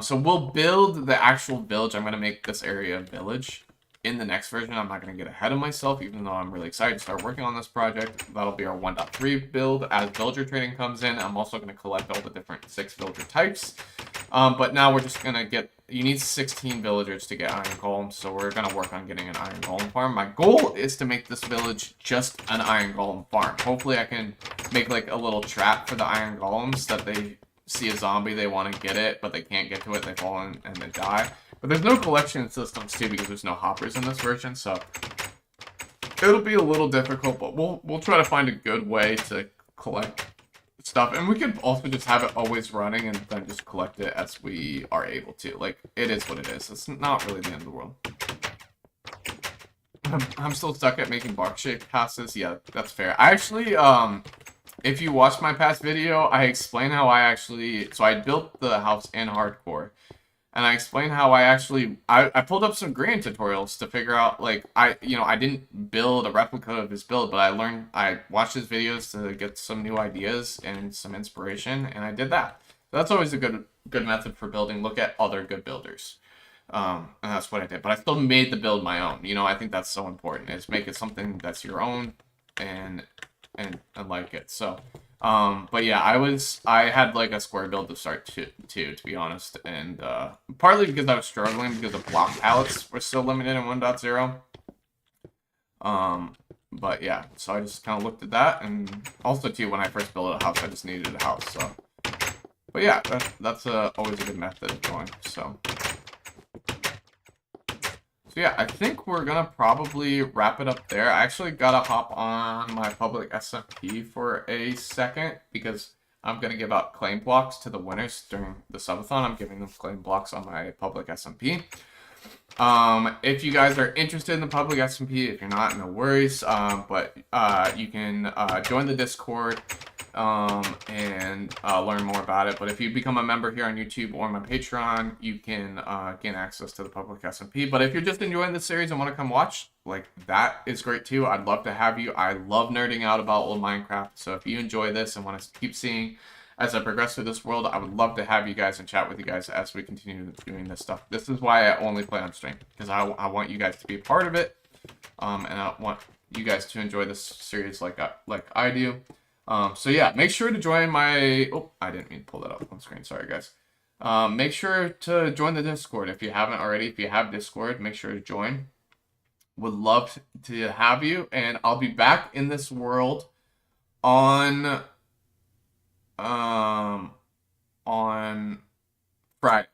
So we'll build the actual village. I'm going to make this area a village in the next version. I'm not going to get ahead of myself, even though I'm really excited to start working on this project. That'll be our 1.3 build. As villager trading comes in, I'm also going to collect all the different 6 villager types. But now we're just going to get, you need 16 villagers to get iron golems, so we're going to work on getting an iron golem farm. My goal is to make this village just an iron golem farm. Hopefully I can make like a little trap for the iron golems that they see a zombie, they want to get it, but they can't get to it, they fall in and they die. But there's no collection systems too because there's no hoppers in this version, so it'll be a little difficult, but we'll try to find a good way to collect stuff. And we could also just have it always running and then just collect it as we are able to. Like, it is what it is. It's not really the end of the world. I'm still stuck at making box-shaped houses. Yeah, that's fair. I actually, if you watched my past video, I explained how so I built the house in hardcore. And I explained how I pulled up some Graham tutorials to figure out, like, I didn't build a replica of his build, but I watched his videos to get some new ideas and some inspiration, and I did that. So that's always a good method for building. Look at other good builders. And that's what I did. But I still made the build my own. You know, I think that's so important, is make it something that's your own and like it. So, but yeah, I had like a square build to start to be honest, and partly because I was struggling because the block palettes were still limited in 1.0. But yeah, so I just kind of looked at that, and also too, when I first built a house, I just needed a house. So, but yeah, that's always a good method of going. So yeah, I think we're gonna probably wrap it up there. I actually gotta hop on my public SMP for a second because I'm gonna give out claim blocks to the winners during the subathon. I'm giving them claim blocks on my public SMP. If you guys are interested in the public SMP, if you're not, no worries. But you can join the Discord and learn more about it. But if you become a member here on YouTube or my Patreon, you can gain access to the public SMP. But if you're just enjoying this series and want to come watch, like, that is great too. I'd love to have you. I love nerding out about old Minecraft. So if you enjoy this and want to keep seeing as I progress through this world, I would love to have you guys and chat with you guys as we continue doing this stuff. This is why I only play on stream, because I want you guys to be a part of it, and I want you guys to enjoy this series like I do. So yeah, make sure to join my... Oh, I didn't mean to pull that up on screen. Sorry, guys. Make sure to join the Discord if you haven't already. If you have Discord, make sure to join. Would love to have you, and I'll be back in this world on Friday.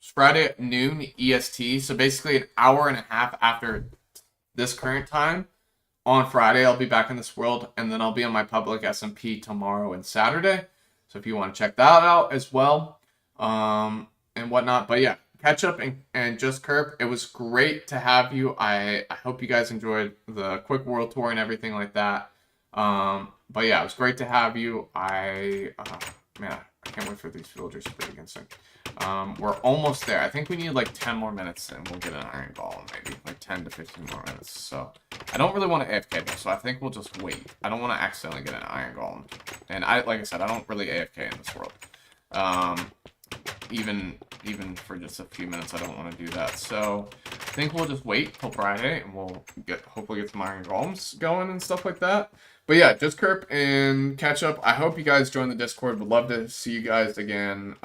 It's Friday at noon EST. So basically an hour and a half after this current time. On Friday, I'll be back in this world, and then I'll be on my public SMP tomorrow and Saturday. So if you want to check that out as well, and whatnot. But yeah, catch up and just Curb. It was great to have you. I hope you guys enjoyed the quick world tour and everything like that. But yeah, it was great to have you. Man, I can't wait for these villagers to play against them. We're almost there. I think we need like 10 more minutes and we'll get an iron golem, maybe like 10 to 15 more minutes. So I don't really want to AFK though, so I think we'll just wait. I don't want to accidentally get an iron golem. And like I said, I don't really AFK in this world. Even for just a few minutes, I don't want to do that. So I think we'll just wait till Friday and we'll hopefully get some iron golems going and stuff like that. But yeah, just Kerp and catch up. I hope you guys join the Discord. Would love to see you guys again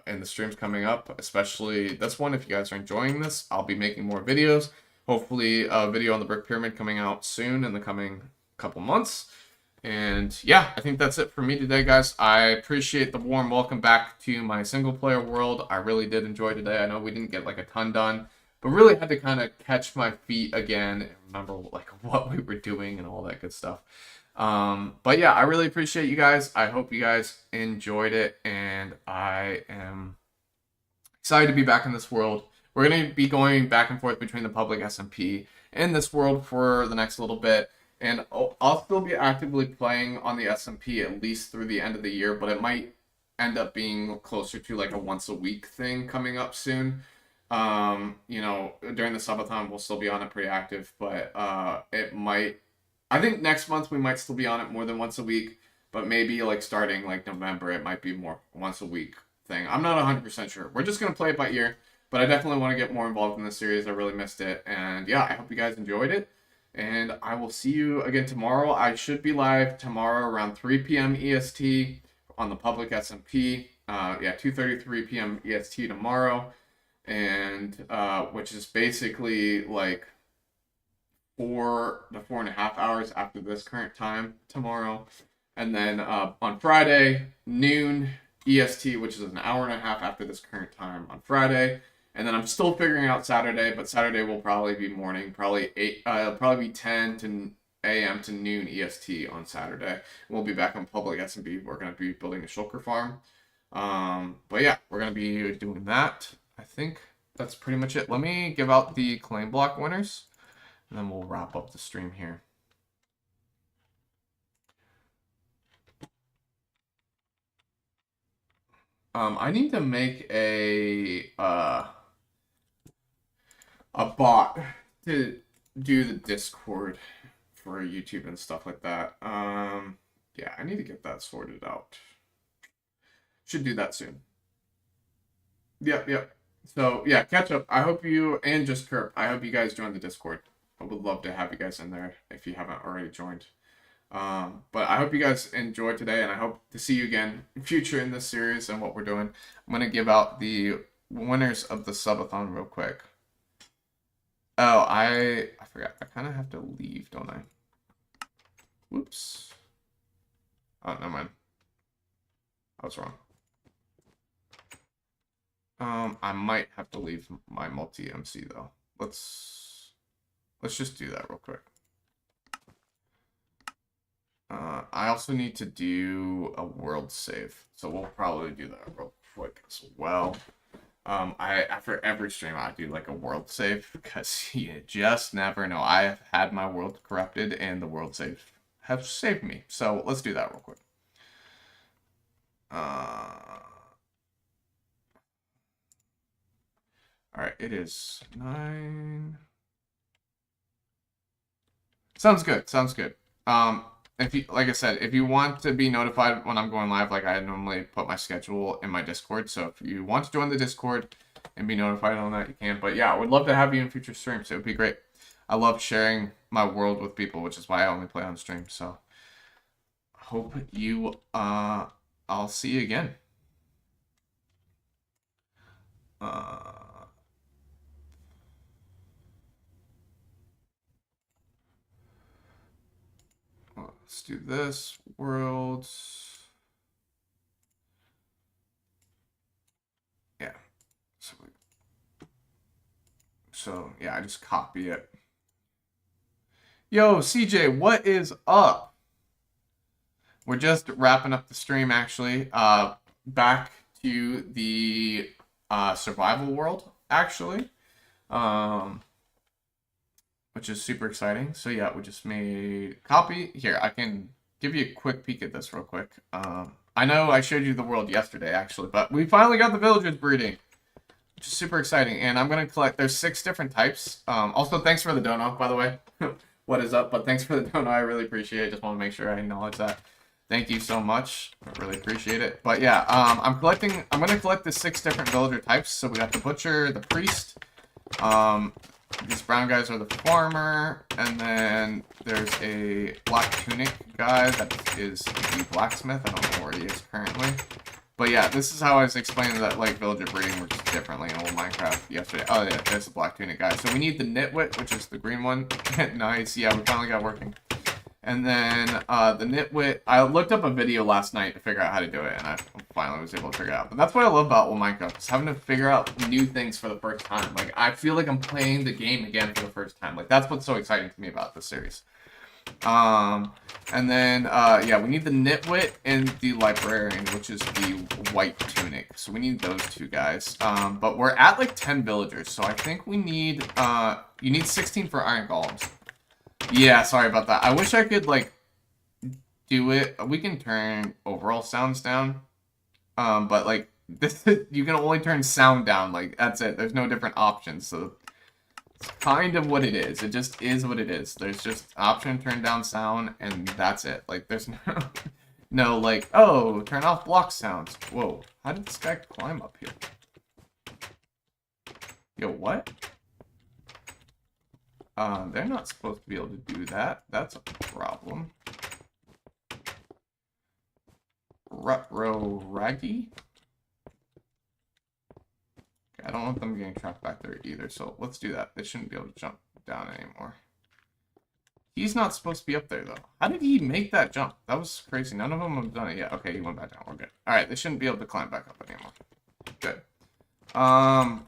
in the streams coming up, especially this one. If you guys are enjoying this, I'll be making more videos. Hopefully a video on the Brick Pyramid coming out soon in the coming couple months. And yeah, I think that's it for me today, guys. I appreciate the warm welcome back to my single player world. I really did enjoy today. I know we didn't get like a ton done, but really had to kind of catch my feet again and remember like what we were doing and all that good stuff. But yeah, I really appreciate you guys. I hope you guys enjoyed it, and I am excited to be back in this world. We're going to be going back and forth between the public SMP and this world for the next little bit, and I'll still be actively playing on the SMP at least through the end of the year, but it might end up being closer to like a once a week thing coming up soon. You know, during the Sub-a-thon we'll still be on it pretty active, but it might, I think next month we might still be on it more than once a week, but maybe like starting like November, it might be more once a week thing. I'm not 100% sure. We're just going to play it by ear, but I definitely want to get more involved in this series. I really missed it. And yeah, I hope you guys enjoyed it. And I will see you again tomorrow. I should be live tomorrow around 3 p.m. EST on the public SMP. Yeah, 2:33 p.m. EST tomorrow. And which is basically like 4 to 4.5 hours after this current time tomorrow. And then on Friday, noon EST, which is an hour and a half after this current time on Friday. And then I'm still figuring out Saturday, but Saturday will probably be morning, probably 8, it'll probably be 10 a.m. to noon EST on Saturday. We'll be back on public SMP. We're going to be building a shulker farm. But yeah, we're going to be doing that. I think that's pretty much it. Let me give out the claim block winners, and then we'll wrap up the stream here. I need to make a bot to do the Discord for YouTube and stuff like that. Yeah, I need to get that sorted out. Should do that soon. Yep. So yeah, catch up. I hope you, and just Kerp, I hope you guys join the Discord. I would love to have you guys in there if you haven't already joined. But I hope you guys enjoyed today, and I hope to see you again in future in this series and what we're doing. I'm going to give out the winners of the Sub-a-thon real quick. Oh, I forgot. I kind of have to leave, don't I? Whoops. Oh, never mind. I was wrong. I might have to leave my multi-MC, though. Let's just do that real quick. I also need to do a world save, so we'll probably do that real quick as well. After every stream I do like a world save, because you just never know. I have had my world corrupted and the world save have saved me. So let's do that real quick. Alright, it is 9. Sounds good. If you, like I said, if you want to be notified when I'm going live, like I normally put my schedule in my Discord. So if you want to join the Discord and be notified on that, you can. But yeah, I would love to have you in future streams. It would be great. I love sharing my world with people, which is why I only play on stream. So hope you, I'll see you again. Let's do this worlds. Yeah. So So yeah, I just copy it. Yo, CJ, what is up? We're just wrapping up the stream, actually. Back to the survival world, actually. Which is super exciting. So yeah, we just made copy. Here, I can give you a quick peek at this real quick. I know I showed you the world yesterday, actually, but we finally got the villagers breeding, which is super exciting. And I'm going to collect, there's 6 different types. Also, thanks for the dono, by the way. What is up? But thanks for the dono. I really appreciate it. Just want to make sure I acknowledge that. Thank you so much. I really appreciate it. But yeah, I'm going to collect the 6 different villager types. So we got the butcher, the priest, these brown guys are the farmer, and then there's a black tunic guy that is the blacksmith. I don't know where he is currently. But yeah, this is how I was explaining that like villager breeding works differently in old Minecraft yesterday. Oh yeah, there's the black tunic guy. So we need the nitwit, which is the green one. Nice, yeah, we finally got working. And then the nitwit, I looked up a video last night to figure out how to do it, and I finally was able to figure it out. But that's what I love about old Minecraft, is having to figure out new things for the first time. Like, I feel like I'm playing the game again for the first time. Like, that's what's so exciting to me about this series. And then, yeah, we need the nitwit and the librarian, which is the white tunic. So we need those 2 guys. But we're at, like, 10 villagers, so I think we need, you need 16 for iron golems. Yeah, sorry about that. I wish I could, like, do it. We can turn overall sounds down. But, like, this you can only turn sound down. Like, that's it. There's no different options. So, it's kind of what it is. It just is what it is. There's just option turn down sound, and that's it. Like, there's no, like, oh, turn off block sounds. Whoa. How did this guy climb up here? Yo, what? They're not supposed to be able to do that. That's a problem. Raggy? Okay, I don't want them getting trapped back there either, so let's do that. They shouldn't be able to jump down anymore. He's not supposed to be up there, though. How did he make that jump? That was crazy. None of them have done it yet. Okay, he went back down. We're good. Alright, they shouldn't be able to climb back up anymore. Good.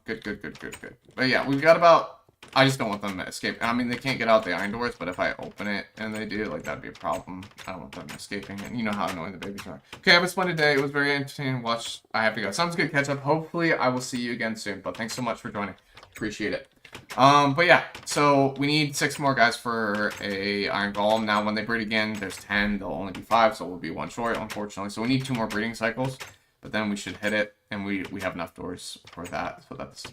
Good. But yeah, we've got about... I just don't want them to escape. I mean, they can't get out the iron doors, but if I open it and they do, like, that'd be a problem. I don't want them escaping, and you know how annoying the babies are. Okay, have a splendid day. It was very entertaining to watch. I have to go. Sounds good, catch up. Hopefully, I will see you again soon, but thanks so much for joining. Appreciate it. But yeah, so we need 6 more guys for a iron golem. Now, when they breed again, there's 10. There'll only be 5, so we'll be 1 short, unfortunately. So we need 2 more breeding cycles, but then we should hit it, and we have enough doors for that, so that's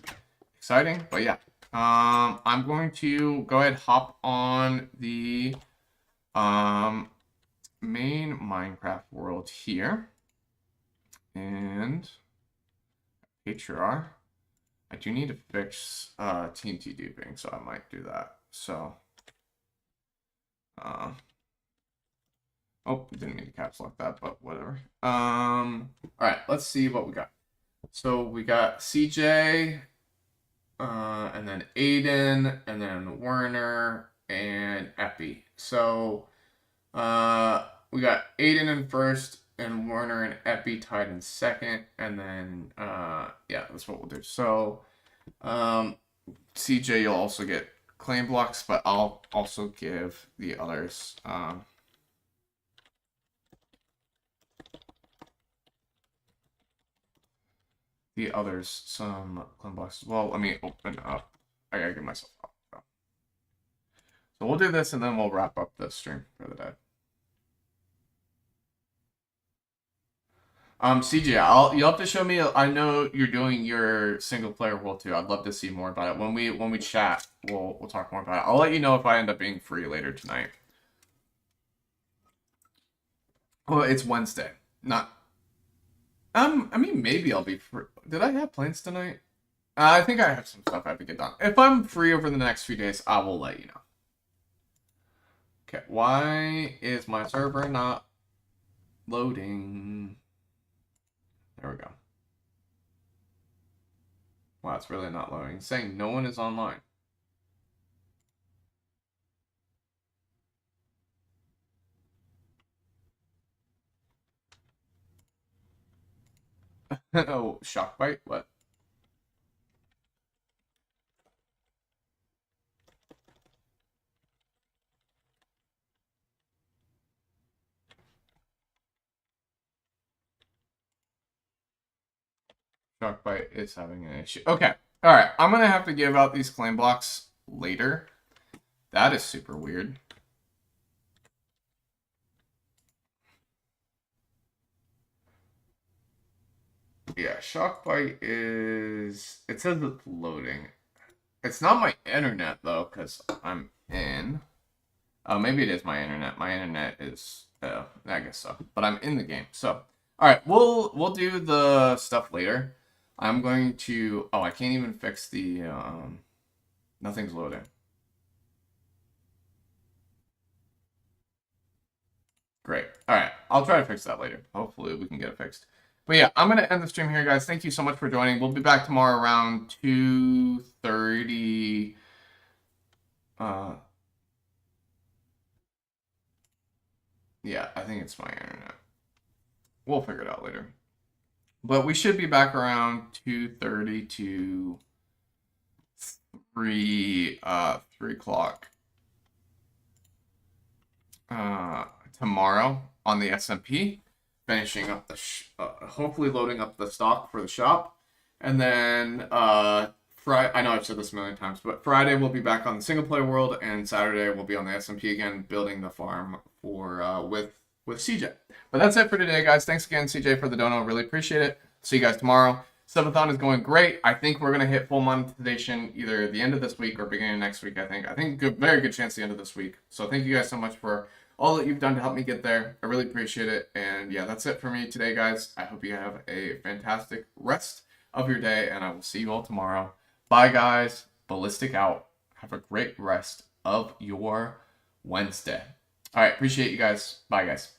exciting. But yeah. I'm going to go ahead and hop on the main Minecraft world here. And HR. I do need to fix TNT duping, so I might do that. So oh, didn't mean to caps lock that, but whatever. Alright, let's see what we got. So we got CJ. And then Aiden, and then Werner, and Epi. So, we got Aiden in first, and Werner and Epi tied in second, and then, yeah, that's what we'll do. So, CJ, you'll also get claim blocks, but I'll also give the others, some claim blocks. Well, let me open up. I gotta get myself up. So we'll do this, and then we'll wrap up the stream for the day. CJ, you'll have to show me. I know you're doing your single player world too. I'd love to see more about it. When we chat, we'll talk more about it. I'll let you know if I end up being free later tonight. Well, it's Wednesday, not. I mean, maybe I'll be free. Did I have plans tonight? I think I have some stuff I have to get done. If I'm free over the next few days, I will let you know. Okay, why is my server not loading? There we go. Wow, it's really not loading. It's saying no one is online. Oh, shock bite? What? Sharkbite is having an issue. Okay. Alright, I'm gonna have to give out these claim blocks later. That is super weird. Yeah, Shockbite is... It says it's loading. It's not my internet, though, because I'm in. Oh, maybe it is my internet. My internet is... I guess so. But I'm in the game, so... Alright, we'll do the stuff later. I'm going to... Oh, I can't even fix the... Nothing's loading. Great. Alright, I'll try to fix that later. Hopefully we can get it fixed. But yeah, I'm going to end the stream here, guys. Thank you so much for joining. We'll be back tomorrow around 2:30. Yeah, I think it's my internet. We'll figure it out later. But we should be back around 2:30 to 3 o'clock tomorrow on the SMP, finishing up the hopefully loading up the stock for the shop, and then Friday. I know I've said this a million times, but Friday we'll be back on the single player world, and Saturday we'll be on the SMP again, building the farm for with CJ. But that's it for today, guys. Thanks again, CJ, for the dono. Really appreciate it. See you guys tomorrow. Sub-a-thon is going great. I think we're gonna hit full monetization either the end of this week or beginning of next week. I think very good chance the end of this week. So thank you guys so much for all that you've done to help me get there. I really appreciate it. And yeah, that's it for me today, guys. I hope you have a fantastic rest of your day, and I will see you all tomorrow. Bye, guys. Bellistic out. Have a great rest of your Wednesday. All right, appreciate you guys. Bye, guys.